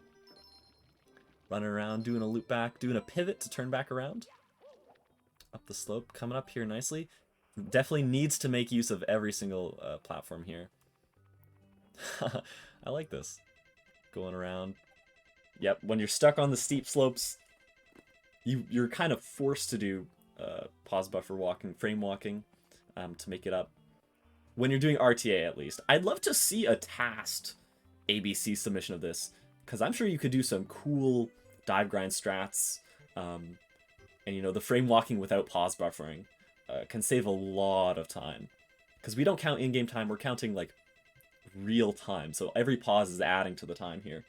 Running around, doing a loop back, doing a pivot to turn back around. Up the slope, coming up here nicely. Definitely needs to make use of every single platform here. I like this. Going around. Yep, when you're stuck on the steep slopes, you're kind of forced to do pause buffer walking, frame walking to make it up. When you're doing RTA, at least. I'd love to see a tasked ABC submission of this, because I'm sure you could do some cool dive grind strats, and you know, the frame walking without pause buffering can save a lot of time. Because we don't count in-game time, we're counting like real time. So every pause is adding to the time here.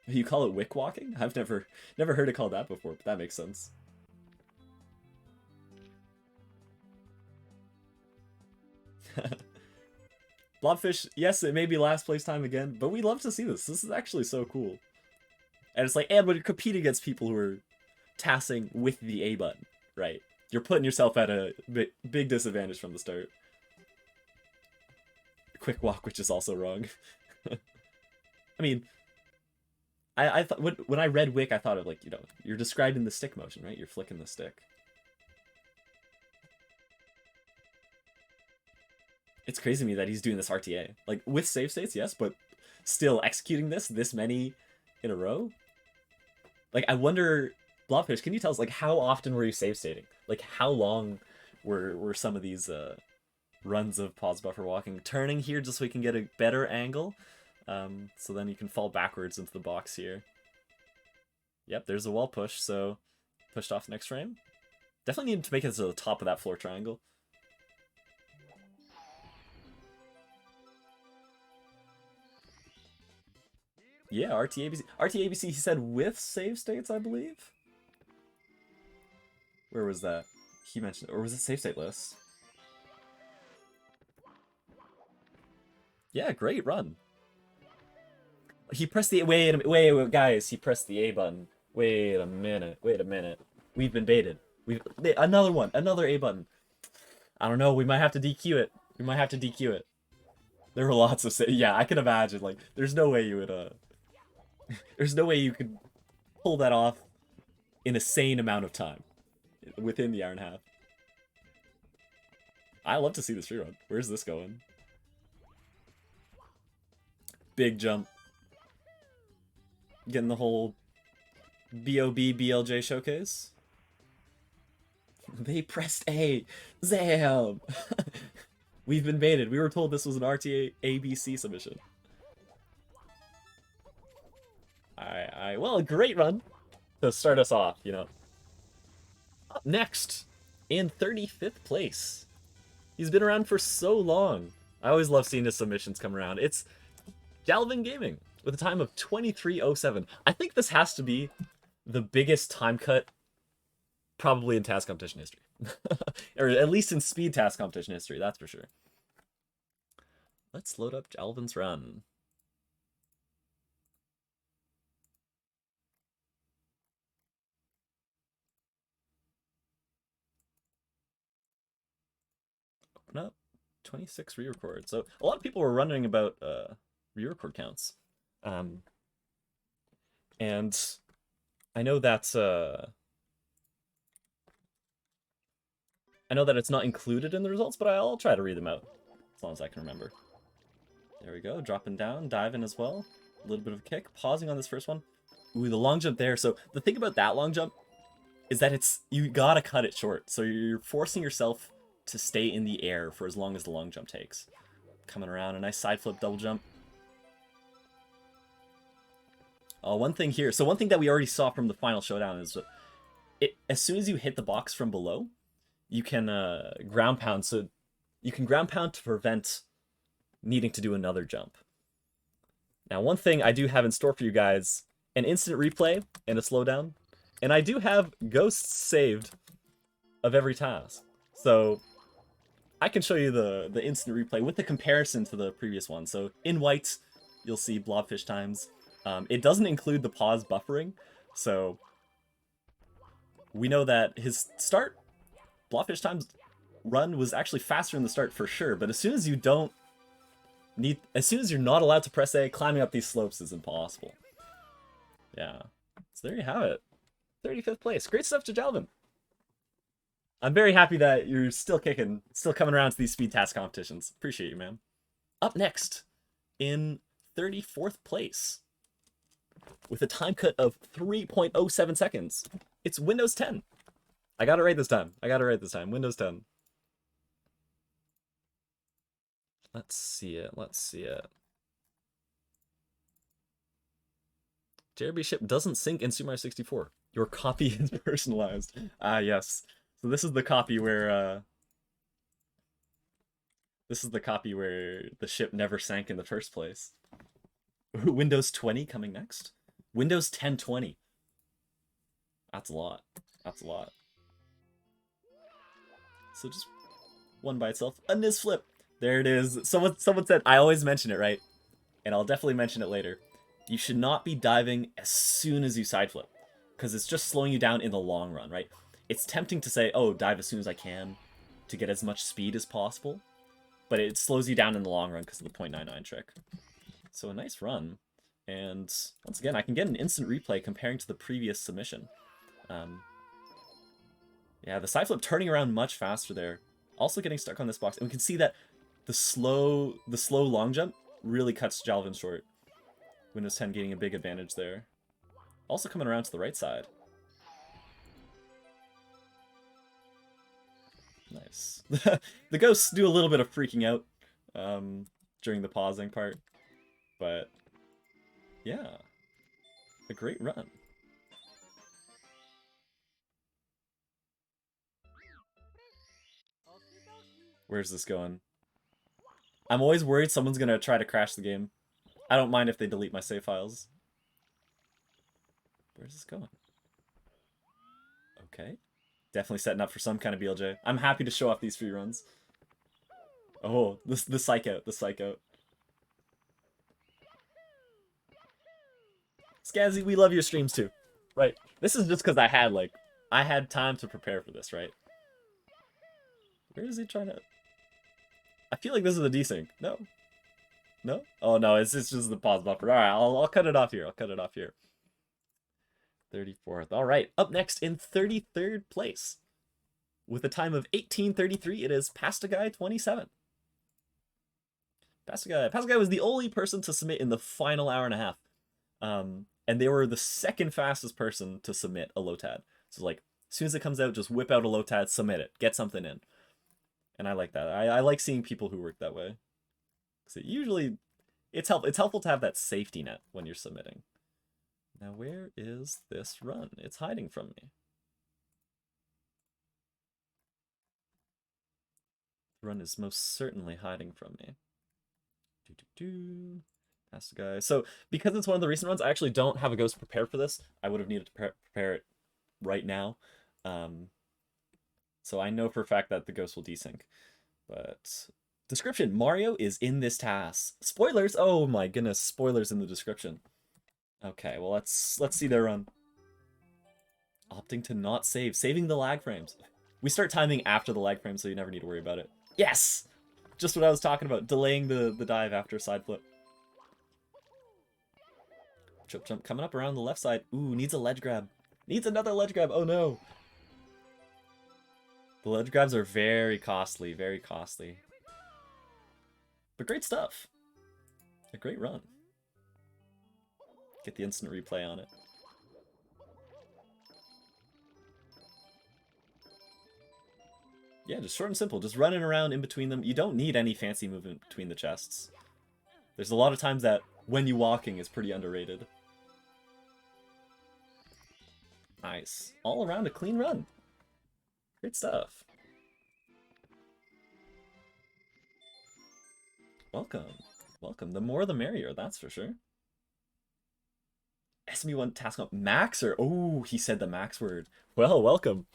You call it wick walking? I've never heard it called that before, but that makes sense. Blobfish, yes, it may be last place time again, but we love to see this. This is actually so cool. And it's like, and when you're competing against people who are TASing with the A button, right? You're putting yourself at a big disadvantage from the start. Quick walk, which is also wrong. I mean, I thought when I read wick, I thought of like, you know, you're describing the stick motion, right? You're flicking the stick. It's crazy to me that he's doing this RTA. Like, with save states, yes, but still executing this many in a row? Like, I wonder, Blobfish, can you tell us, like, how often were you save stating? Like, how long were some of these runs of pause buffer walking? Turning here just so we can get a better angle. So then you can fall backwards into the box here. Yep, there's a wall push, so pushed off next frame. Definitely need to make it to the top of that floor triangle. Yeah, RTABC. RTABC, he said with save states, I believe? Where was that? He mentioned, or was it save state list? Yeah, great run. He pressed the, wait, guys, he pressed the A button. Wait a minute. We've been baited. Another one, another A button. I don't know, we might have to DQ it. There were lots of, yeah, I can imagine, like, there's no way you would, there's no way you could pull that off in a sane amount of time within the hour and a half. I love to see this rerun. Where's this going? Big jump. Getting the whole BOB BLJ showcase. They pressed A. Zam! We've been baited. We were told this was an RTA ABC submission. Well, a great run to start us off, you know. Up next, in 35th place. He's been around for so long. I always love seeing his submissions come around. It's Galvin Gaming with a time of 23:07. I think this has to be the biggest time cut probably in TAS competition history. Or at least in speed TAS competition history, that's for sure. Let's load up Galvin's run. Open up 26 re-record. So a lot of people were wondering about re-record counts. And I know that's I know that it's not included in the results, but I'll try to read them out as long as I can remember. There we go, dropping down, diving as well. A little bit of a kick, pausing on this first one. Ooh, the long jump there. So the thing about that long jump is that you gotta cut it short. So you're forcing yourself to stay in the air for as long as the long jump takes. Coming around, a nice side flip double jump. One thing here. So one thing that we already saw from the final showdown is as soon as you hit the box from below, you can ground pound. So you can ground pound to prevent needing to do another jump. Now, one thing I do have in store for you guys, an instant replay and a slowdown. And I do have ghosts saved of every task. So I can show you the instant replay with the comparison to the previous one. So in white, you'll see Blobfish times. It doesn't include the pause buffering. So we know that his start, Blobfish times run was actually faster in the start for sure. But as soon as you're not allowed to press A, climbing up these slopes is impossible. Yeah. So there you have it. 35th place. Great stuff to Jalvin. I'm very happy that you're still kicking, still coming around to these speed task competitions. Appreciate you, man. Up next, in 34th place, with a time cut of 3.07 seconds, it's Windows 10. I got it right this time. Windows 10. Let's see it. JRB Ship doesn't sync in Super Mario 64. Your copy is personalized. Ah, yes. So this is the copy where the ship never sank in the first place. Windows 20 coming next. Windows 1020. That's a lot. That's a lot. So just one by itself. A Niz flip. There it is. Someone said, I always mention it, right? And I'll definitely mention it later. You should not be diving as soon as you side flip, because it's just slowing you down in the long run, right? It's tempting to say, oh, dive as soon as I can to get as much speed as possible, but it slows you down in the long run because of the .99 trick. So a nice run. And once again, I can get an instant replay comparing to the previous submission. Yeah, the side flip turning around much faster there. Also getting stuck on this box. And we can see that the slow long jump really cuts Jalvin short. Windows 10 gaining a big advantage there. Also coming around to the right side. Nice. The ghosts do a little bit of freaking out during the pausing part. But yeah, a great run. Where's this going? I'm always worried someone's gonna try to crash the game. I don't mind if they delete my save files. Where's this going? Okay. Definitely setting up for some kind of BLJ. I'm happy to show off these free runs. Oh, the psych out, the psych out. Scazzy, we love your streams too. Right. This is just because I had time to prepare for this, right? Where is he trying to... I feel like this is a desync. No? No? Oh no, it's just the pause buffer. Alright, I'll cut it off here. I'll cut it off here. 34th. Alright, up next in 33rd place. With a time of 18:33, it is Pasta Guy 27. Pasta Guy was the only person to submit in the final hour and a half. And they were the second fastest person to submit a LOTAD. So like, as soon as it comes out, just whip out a LOTAD, submit it, get something in. And I like that. I like seeing people who work that way. Because it's helpful to have that safety net when you're submitting. Now where is this run? It's hiding from me. The run is most certainly hiding from me. Pasta Guy. So because it's one of the recent ones, I actually don't have a ghost prepared for this. I would have needed to prepare it right now. So I know for a fact that the ghost will desync. But description, Mario is in this TAS. Spoilers! Oh my goodness, spoilers in the description. Okay, well let's see their run. Opting to not save, saving the lag frames. We start timing after the lag frame, so you never need to worry about it. Yes! Just what I was talking about, delaying the dive after a side flip. Trip jump coming up around the left side. Ooh, needs a ledge grab. Needs another ledge grab. Oh no. The ledge grabs are very costly, very costly. But great stuff. A great run. Get the instant replay on it. Yeah, just short and simple. Just running around in between them. You don't need any fancy movement between the chests. There's a lot of times that when you walking is pretty underrated. Nice. All around a clean run. Great stuff. Welcome. Welcome. The more the merrier, that's for sure. SME1 task comp. Maxer. Oh, he said the max word. Well, welcome.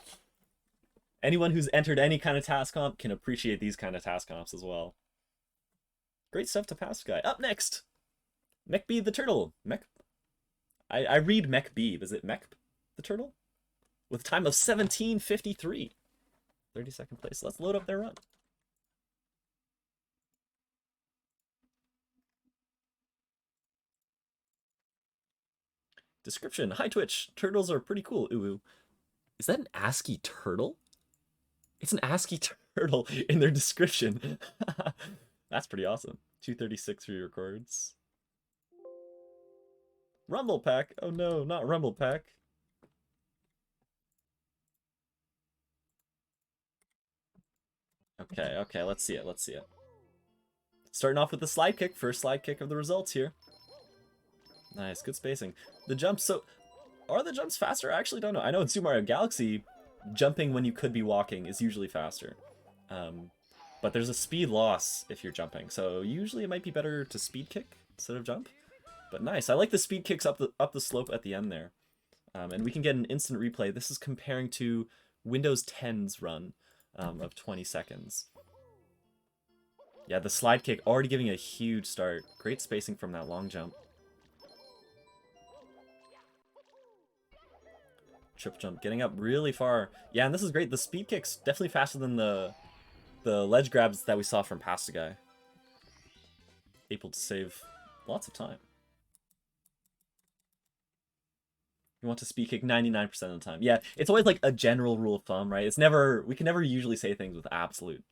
Anyone who's entered any kind of task comp can appreciate these kind of task comps as well. Great stuff to Pasta Guy. Up next, MechB the Turtle. I read MechB. Is it Mech the Turtle? With a time of 17:53. 32nd place. Let's load up their run. Description. Hi Twitch. Turtles are pretty cool. Ooh. Is that an ASCII turtle? It's an ASCII turtle in their description. That's pretty awesome. 236 re-records. Rumble Pack. Oh no, not Rumble Pack. Okay, let's see it, let's see it. Starting off with the slide kick, first slide kick of the results here. Nice, good spacing. The jumps, so are the jumps faster? I actually don't know. I know in Super Mario Galaxy, jumping when you could be walking is usually faster. But there's a speed loss if you're jumping, so usually it might be better to speed kick instead of jump. But nice, I like the speed kicks up the slope at the end there. And we can get an instant replay. This is comparing to Windows 10's run of 20 seconds. Yeah, the slide kick already giving a huge start. Great spacing from that long jump. Triple jump, getting up really far. Yeah, and this is great. The speed kick's definitely faster than the ledge grabs that we saw from Pasta Guy. Able to save lots of time. You want to speed kick 99% of the time. Yeah, it's always like a general rule of thumb, right? It's never, we can never usually say things with absolute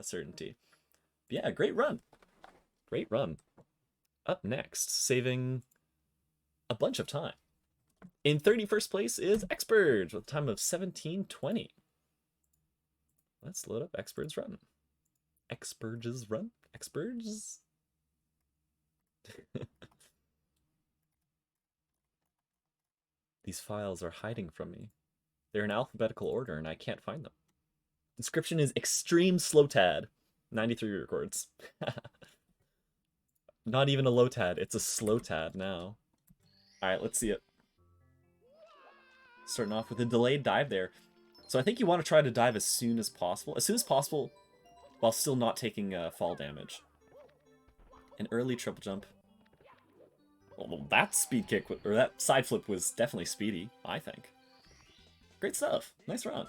certainty. But yeah, great run. Great run. Up next, saving a bunch of time. In 31st place is Xpurge with a time of 17:20. Let's load up Xpurge's run. Xpurge's run? Xpurge's? These files are hiding from me. They're in alphabetical order and I can't find them. Description is extreme slow tad. 93 records. Not even a low tad, it's a slow tad now. Alright, let's see it. Starting off with a delayed dive there. So I think you want to try to dive as soon as possible. As soon as possible, while still not taking fall damage. An early triple jump. Well, that speed kick, or that side flip was definitely speedy, I think. Great stuff. Nice run.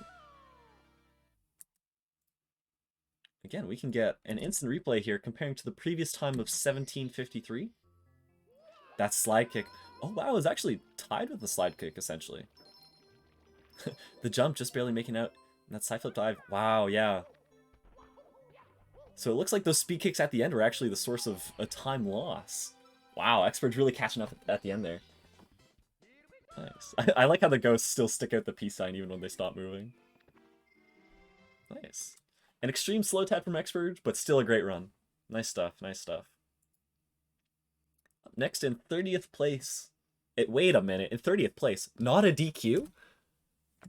Again, we can get an instant replay here comparing to the previous time of 17:53. That slide kick. Oh wow, it was actually tied with the slide kick, essentially. The jump just barely making out. And that side flip dive. Wow, yeah. So it looks like those speed kicks at the end were actually the source of a time loss. Wow, Xpurge really catching up at the end there. Nice. I like how the ghosts still stick out the peace sign even when they stop moving. Nice. An extreme slow tap from Xpurge, but still a great run. Nice stuff, nice stuff. Up next in 30th place. Wait a minute, in 30th place, not a DQ?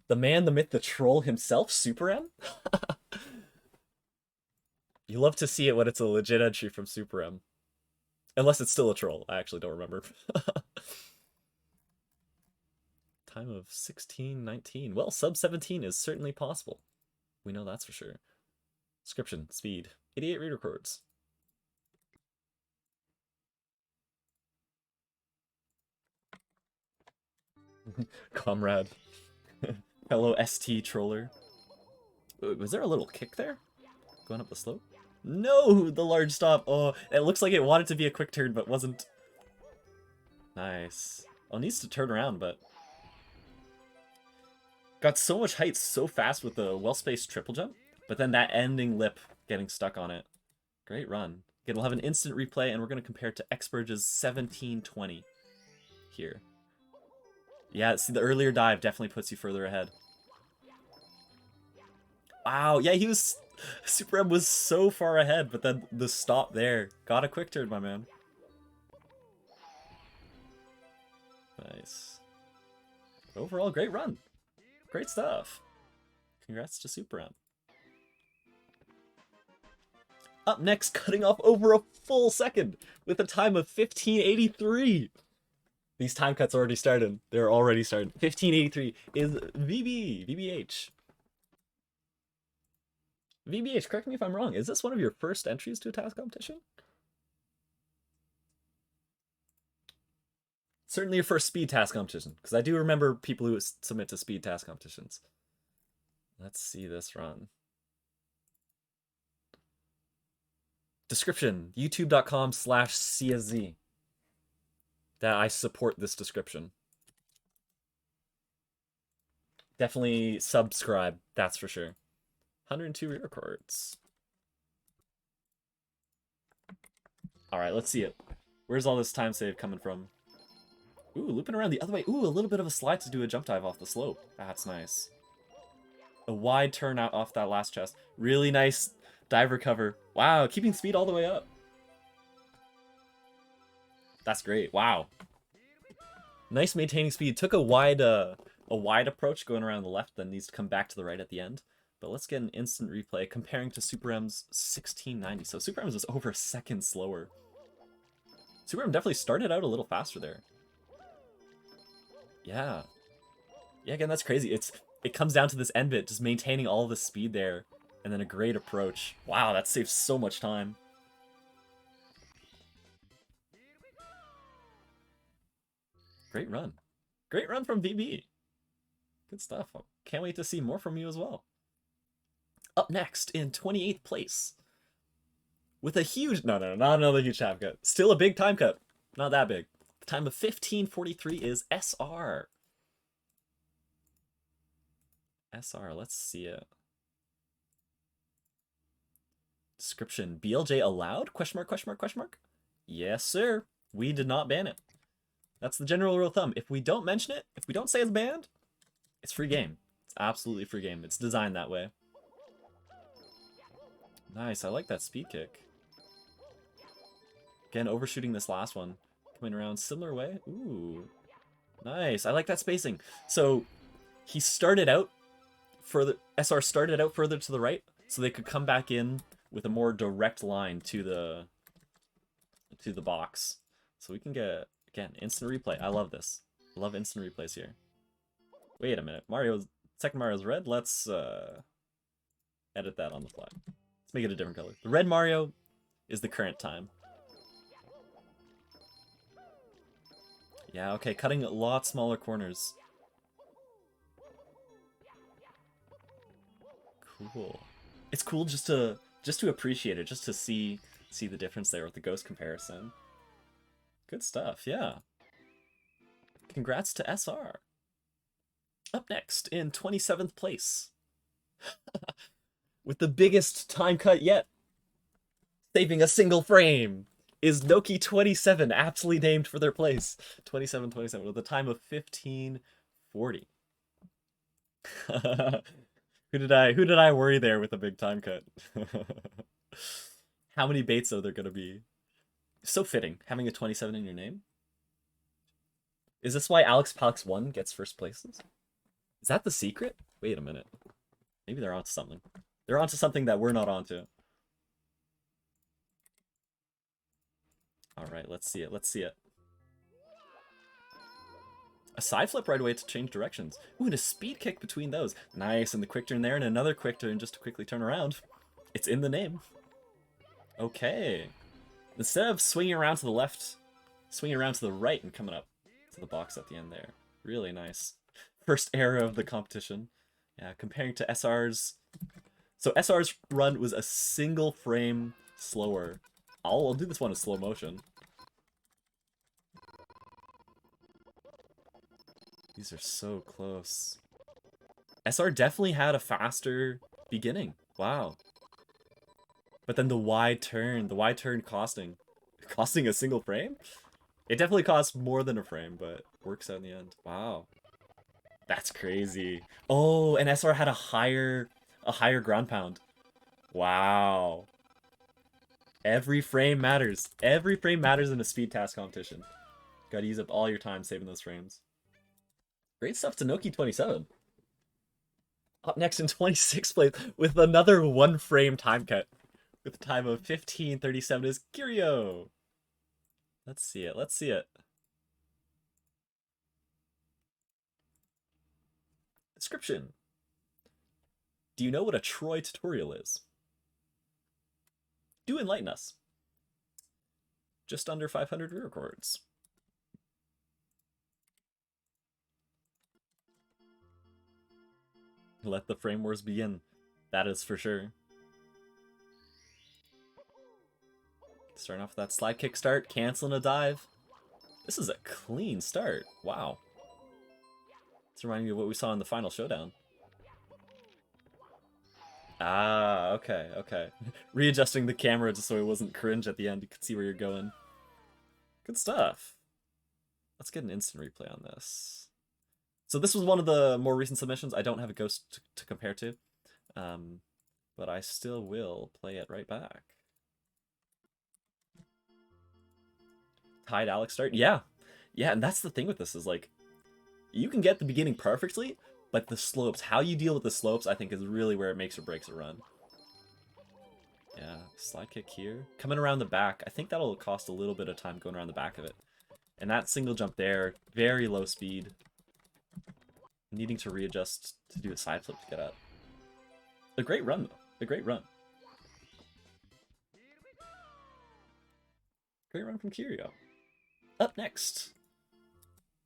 The man, the myth, the troll himself, Super M? You love to see it when it's a legit entry from Super M. Unless it's still a troll. I actually don't remember. Time of 16:19. Well, sub 17 is certainly possible. We know that's for sure. Description, speed, 88 read records. Comrade. Hello, ST troller. Was there a little kick there? Going up the slope? No! The large stop! Oh, it looks like it wanted to be a quick turn, but wasn't. Nice. Oh, it needs to turn around, but... Got so much height so fast with the well-spaced triple jump, but then that ending lip getting stuck on it. Great run. Again, we'll have an instant replay, and we're going to compare it to Xpurge's 17:20 here. Yeah, see, the earlier dive definitely puts you further ahead. Wow, yeah, he was... Super M was so far ahead, but then the stop there. Got a quick turn, my man. Nice. Overall, great run. Great stuff. Congrats to Super M. Up next, cutting off over a full second with a time of 15:83. These time cuts already started. They're already started. 15:83 is VBH. VBH, correct me if I'm wrong. Is this one of your first entries to a TAS competition? Certainly your first speed TAS competition, because I do remember people who submit to speed TAS competitions. Let's see this run. Description, youtube.com/CSZ. That I support this description. Definitely subscribe, that's for sure. 102 re-records. Alright, let's see it. Where's all this time save coming from? Ooh, looping around the other way. Ooh, a little bit of a slide to do a jump dive off the slope. That's nice. A wide turn out off that last chest. Really nice dive recover. Wow, keeping speed all the way up. That's great. Wow. Nice maintaining speed. Took a wide approach going around the left, then needs to come back to the right at the end. But let's get an instant replay comparing to Super M's 1690. So Super M's was over a second slower. Super M definitely started out a little faster there. Yeah. Yeah, again, that's crazy. It comes down to this end bit, just maintaining all of the speed there, and then a great approach. Wow, that saves so much time. Great run. Great run from VB. Good stuff. Can't wait to see more from you as well. Up next, in 28th place, with a huge... No, not another huge time cut. Still a big time cut. Not that big. The time of 15:43 is SR. SR, let's see it. Description, BLJ allowed? Question mark, question mark, question mark? Yes, sir. We did not ban it. That's the general rule of thumb. If we don't mention it, if we don't say it's banned, it's free game. It's absolutely free game. It's designed that way. Nice, I like that speed kick. Again, overshooting this last one. Coming around similar way. Ooh. Nice, I like that spacing. So, he started out further... SR started out further to the right, so they could come back in with a more direct line to the box. So we can get, again, instant replay. I love this. I love instant replays here. Wait a minute. Second Mario's red. Let's edit that on the fly. Let's make it a different color. The red Mario is the current time. Yeah, okay, cutting a lot smaller corners. Cool. It's cool just to appreciate it, just to see the difference there with the ghost comparison. Good stuff, yeah. Congrats to SR. Up next, in 27th place, with the biggest time cut yet, saving a single frame, is Noki27, aptly named for their place. 27-27, with a time of 15:40. Who did I worry there with a big time cut? How many baits are there gonna be? So fitting, having a 27 in your name. Is this why Alex Palix 1 gets first places? Is that the secret? Wait a minute. Maybe they're onto something. They're onto something that we're not onto. Alright, let's see it. Let's see it. A side flip right away to change directions. Ooh, and a speed kick between those. Nice, and the quick turn there, and another quick turn just to quickly turn around. It's in the name. Okay. Instead of swinging around to the left, swinging around to the right and coming up to the box at the end there. Really nice. First error of the competition. Yeah, comparing to SR's... So SR's run was a single frame slower. I'll do this one in slow motion. These are so close. SR definitely had a faster beginning. Wow. But then the wide turn costing a single frame? It definitely costs more than a frame, but works out in the end. Wow. That's crazy. Oh, and SR had a higher ground pound. Wow. Every frame matters. Every frame matters in a speed task competition. Gotta use up all your time saving those frames. Great stuff to Noki27. Up next in 26th place with another one frame time cut. With a time of 15:37 is Kirio. Let's see it. Let's see it. Description. Do you know what a Troy tutorial is? Do enlighten us. Just under 500 re-records. Let the frame wars begin. That is for sure. Starting off with that slide kick start, canceling a dive. This is a clean start. Wow. It's reminding me of what we saw in the final showdown. Ah, okay, okay. Readjusting the camera just so it wasn't cringe at the end. You could see where you're going. Good stuff. Let's get an instant replay on this. So this was one of the more recent submissions. I don't have a ghost to compare to. But I still will play it right back. Tied Alex start? Yeah. Yeah, and that's the thing with this is like, you can get the beginning perfectly, but the slopes, how you deal with the slopes, I think is really where it makes or breaks a run. Yeah, slide kick here. Coming around the back, I think that'll cost a little bit of time going around the back of it. And that single jump there, very low speed. Needing to readjust to do a side flip to get up. A great run, though. A great run. Great run from Kirio. Up next,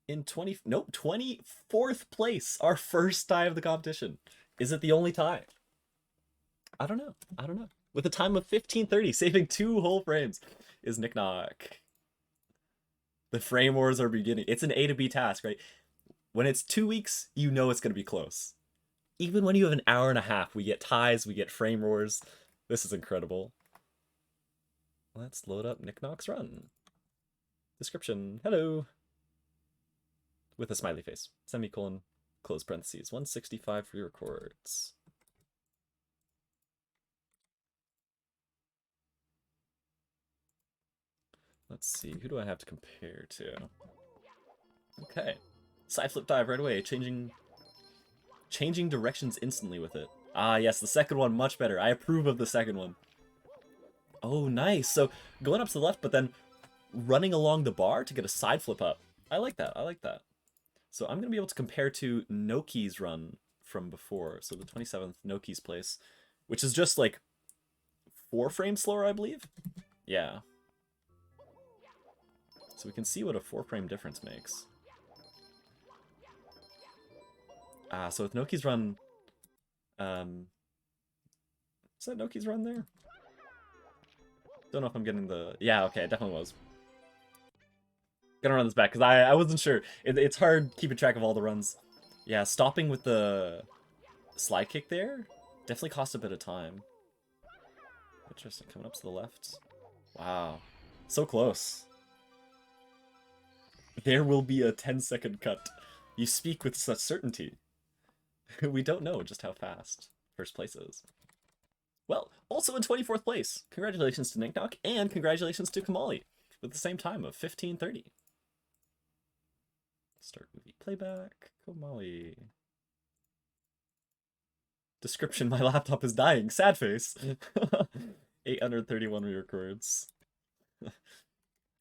in 24th place, our first tie of the competition. Is it the only tie? I don't know. I don't know. With a time of 15:30, saving 2 whole frames, is Nick Knock. The frame wars are beginning. It's an A to B task, right? When it's 2 weeks, you know it's going to be close. Even when you have an hour and a half, we get ties, we get frame wars. This is incredible. Let's load up Nick Knock's run. Description, hello. With a smiley face, semicolon, close parentheses, 165 re-records. Let's see, who do I have to compare to? Okay, side flip dive right away, changing directions instantly with it. Ah, yes, the second one, much better. I approve of the second one. Oh, nice. So going up to the left, but then running along the bar to get a side flip up. I like that. I like that. So I'm going to be able to compare to Noki's run from before. So the 27th, Noki's place, which is just like 4 frames slower, I believe. Yeah. So we can see what a 4-frame difference makes. So with Noki's run, is that Noki's run there? Don't know if I'm getting the... Yeah, okay, it definitely was. Gonna run this back, because I wasn't sure. It's hard keeping track of all the runs. Yeah, stopping with the slide kick there definitely cost a bit of time. Interesting, coming up to the left. Wow. So close. There will be a 10-second cut. You speak with such certainty. We don't know just how fast first place is. Well, also in 24th place. Congratulations to Nick Knock, and congratulations to Kamali with the same time of 15:30. Start movie playback. Kamali. Description, my laptop is dying. Sad face. 831 re-records.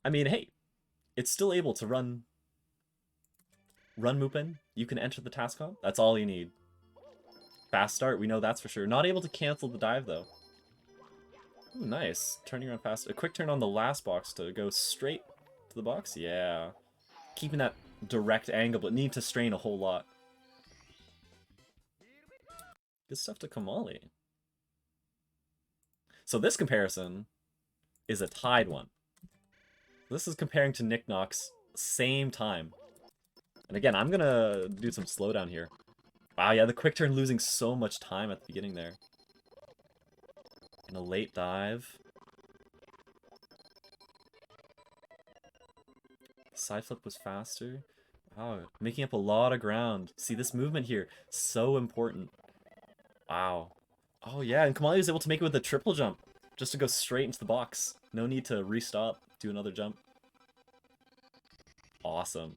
I mean, hey, it's still able to run Mupen. You can enter the task comp. That's all you need. Fast start, we know that's for sure. Not able to cancel the dive, though. Ooh, nice. Turning around fast. A quick turn on the last box to go straight to the box. Yeah. Keeping that direct angle, but need to strain a whole lot. Good stuff to Kamali. So this comparison is a tied one. This is comparing to Nick Knock's same time. And again, I'm gonna do some slowdown here. Wow, yeah, the quick turn losing so much time at the beginning there. And a late dive. Side flip was faster. Wow, making up a lot of ground. See, this movement here, so important. Wow. Oh yeah, and Kamali was able to make it with a triple jump. Just to go straight into the box. No need to restop, do another jump. Awesome.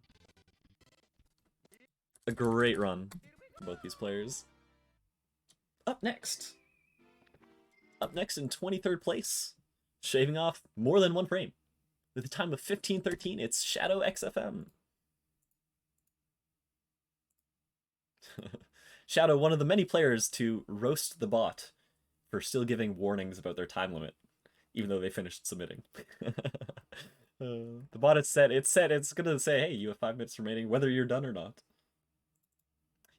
A great run for both these players. Up next. Up next in 23rd place. Shaving off more than 1 frame. With a time of 15:13, it's Shadow XFM. Shadow, one of the many players to roast the bot for still giving warnings about their time limit, even though they finished submitting. The bot is set. It's gonna say, hey, you have 5 minutes remaining, whether you're done or not.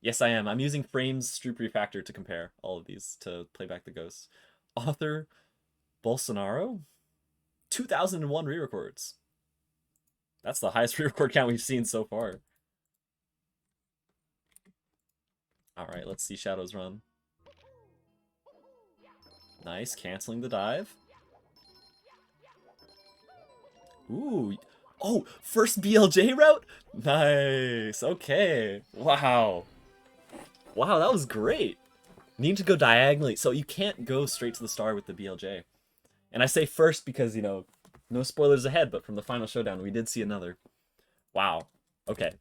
Yes, I am. I'm using frames Stroop Refactor to compare all of these to play back the ghosts. Author Bolsonaro, 2001 re-records. That's the highest re-record count we've seen so far. All right, let's see Shadow's run. Nice, canceling the dive. Ooh, oh, first BLJ route? Nice, okay, wow. Wow, that was great. Need to go diagonally, so you can't go straight to the star with the BLJ. And I say first because, you know, no spoilers ahead, but from the final showdown, we did see another. Wow. Okay.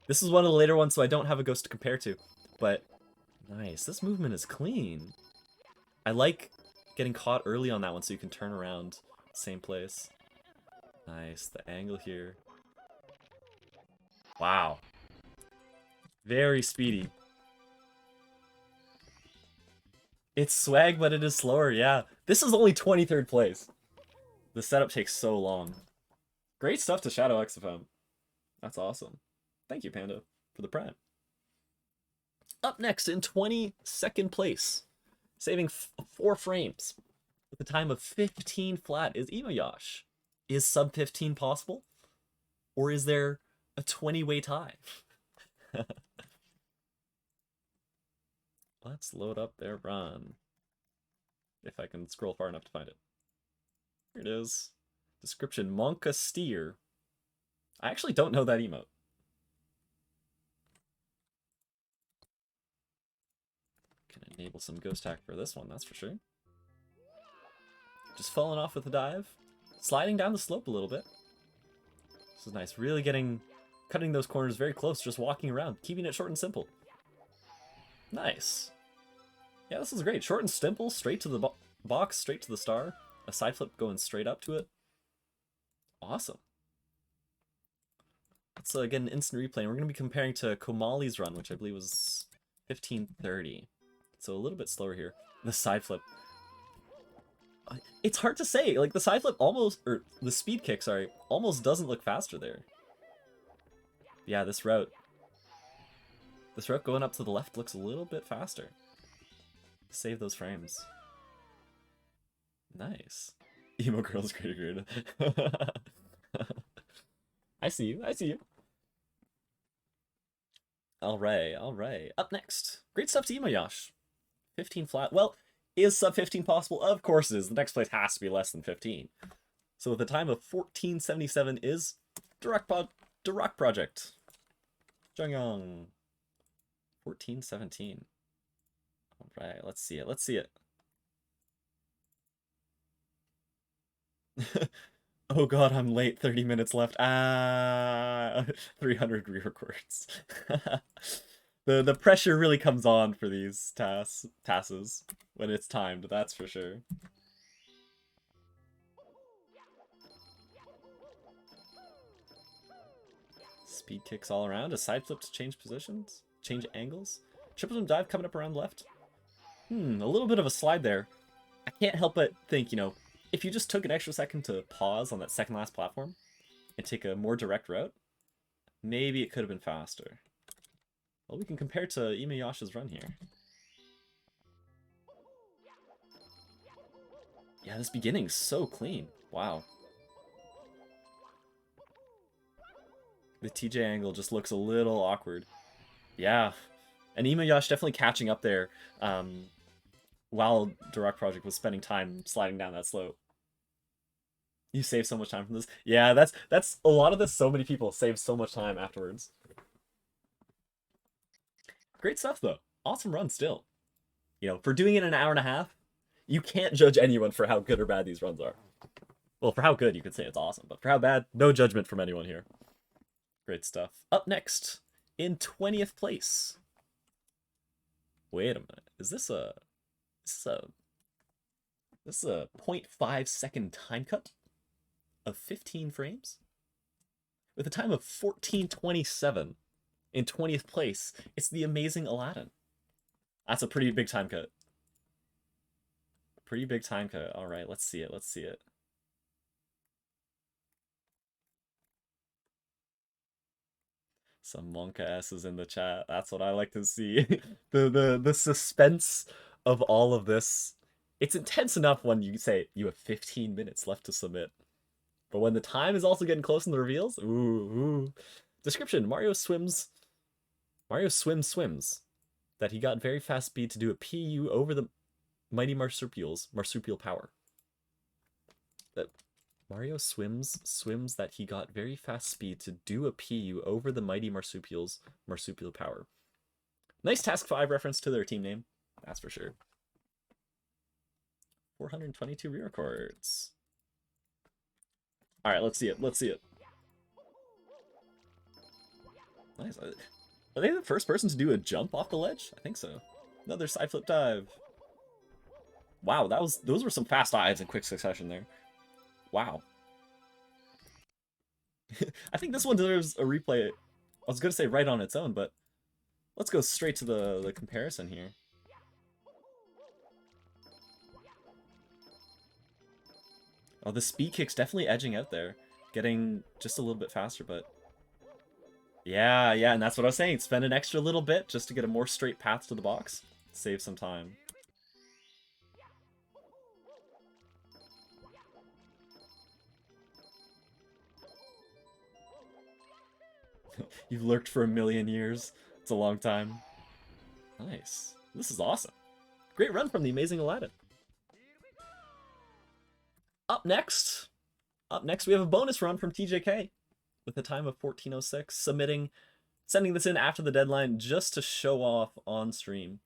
This is one of the later ones, so I don't have a ghost to compare to. But nice. This movement is clean. I like getting caught early on that one so you can turn around same place. Nice. The angle here. Wow. Very speedy. It's swag, but it is slower, yeah. This is only 23rd place. The setup takes so long. Great stuff to Shadow XFM. That's awesome. Thank you, Panda, for the prime. Up next in 22nd place, saving 4 frames with a time of 15 flat, is Imoyash. Is sub 15 possible? Or is there a 20-way tie? Let's load up their run. If I can scroll far enough to find it. Here it is. Description, Monka Steer. I actually don't know that emote. Can enable some ghost hack for this one, that's for sure. Just falling off with a dive. Sliding down the slope a little bit. This is nice. Really cutting those corners very close, just walking around, keeping it short and simple. Nice. Yeah, this is great. Short and simple, straight to the box, straight to the star. A side flip going straight up to it. Awesome. Let's get an instant replay. And we're going to be comparing to Komali's run, which I believe was 15:30. So a little bit slower here. The side flip. It's hard to say. Like, the side flip almost, or the speed kick, sorry, almost doesn't look faster there. Yeah, this route going up to the left looks a little bit faster. Save those frames. Nice. Emo girl's greater good. I see you. I see you. All right. Up next. Great stuff to Imoyash. 15 flat. Well, is sub 15 possible? Of course it is. The next place has to be less than 15. So with a time of 14:77 is Direct Project. Jungyong. 14:17. All right. Let's see it. Let's see it. Oh god, I'm late. 30 minutes left. 300 re-records. The pressure really comes on for these TASes when it's timed, that's for sure. Speed kicks all around. A side flip to change positions, change angles. Triple jump dive coming up around left. A little bit of a slide there. I can't help but think, you know, if you just took an extra second to pause on that second last platform and take a more direct route, maybe it could have been faster. Well, we can compare to Imeyasha's run here. Yeah, this beginning's so clean. Wow. The TJ angle just looks a little awkward. Yeah. And Imeyash definitely catching up there while Direct Project was spending time sliding down that slope. You save so much time from this. Yeah, that's a lot of this. So many people save so much time afterwards. Great stuff, though. Awesome run still. You know, for doing it in an hour and a half, you can't judge anyone for how good or bad these runs are. Well, for how good, you could say it's awesome. But for how bad, no judgment from anyone here. Great stuff. Up next, in 20th place. Wait a minute. Is this a 0.5 second time cut of 15 frames? With a time of 14:27 in 20th place, it's the amazing Aladdin. That's a pretty big time cut. Pretty big time cut. All right, let's see it. Let's see it. Some Monka S's in the chat. That's what I like to see. the suspense of all of this. It's intense enough when you say you have 15 minutes left to submit. But when the time is also getting close in the reveals, ooh. Description, Mario swims. That he got very fast speed to do a PU over the mighty marsupial power. That Mario swims that he got very fast speed to do a PU over the mighty marsupial power. Nice Task 5 reference to their team name, that's for sure. 422 re-records. All right, let's see it. Let's see it. Nice. Are they the first person to do a jump off the ledge? I think so. Another side flip dive. Wow, those were some fast dives in quick succession there. Wow. I think this one deserves a replay. I was gonna say right on its own, but let's go straight to the comparison here. Oh, the speed kick's definitely edging out there. Getting just a little bit faster, but... Yeah, and that's what I was saying. Spend an extra little bit just to get a more straight path to the box. Save some time. You've lurked for 1,000,000 years. It's a long time. Nice. This is awesome. Great run from the amazing Aladdin. Up next, we have a bonus run from TJK with a time of 14:06, sending this in after the deadline just to show off on stream.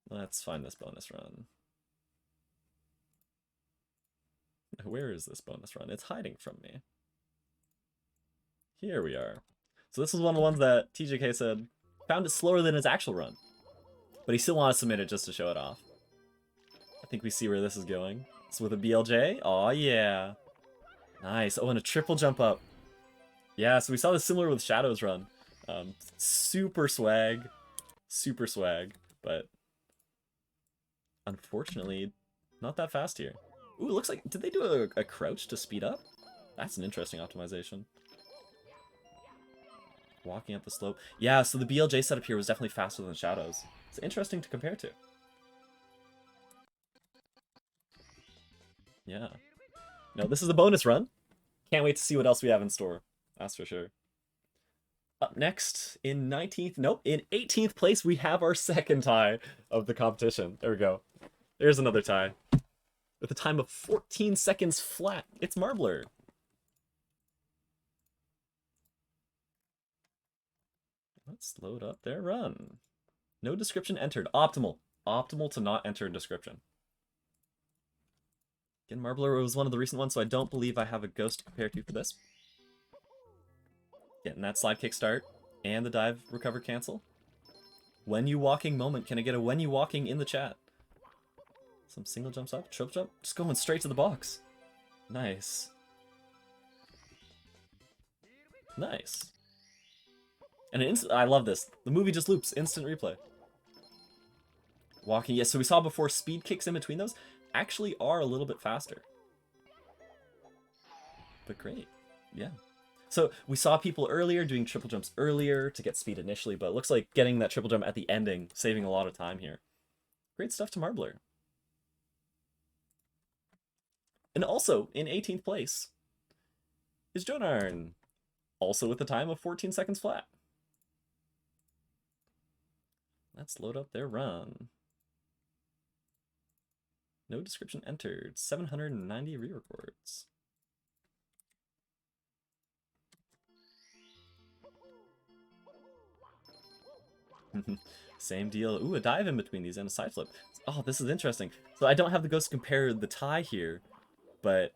Let's find this bonus run. Where is this bonus run? It's hiding from me. Here we are. So this is one of the ones that TJK said found it slower than his actual run, but he still wanted to submit it just to show it off. I think we see where this is going. It's with a BLJ. Oh yeah. Nice. Oh, and a triple jump up. Yeah, so we saw this similar with Shadow's run. Super swag, but unfortunately, not that fast here. Ooh, it looks like, did they do a crouch to speed up? That's an interesting optimization. Walking up the slope. Yeah, so the BLJ setup here was definitely faster than Shadow's. It's interesting to compare to. Yeah. No, this is a bonus run. Can't wait to see what else we have in store. That's for sure. Up next, in 18th place, we have our second tie of the competition. There we go. There's another tie. With a time of 14 seconds flat. It's Marbler. Let's load up their run. No description entered. Optimal. Optimal to not enter a description. Again, Marbler was one of the recent ones, so I don't believe I have a ghost to compare to for this. Getting that slide kick start and the dive recover cancel. When you walking moment. Can I get a when you walking in the chat? Some single jumps up, triple jump, just going straight to the box. Nice. Nice. And I love this. The movie just loops, instant replay. Walking, yes, so we saw before speed kicks in between those actually are a little bit faster. But great, yeah. So we saw people earlier doing triple jumps earlier to get speed initially, but it looks like getting that triple jump at the ending, saving a lot of time here. Great stuff to Marbler. And also, in 18th place, is Jonarn, also with a time of 14 seconds flat. Let's load up their run. No description entered. 790 re-records. Same deal. Ooh, a dive in between these and a side flip. Oh, this is interesting. So I don't have the ghost to compare the tie here, but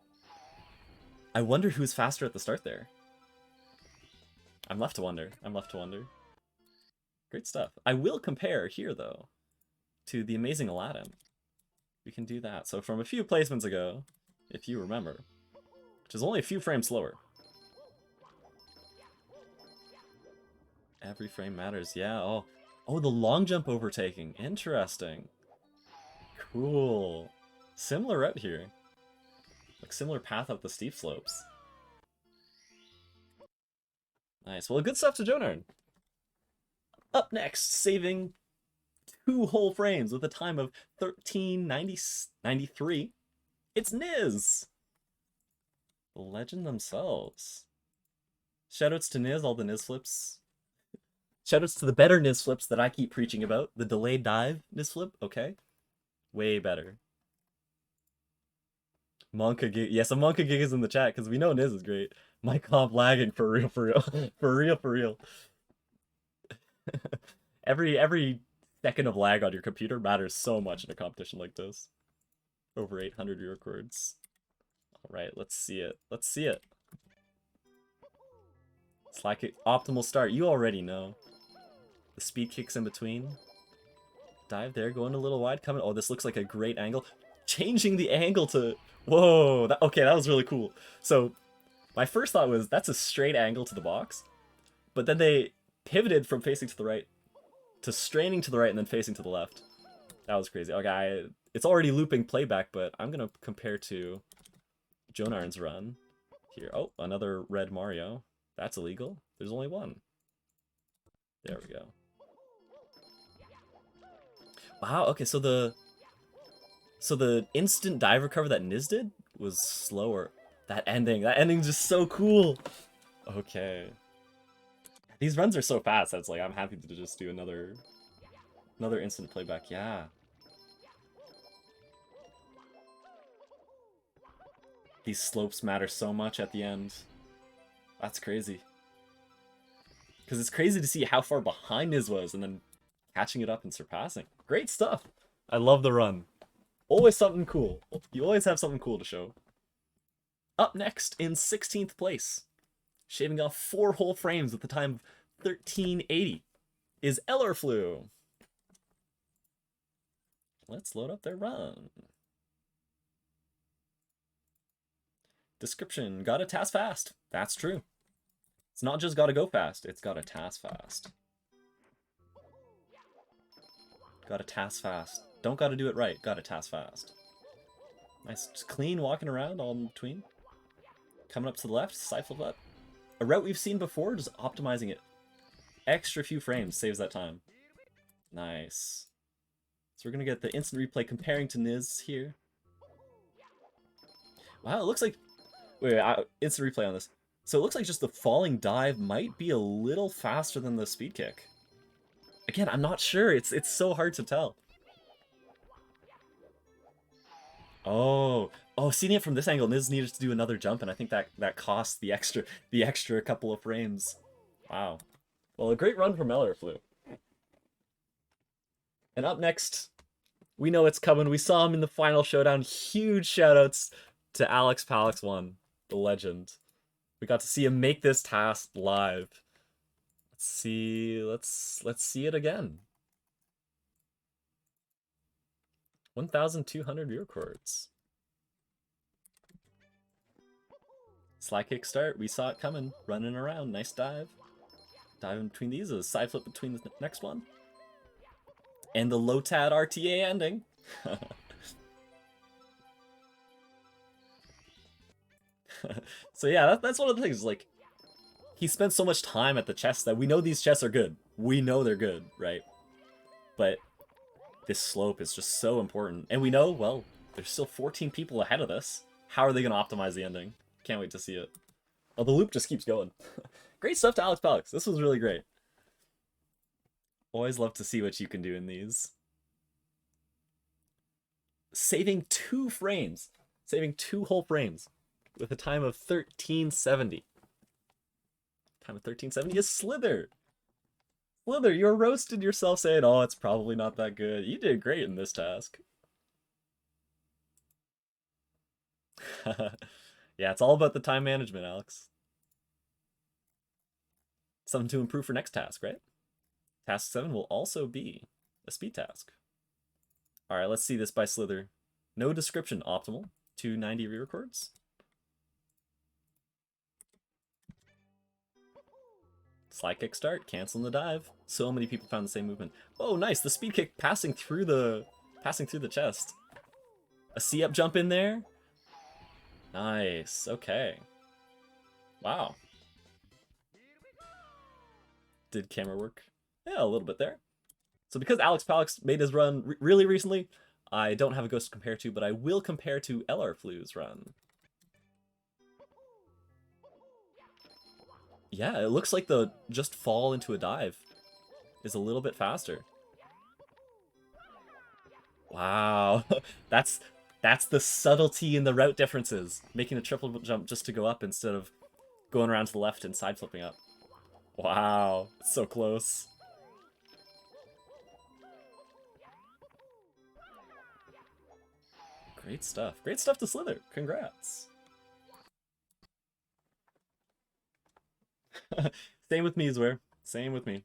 I wonder who's faster at the start there. I'm left to wonder. Great stuff. I will compare here, though, to the amazing Aladdin. We can do that. So from a few placements ago, if you remember, which is only a few frames slower. Every frame matters. Yeah. Oh, the long jump overtaking. Interesting. Cool. Similar route here. Like similar path up the steep slopes. Nice. Well, good stuff to Jonarn. Up next, saving 2 whole frames with a time of 13:93. It's Niz. The legend themselves. Shoutouts to Niz, all the Niz flips. Shoutouts to the better Niz flips that I keep preaching about. The delayed dive Niz flip, okay? Way better. Monka Gig. Yes, a Monka Gig is in the chat because we know Niz is great. My comp lagging for real. for real. Every second of lag on your computer matters so much in a competition like this. Over 800 records. All right, let's see it. Slack kick, optimal start. You already know. The speed kicks in between. Dive there, going a little wide, coming. Oh, this looks like a great angle. Changing the angle to... Whoa, okay, that was really cool. So, my first thought was, that's a straight angle to the box. But then they pivoted from facing to the right to straining to the right and then facing to the left. That was crazy. Okay, it's already looping playback, but I'm going to compare to Jonarn's run here. Oh, another red Mario. That's illegal. There's only one. There we go. Wow, okay, so the instant dive recover that Niz did was slower. That ending's just so cool. Okay. These runs are so fast, that's like, I'm happy to just do another instant playback, yeah. These slopes matter so much at the end. That's crazy. Because it's crazy to see how far behind Niz was and then catching it up and surpassing. Great stuff. I love the run. Always something cool. You always have something cool to show. Up next, in 16th place, shaving off 4 whole frames at the time of 1380, is Ellerflew. Let's load up their run. Description, gotta TAS fast. That's true. It's not just gotta go fast, it's gotta TAS fast. Gotta TAS fast. Don't gotta do it right, gotta TAS fast. Nice, just clean walking around all in between. Coming up to the left, side flip up. A route we've seen before, just optimizing it. Extra few frames saves that time. Nice. So we're gonna get the instant replay comparing to Niz here. Wow, it looks like... Wait, instant replay on this. So it looks like just the falling dive might be a little faster than the speed kick. Again, I'm not sure. It's so hard to tell. Oh, seeing it from this angle, Niz needed to do another jump, and I think that cost the extra couple of frames. Wow. Well, a great run from Ellerflew. And up next, we know it's coming. We saw him in the final showdown. Huge shoutouts to Alex Palix1, the legend. We got to see him make this task live. Let's see it again. 1,200 view records. Slide kick start. We saw it coming. Running around. Nice dive. Dive in between these. A side flip between the next one. And the low tad RTA ending. So yeah, that's one of the things. Like, he spent so much time at the chests that we know these chests are good. We know they're good, right? But this slope is just so important. And we know, well, there's still 14 people ahead of this. How are they going to optimize the ending? Can't wait to see it. Oh, the loop just keeps going. Great stuff to Alex Palix. This was really great. Always love to see what you can do in these. Saving 2 frames. Saving 2 whole frames. With a time of 1370. Time of 1370 is Slither. Slither, you're roasted yourself saying, oh, it's probably not that good. You did great in this task. Yeah, it's all about the time management, Alex. Something to improve for next task, right? Task 7 will also be a speed task. Alright, let's see this by Slither. No description, optimal. 290 re-records. Slide kick start, canceling the dive. So many people found the same movement. Oh, nice, the speed kick passing through the chest. A C-up jump in there. Nice, okay. Wow. Did camera work? Yeah, a little bit there. So because Alex Palix made his run really recently, I don't have a ghost to compare to, but I will compare to Ellerflew's run. Yeah, it looks like the just fall into a dive is a little bit faster. Wow, that's the subtlety in the route differences. Making a triple jump just to go up instead of going around to the left and side flipping up. Wow, so close. Great stuff. Great stuff to Slither. Congrats. Same with me, Zware. Same with me.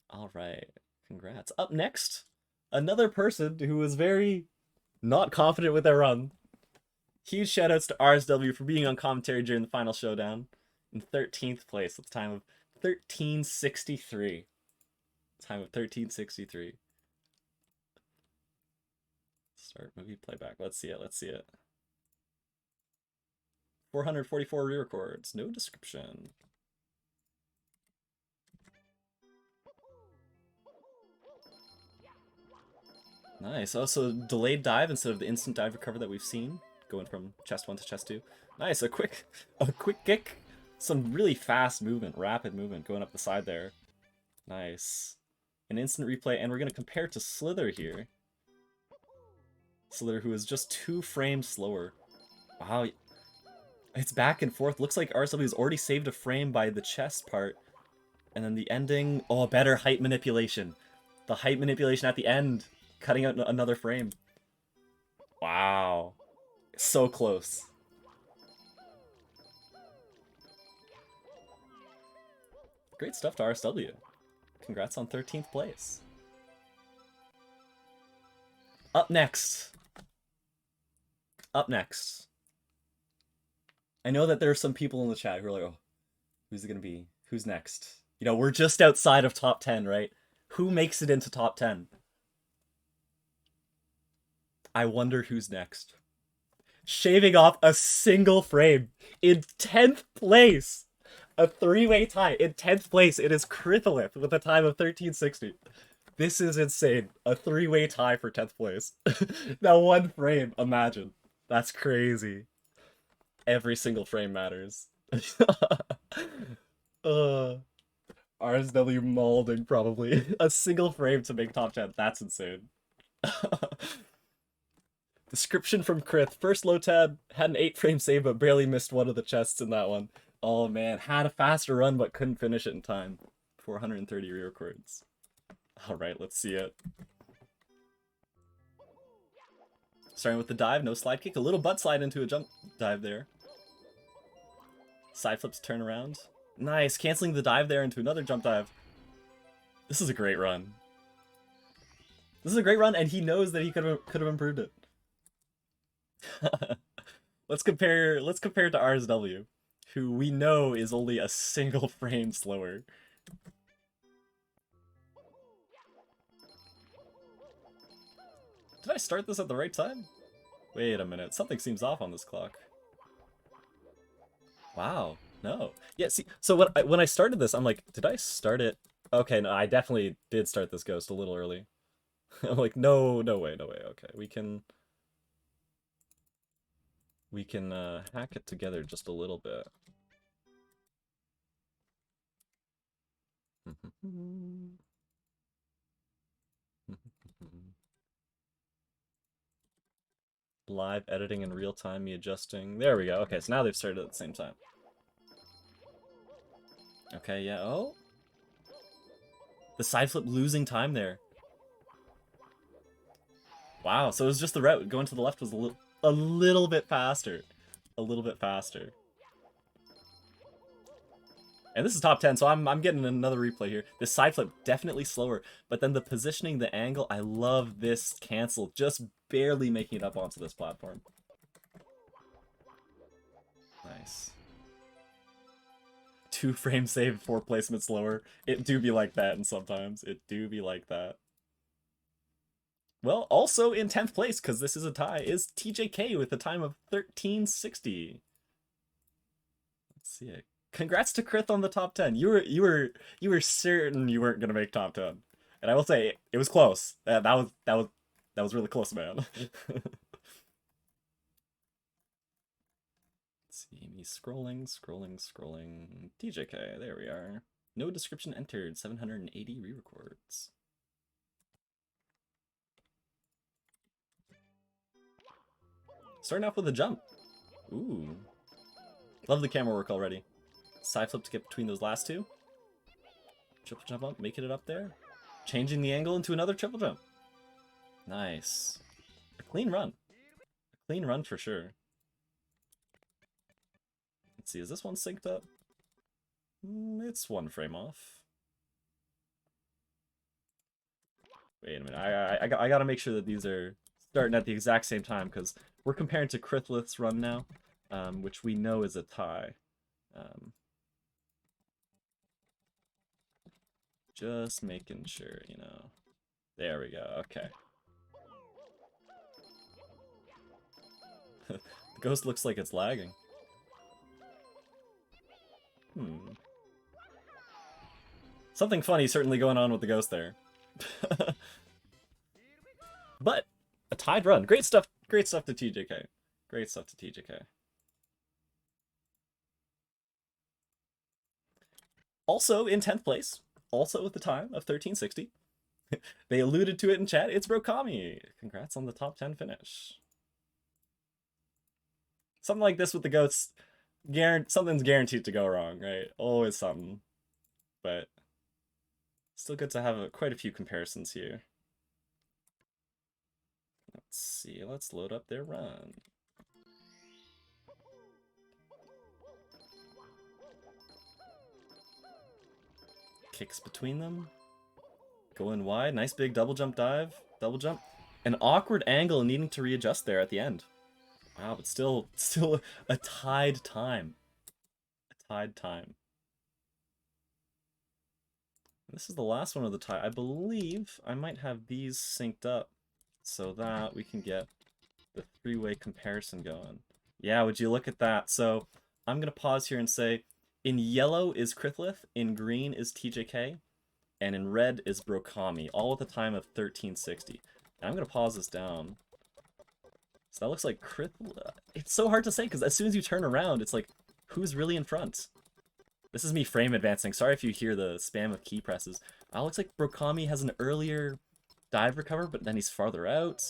All right. Congrats. Up next, another person who was very not confident with their run. Huge shoutouts to RSW for being on commentary during the final showdown in 13th place at the time of 1363. Time of 1363. Start movie playback. Let's see it. Let's see it. 444 re-records. No description. Nice. Also, delayed dive instead of the instant dive recover that we've seen, going from chest 1 to chest 2. Nice. A quick kick. Some really fast movement, rapid movement going up the side there. Nice. An instant replay, and we're going to compare to Slither here. Slither, who is just 2 frames slower. Wow. It's back and forth. Looks like RSW has already saved a frame by the chest part. And then the ending... Oh, better height manipulation. The height manipulation at the end. Cutting out another frame. Wow. So close. Great stuff to RSW. Congrats on 13th place. Up next. Up next. I know that there are some people in the chat who are like, oh, who's it going to be? Who's next? You know, we're just outside of top 10, right? Who makes it into top 10? I wonder who's next. Shaving off a single frame in 10th place. A 3-way tie in 10th place. It is Critholith with a time of 1360. This is insane. A 3-way tie for 10th place. Now 1 frame, imagine. That's crazy. Every single frame matters. RSW molding, probably. A single frame to make top 10. That's insane. Description from Krith. First low tab, had an 8-frame save, but barely missed one of the chests in that one. Oh man, had a faster run, but couldn't finish it in time. 430 re-records. Alright, let's see it. Starting with the dive, no slide kick. A little butt slide into a jump dive there. Side flips turn around. Nice, canceling the dive there into another jump dive. This is a great run. This is a great run, and he knows that he could have improved it. Let's compare it to RSW, who we know is only a single frame slower. Did I start this at the right time? Wait a minute, something seems off on this clock. Wow, no. Yeah, see, so when I started this, I'm like, did I start it? Okay, no, I definitely did start this ghost a little early. I'm like, no way. Okay, we can hack it together just a little bit. Live editing in real time, me adjusting. There we go. Okay, so now they've started at the same time. Okay, yeah. Oh, the side flip losing time there. Wow, so it was just the route going to the left was a little bit faster. A little bit faster. And this is top 10, so I'm getting another replay here. This side flip, definitely slower, but then the positioning, the angle, I love this cancel, just barely making it up onto this platform. Nice. 2 frame save, 4 placement slower. It do be like that, and sometimes it do be like that. Well, also in 10th place, because this is a tie, is TJK with a time of 1360. Let's see it. Congrats to Krith on the top 10. You were certain you weren't gonna make top 10, and I will say it was close. That was really close, man. Let's see me scrolling. TJK, there we are. No description entered. 780 re-records. Starting off with a jump. Ooh, love the camera work already. Side flip to get between those last 2. Triple jump up, making it up there. Changing the angle into another triple jump. Nice. A clean run. A clean run for sure. Let's see, is this one synced up? It's 1 frame off. Wait a minute, I gotta make sure that these are starting at the exact same time, because we're comparing to Krithliff's run now, which we know is a tie. Just making sure, you know. There we go, okay. The ghost looks like it's lagging. Something funny certainly going on with the ghost there. But a tied run. Great stuff to TJK. Great stuff to TJK. Also in 10th place, also with the time of 1360. They alluded to it in chat. It's Brokami. Congrats on the top 10 finish. Something like this with the goats, something's guaranteed to go wrong, right? Always something. But still good to have quite a few comparisons here. Let's see, let's load up their run. Kicks between them. Going wide, nice big double jump dive, double jump. An awkward angle needing to readjust there at the end. Wow, but still a tied time. A tied time. This is the last one of the tie. I believe I might have these synced up so that we can get the 3-way comparison going. Yeah, would you look at that? So I'm going to pause here and say, in yellow is Krithliff, in green is TJK, and in red is Brokami, all at the time of 1360. And I'm going to pause this down. So that looks like Krithliff. It's so hard to say, because as soon as you turn around, it's like, who's really in front? This is me frame advancing. Sorry if you hear the spam of key presses. It looks like Brokami has an earlier dive recover, but then he's farther out.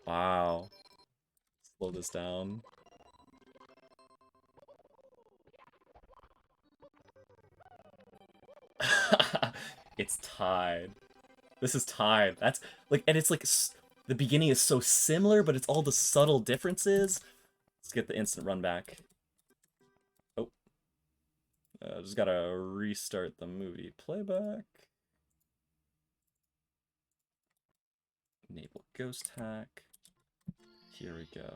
Wow. Slow this down. It's tied. This is tied. That's like, and it's like the beginning is so similar, but it's all the subtle differences. Let's get the instant run back. Oh, just gotta restart the movie playback. Enable ghost hack. Here we go.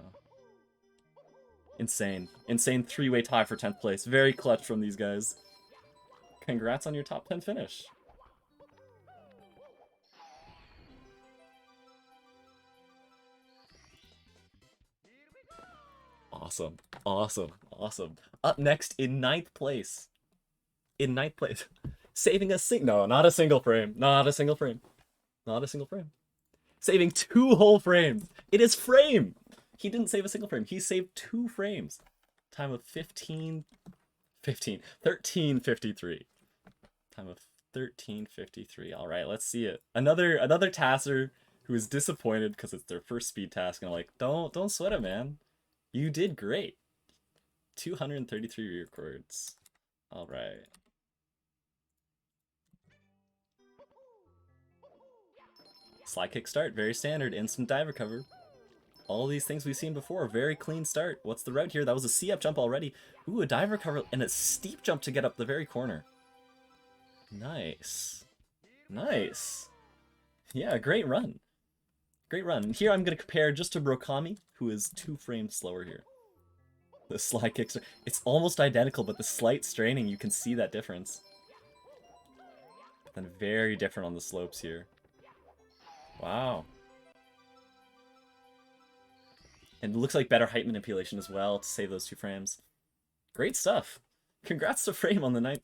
Insane 3-way tie for 10th place. Very clutch from these guys. Congrats on your top 10 finish. Awesome. Up next in 9th place. Saving no, not a single frame. Saving 2 whole frames. It is frame. He didn't save a single frame. He saved 2 frames. Time of 1353. Time of 1353. All right, let's see it. Another TASer who is disappointed because it's their first speed task, and I'm like, don't sweat it, man. You did great. 233 records. All right. Slide kick start, very standard. Instant dive recover. All these things we've seen before. Very clean start. What's the route here? That was a C-up jump already. Ooh, a dive recover and a steep jump to get up the very corner. Nice. Yeah, great run. And here I'm going to compare just to Brokami, who is 2 frames slower here. The slide kicks, it's almost identical, but the slight straining, you can see that difference. Then very different on the slopes here. Wow. And it looks like better height manipulation as well to save those 2 frames. Great stuff. Congrats to Frame on the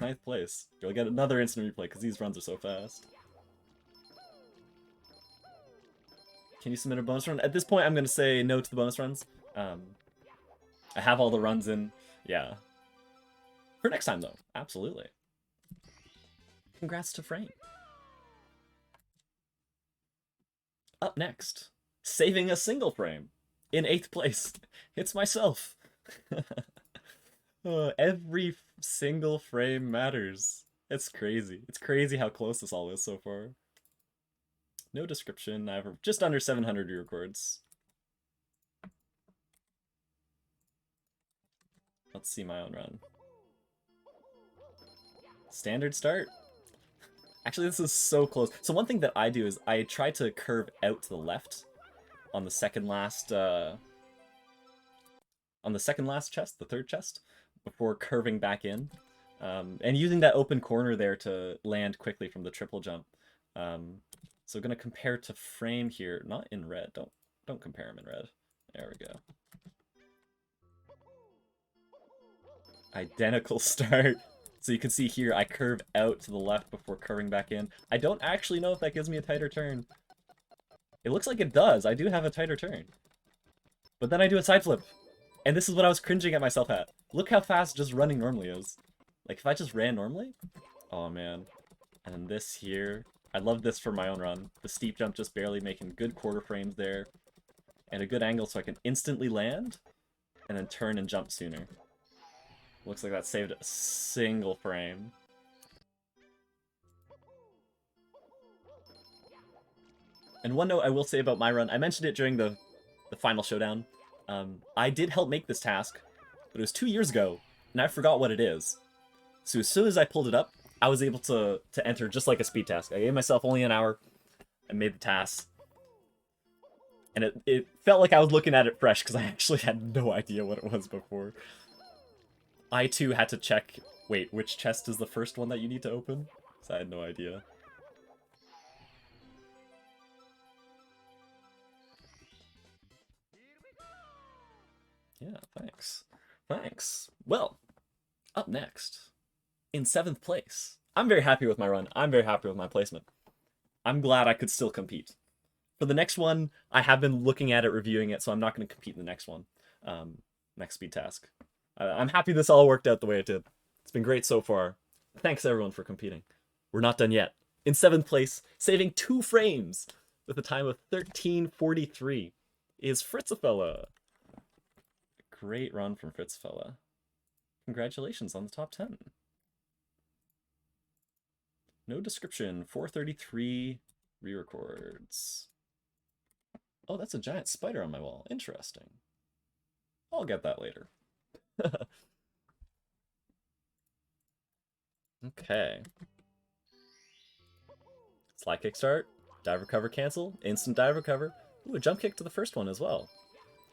9th place. You'll get another instant replay because these runs are so fast. Can you submit a bonus run? At this point, I'm going to say no to the bonus runs. I have all the runs in. Yeah. For next time, though. Absolutely. Congrats to Frame. Up next, saving a single frame. In 8th place, it's myself. Every single frame matters. It's crazy. It's crazy how close this all is so far. No description. I have just under 700 records. Let's see my own run. Standard start. Actually, this is so close. So one thing that I do is I try to curve out to the left on the second last chest, the third chest, before curving back in, and using that open corner there to land quickly from the triple jump. So gonna compare to frame here, not in red. Don't compare them in red. There we go. Identical start. So you can see here, I curve out to the left before curving back in. I don't actually know if that gives me a tighter turn. It looks like it does. I do have a tighter turn. But then I do a side flip. And this is what I was cringing at myself at. Look how fast just running normally is. Like, if I just ran normally? Oh, man. And then this here. I love this for my own run. The steep jump just barely making good quarter frames there. And a good angle so I can instantly land. And then turn and jump sooner. Looks like that saved a single frame. And one note I will say about my run, I mentioned it during the final showdown. I did help make this task, but it was 2 years ago, and I forgot what it is. So as soon as I pulled it up, I was able to enter just like a speed task. I gave myself only an hour and made the task. And it felt like I was looking at it fresh, because I actually had no idea what it was before. I too had to check, wait, which chest is the first one that you need to open? So I had no idea. Yeah, thanks. Thanks. Well, up next, in 7th place. I'm very happy with my run. I'm very happy with my placement. I'm glad I could still compete. For the next one, I have been looking at it, reviewing it, so I'm not going to compete in the next one. Next speed task. I'm happy this all worked out the way it did. It's been great so far. Thanks everyone for competing. We're not done yet. In 7th place, saving 2 frames with a time of 13:43, is Fritzafella. Great run from Fritzafella. Congratulations on the top 10. No description. 433 re-records. Oh, that's a giant spider on my wall. Interesting. I'll get that later. Okay. Slide kick start. Dive recover cancel. Instant dive recover. Ooh, a jump kick to the first one as well.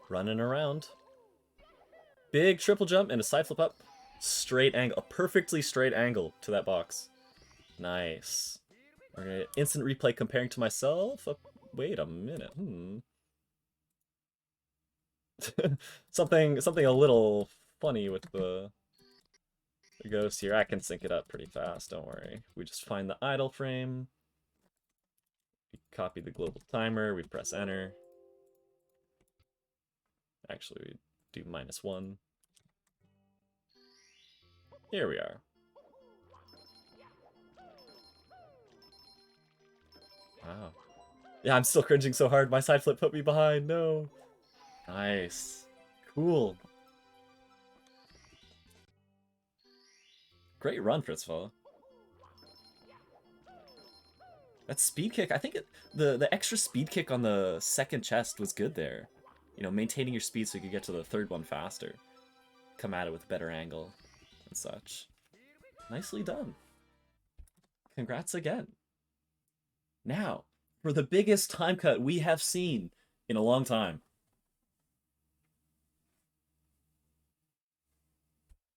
Running around. Big triple jump and a side flip up. Straight angle. A perfectly straight angle to that box. Nice. We're gonna instant replay comparing to myself. Wait a minute. something a little funny with the ghost here. I can sync it up pretty fast, don't worry. We just find the idle frame. We copy the global timer, we press enter. Actually, we do -1. Here we are. Wow. Yeah, I'm still cringing so hard. My side flip put me behind. No. Nice. Cool. Great run, Fritzfella. That speed kick, I think the extra speed kick on the second chest was good there. You know, maintaining your speed so you could get to the third one faster. Come at it with a better angle and such. Nicely done. Congrats again. Now, for the biggest time cut we have seen in a long time.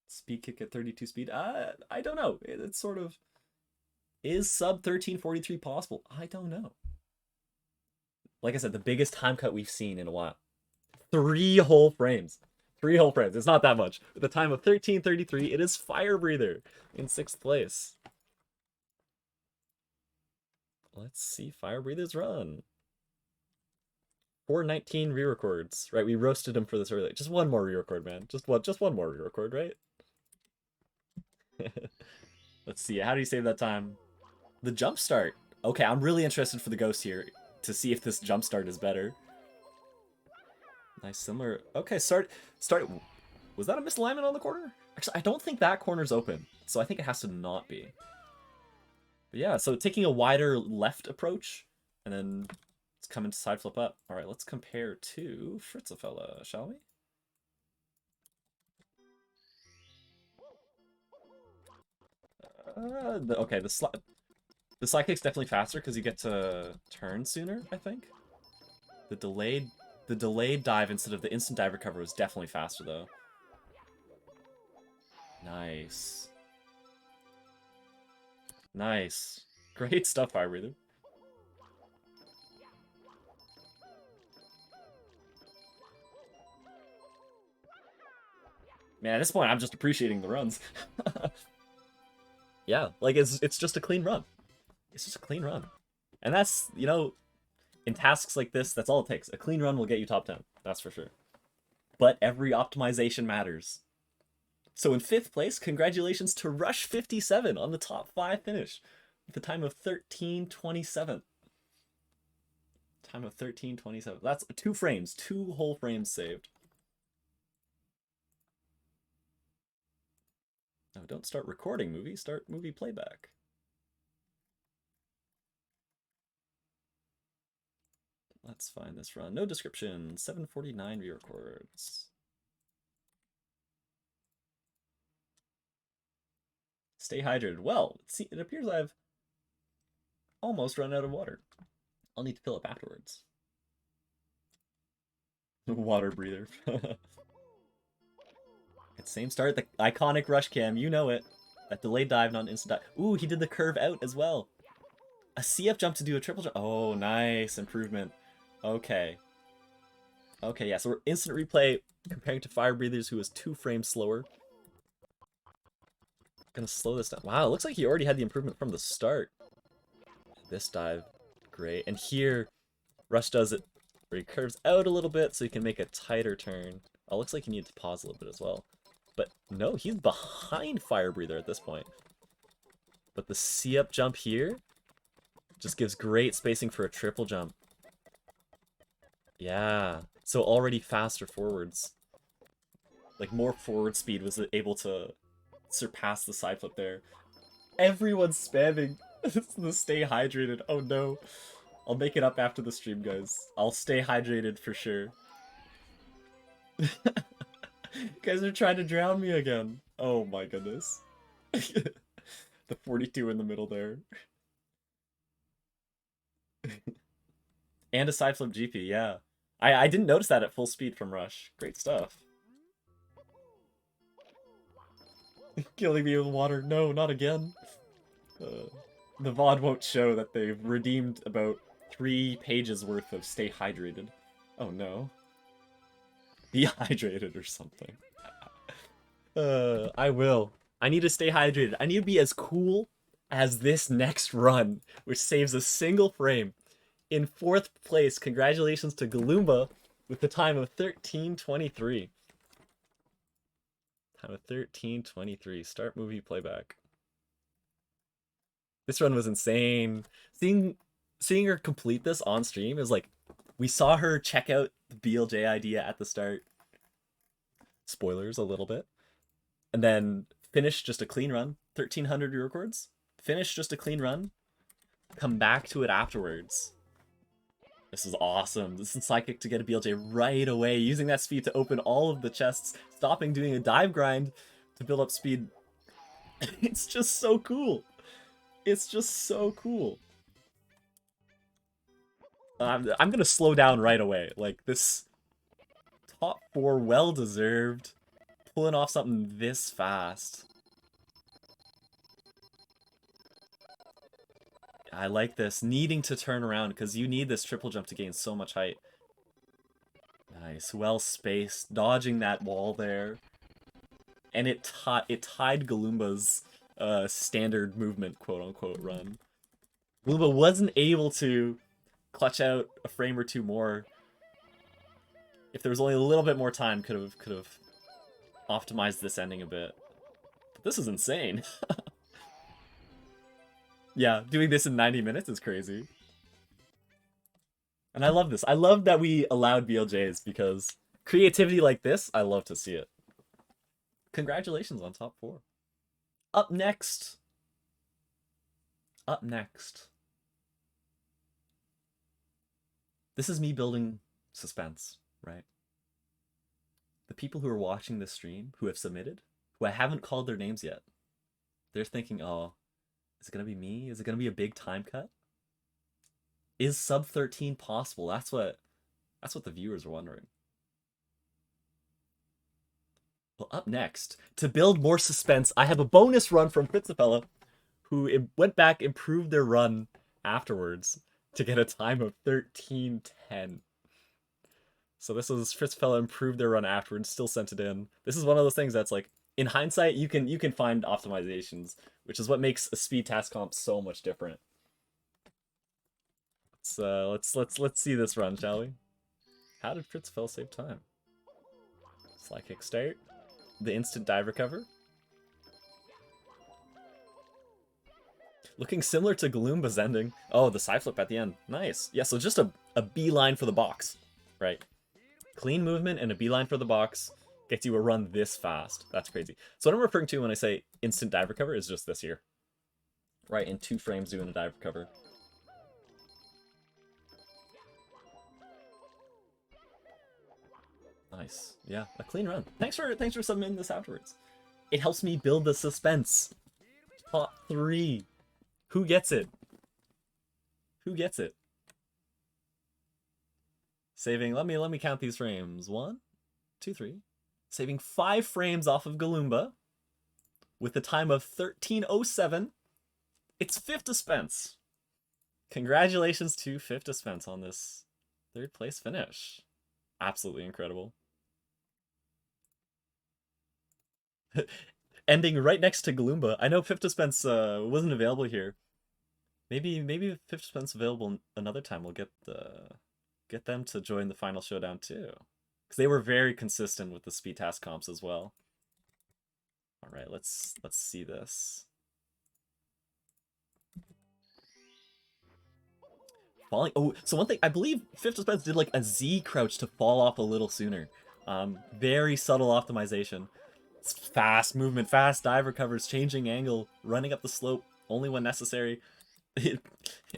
Speed kick at 32 speed? I don't know. It's sort of... Is sub 1343 possible? I don't know. Like I said, the biggest time cut we've seen in a while. 3 whole frames. 3 whole frames. It's not that much. With a time of 13:33, it is Fire Breather in 6th place. Let's see Fire Breather's run. 419 re-records. Right, we roasted him for this earlier. Just one more re-record, man. Just one more re-record, right? Let's see. How do you save that time? The jump start. Okay, I'm really interested for the ghost here to see if this jump start is better. Nice, similar. Okay, start. Was that a misalignment on the corner? Actually, I don't think that corner's open, so I think it has to not be. But yeah, so taking a wider left approach, and then let's come into side flip up. All right, let's compare to Fritzafella, shall we? Okay, the slide kick's definitely faster because you get to turn sooner, I think. The delayed dive instead of the instant dive recover was definitely faster though. Nice. Nice. Great stuff, Fire Breather. Man, at this point, I'm just appreciating the runs. Yeah, like, it's just a clean run. It's just a clean run. And that's, you know, in tasks like this, that's all it takes. A clean run will get you top 10. That's for sure. But every optimization matters. So in 5th place, congratulations to Rush57 on the top 5 finish with a time of 13:27. Time of 13:27. That's 2 frames, 2 whole frames saved. No, don't start recording movie, start movie playback. Let's find this run. No description, 749 re-records. Stay hydrated. Well, it appears I've almost run out of water. I'll need to fill up afterwards. Water breather. It's same start, the iconic rush cam, you know it. That delayed dive, not an instant dive. Ooh, he did the curve out as well. A CF jump to do a triple jump. Oh, nice improvement. Okay. Okay, yeah, so we're instant replay comparing to Fire Breathers, who was 2 frames slower. Gonna slow this down. Wow, it looks like he already had the improvement from the start. This dive, great. And here, Rush does it where he curves out a little bit so he can make a tighter turn. Oh, looks like he needed to pause a little bit as well. But no, he's behind Fire Breather at this point. But the C-up jump here just gives great spacing for a triple jump. Yeah, so already faster forwards. Like, more forward speed was able to surpass the side flip there. Everyone's spamming the stay hydrated. Oh no. I'll make it up after the stream, guys. I'll stay hydrated for sure. You guys are trying to drown me again. Oh my goodness. The 42 in the middle there. And a side flip GP, yeah. I didn't notice that at full speed from Rush. Great stuff. Killing me with water. No, not again. The VOD won't show that they've redeemed about 3 pages worth of stay hydrated. Oh no. Be hydrated or something. I will. I need to stay hydrated. I need to be as cool as this next run, which saves a single frame. In 4th place, congratulations to Galoomba with the time of 13:23. Time of 13:23. Start movie playback. This run was insane. Seeing her complete this on stream is like, we saw her check out the BLJ idea at the start. Spoilers a little bit. And then finish just a clean run. 1,300 records. Finish just a clean run. Come back to it afterwards. This is awesome. This is Sidekick to get a BLJ right away, using that speed to open all of the chests, stopping doing a dive grind to build up speed. It's just so cool. It's just so cool. I'm gonna slow down right away. Like, this top 4, well deserved. Pulling off something this fast. I like this. Needing to turn around because you need this triple jump to gain so much height. Nice. Well spaced. Dodging that wall there. And it tied Galoomba's standard movement, quote-unquote, run. Galoomba wasn't able to clutch out a frame or two more. If there was only a little bit more time, could have optimized this ending a bit. But this is insane. Yeah, doing this in 90 minutes is crazy. And I love this. I love that we allowed BLJs because creativity like this, I love to see it. Congratulations on top 4. Up next. Up next. This is me building suspense, right? The people who are watching this stream, who have submitted, who I haven't called their names yet, they're thinking, oh, Is it gonna be me? Is it gonna be a big time cut? Is sub 13 possible? That's what the viewers are wondering. Well, up next, to build more suspense, I have a bonus run from Fritzapella, who went back, improved their run afterwards to get a time of 13:10. So this was Fritzapella improved their run afterwards, still sent it in. This is one of those things that's like, in hindsight, you can find optimizations, which is what makes a speed task comp so much different. Let's see this run, shall we? How did Fritzapella save time? Slide kick start. The instant dive recover. Looking similar to Galoomba's ending. Oh, the side flip at the end. Nice. Yeah, so just a beeline for the box. Right. Clean movement and a beeline for the box gets you a run this fast. That's crazy. So what I'm referring to when I say instant dive recover is just this here. Right, in 2 frames doing a dive recover. Nice. Yeah, a clean run. Thanks for submitting this afterwards. It helps me build the suspense. Top 3. Who gets it? Who gets it? Saving, let me count these frames. 1, 2, 3. Saving 5 frames off of Galoomba with a time of 13:07. It's FIFTASPENCE. Congratulations to FIFTASPENCE on this 3rd place finish. Absolutely incredible. Ending right next to Galoomba. I know FIFTASPENCE wasn't available here. Maybe FIFTASPENCE available another time. We'll get them to join the final showdown too, because they were very consistent with the speed task comps as well. All right, let's see this. Falling. Oh, so one thing, I believe FIFTASPENCE did like a Z crouch to fall off a little sooner. Very subtle optimization. It's fast movement, fast dive recovers, changing angle, running up the slope only when necessary.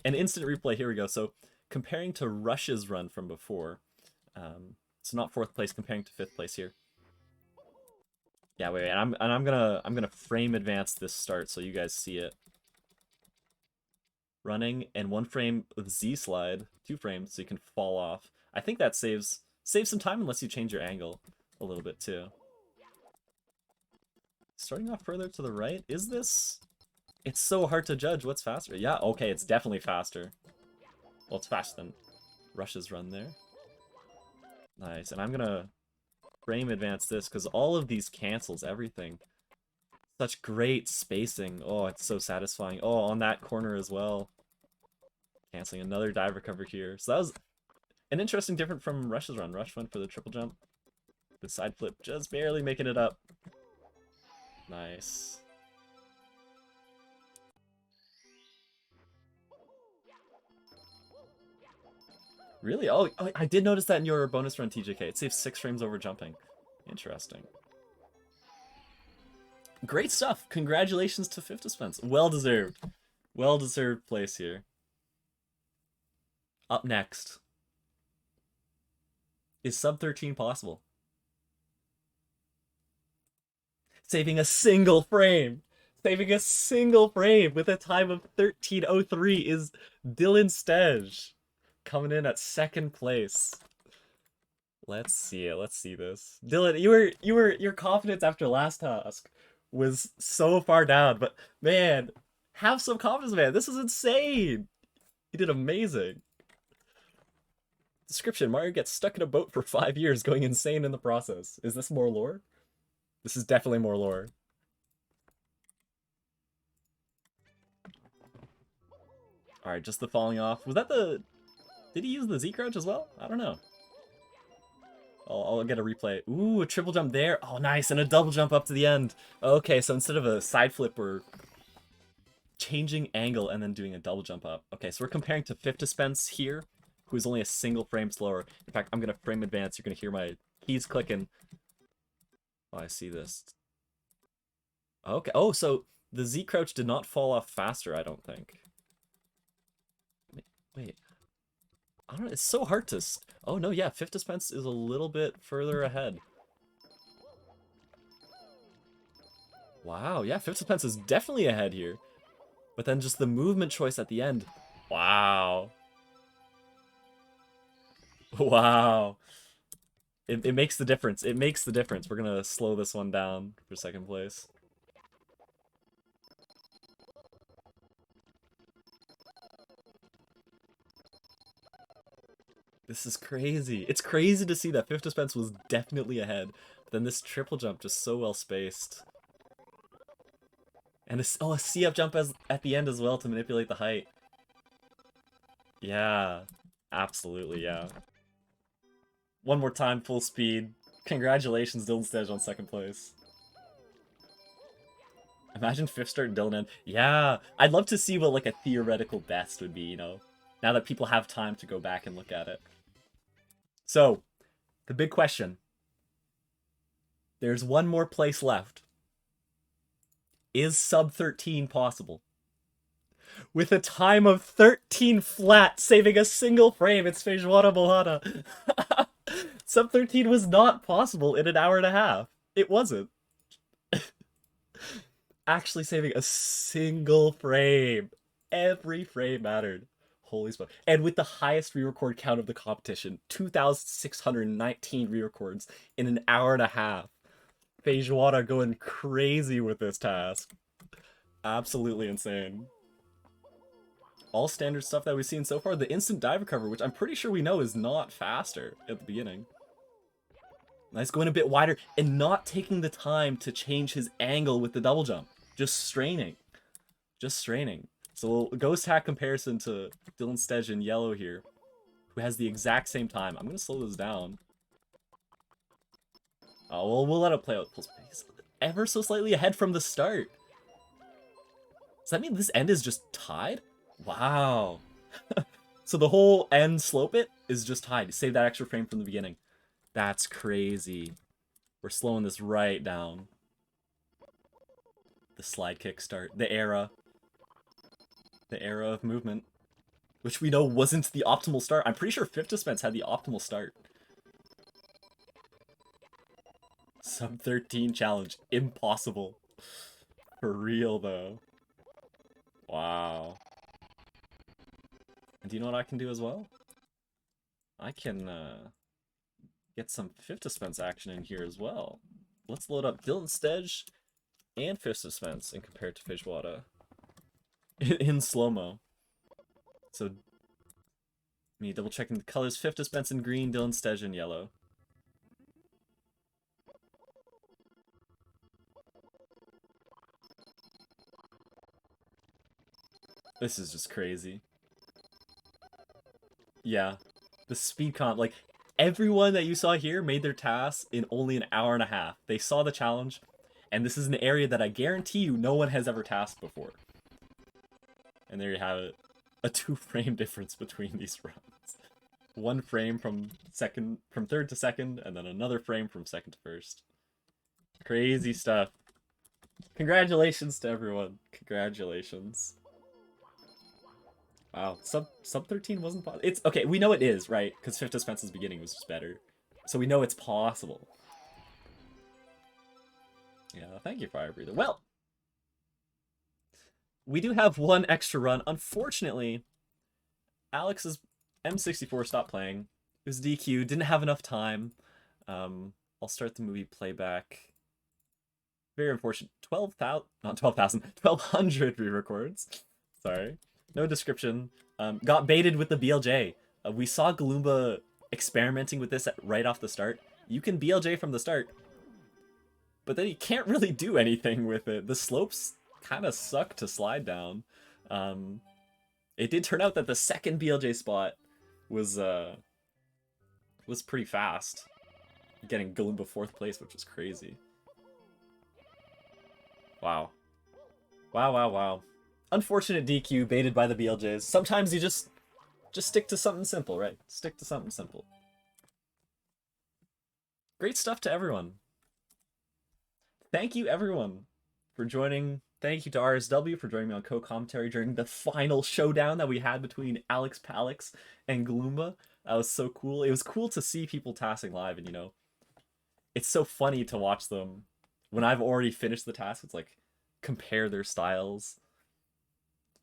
An instant replay. Here we go. So comparing to Rush's run from before, so not 4th place, comparing to 5th place here. Yeah, wait, I'm gonna frame advance this start so you guys see it. Running and 1 frame with Z slide, 2 frames so you can fall off. I think that saves some time unless you change your angle a little bit too. Starting off further to the right, is this? It's so hard to judge what's faster. Yeah, okay, it's definitely faster. Well, it's faster than Rush's run there. Nice, and I'm gonna frame advance this because all of these cancels everything. Such great spacing. Oh, it's so satisfying. Oh, on that corner as well. Canceling another dive recover here. So that was an interesting different from Rush's run. Rush went for the triple jump. The side flip just barely making it up. Nice. Really? Oh, I did notice that in your bonus run, TJK. It saves 6 frames over jumping. Interesting. Great stuff. Congratulations to FIFTASPENCE. Well deserved. Well deserved place here. Up next. Is sub 13 possible? Saving a single frame. Saving a single frame with a time of 13:03 is Dylan Stej. Coming in at 2nd place. Let's see it. Let's see this. Dylan, your confidence after last task was so far down, but man, have some confidence, man. This is insane. You did amazing. Description: Mario gets stuck in a boat for 5 years, going insane in the process. Is this more lore? This is definitely more lore. Alright, just the falling off. Was that the... Did he use the Z crouch as well? I don't know. I'll get a replay. Ooh, a triple jump there. Oh, nice. And a double jump up to the end. Okay, so instead of a side flip, we're changing angle and then doing a double jump up. Okay, so we're comparing to FIFTASPENCE here, who's only a single frame slower. In fact, I'm going to frame advance. You're going to hear my keys clicking. Oh, I see this. Okay. Oh, so the Z crouch did not fall off faster, I don't think. Wait. I don't know. It's so hard to... Oh, no, yeah. FIFTASPENCE is a little bit further ahead. Wow, yeah. FIFTASPENCE is definitely ahead here. But then just the movement choice at the end. Wow. Wow. It makes the difference. It makes the difference. We're gonna slow this one down for second place. This is crazy. It's crazy to see that Fifth Dispense was definitely ahead. But then this triple jump just so well spaced. And a C-up jump at the end as well to manipulate the height. Yeah. Absolutely, yeah. One more time, full speed. Congratulations, Dylan Stedge on second place. Imagine fifth start Dylan end. Yeah, I'd love to see what like a theoretical best would be, you know, now that people have time to go back and look at it. So, the big question. There's one more place left. Is sub 13 possible? With a time of 13 flat, saving a single frame, it's Feijoada Mohana. Sub 13 was not possible in an hour and a half. It wasn't. Actually saving a single frame. Every frame mattered. Holy smoke. And with the highest re-record count of the competition, 2,619 re-records in an hour and a half. Feijoada going crazy with this task. Absolutely insane. All standard stuff that we've seen so far. The instant dive recover, which I'm pretty sure we know is not faster at the beginning. Nice going a bit wider and not taking the time to change his angle with the double jump. Just straining. Just straining. So ghost hack comparison to Dylan Stedge in yellow here, who has the exact same time. I'm going to slow this down. Oh, well, we'll let it play out. He's ever so slightly ahead from the start. Does that mean this end is just tied? Wow. So the whole end slope it is just tied. Save that extra frame from the beginning. That's crazy. We're slowing this right down. The slide kick start. The era. The era of movement. Which we know wasn't the optimal start. I'm pretty sure Fifth Dispense had the optimal start. Sub 13 challenge. Impossible. For real, though. Wow. And do you know what I can do as well? I can get some Fifth Dispense action in here as well. Let's load up Dylan Stedge and Fifth Dispense and compare it to Feijoada in slow-mo. So, me double checking the colors. Fifth Dispense in green, Dylan Stedge in yellow. This is just crazy. Yeah. The speed comp, like, everyone that you saw here made their tasks in only an hour and a half. They saw the challenge, and this is an area that I guarantee you no one has ever tasked before. And there you have it. A 2-frame difference between these runs. 1 frame from third to second, and then another frame from second to first. Crazy stuff. Congratulations to everyone. Congratulations. Wow, sub 13 wasn't possible. It's okay. We know it is, right? Because Fifth Dispense's beginning was just better, so we know it's possible. Yeah, thank you, Fire Breather. Well, we do have one extra run. Unfortunately, Alex's M64 stopped playing. It was DQ. Didn't have enough time. I'll start the movie playback. Very unfortunate. 12,000, not 12,000, 1,200 re-records. Sorry. No description. Got baited with the BLJ. We saw Galoomba experimenting with this right off the start. You can BLJ from the start, but then you can't really do anything with it. The slopes kind of suck to slide down. It did turn out that the second BLJ spot was pretty fast, getting Galoomba 4th place, which was crazy. Wow. Wow, wow, wow. Unfortunate DQ, baited by the BLJs. Sometimes you just stick to something simple, right? Stick to something simple. Great stuff to everyone. Thank you, everyone, for joining. Thank you to RSW for joining me on co-commentary during the final showdown that we had between Alex Palix and Galoomba. That was so cool. It was cool to see people tasking live, and, you know, it's so funny to watch them when I've already finished the task. It's like, compare their styles.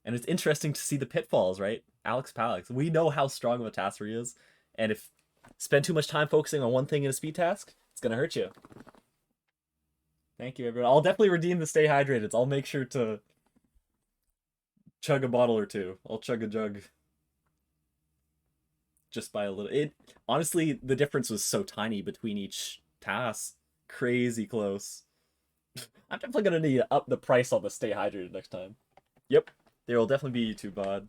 And it's interesting to see the pitfalls, right? Alex Palix. We know how strong of a tasker he is, and if spend too much time focusing on one thing in a speed task, it's gonna hurt you. Thank you, everyone. I'll definitely redeem the stay hydrated. I'll make sure to chug a bottle or two. I'll chug a jug just by a little. It honestly, the difference was so tiny between each task. Crazy close. I'm definitely gonna need to up the price on the stay hydrated next time. Yep, there will definitely be YouTube bod.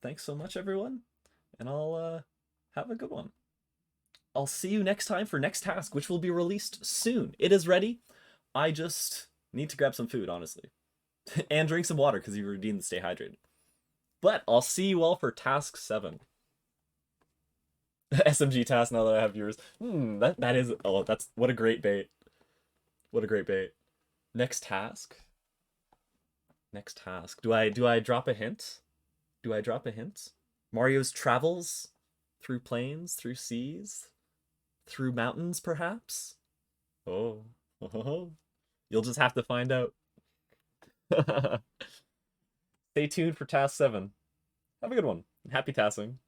Thanks so much, everyone, and I'll have a good one. I'll see you next time for next task, which will be released soon. It is ready. I just need to grab some food, honestly, and drink some water because you redeemed the stay hydrated. But I'll see you all for task 7. SMG task now that I have viewers. That is, oh, that's, what a great bait. What a great bait. Next task. Next task. Do I drop a hint? Do I drop a hint? Mario's travels through plains, through seas, through mountains, perhaps? Oh. You'll just have to find out. Stay tuned for task 7. Have a good one. Happy tasking.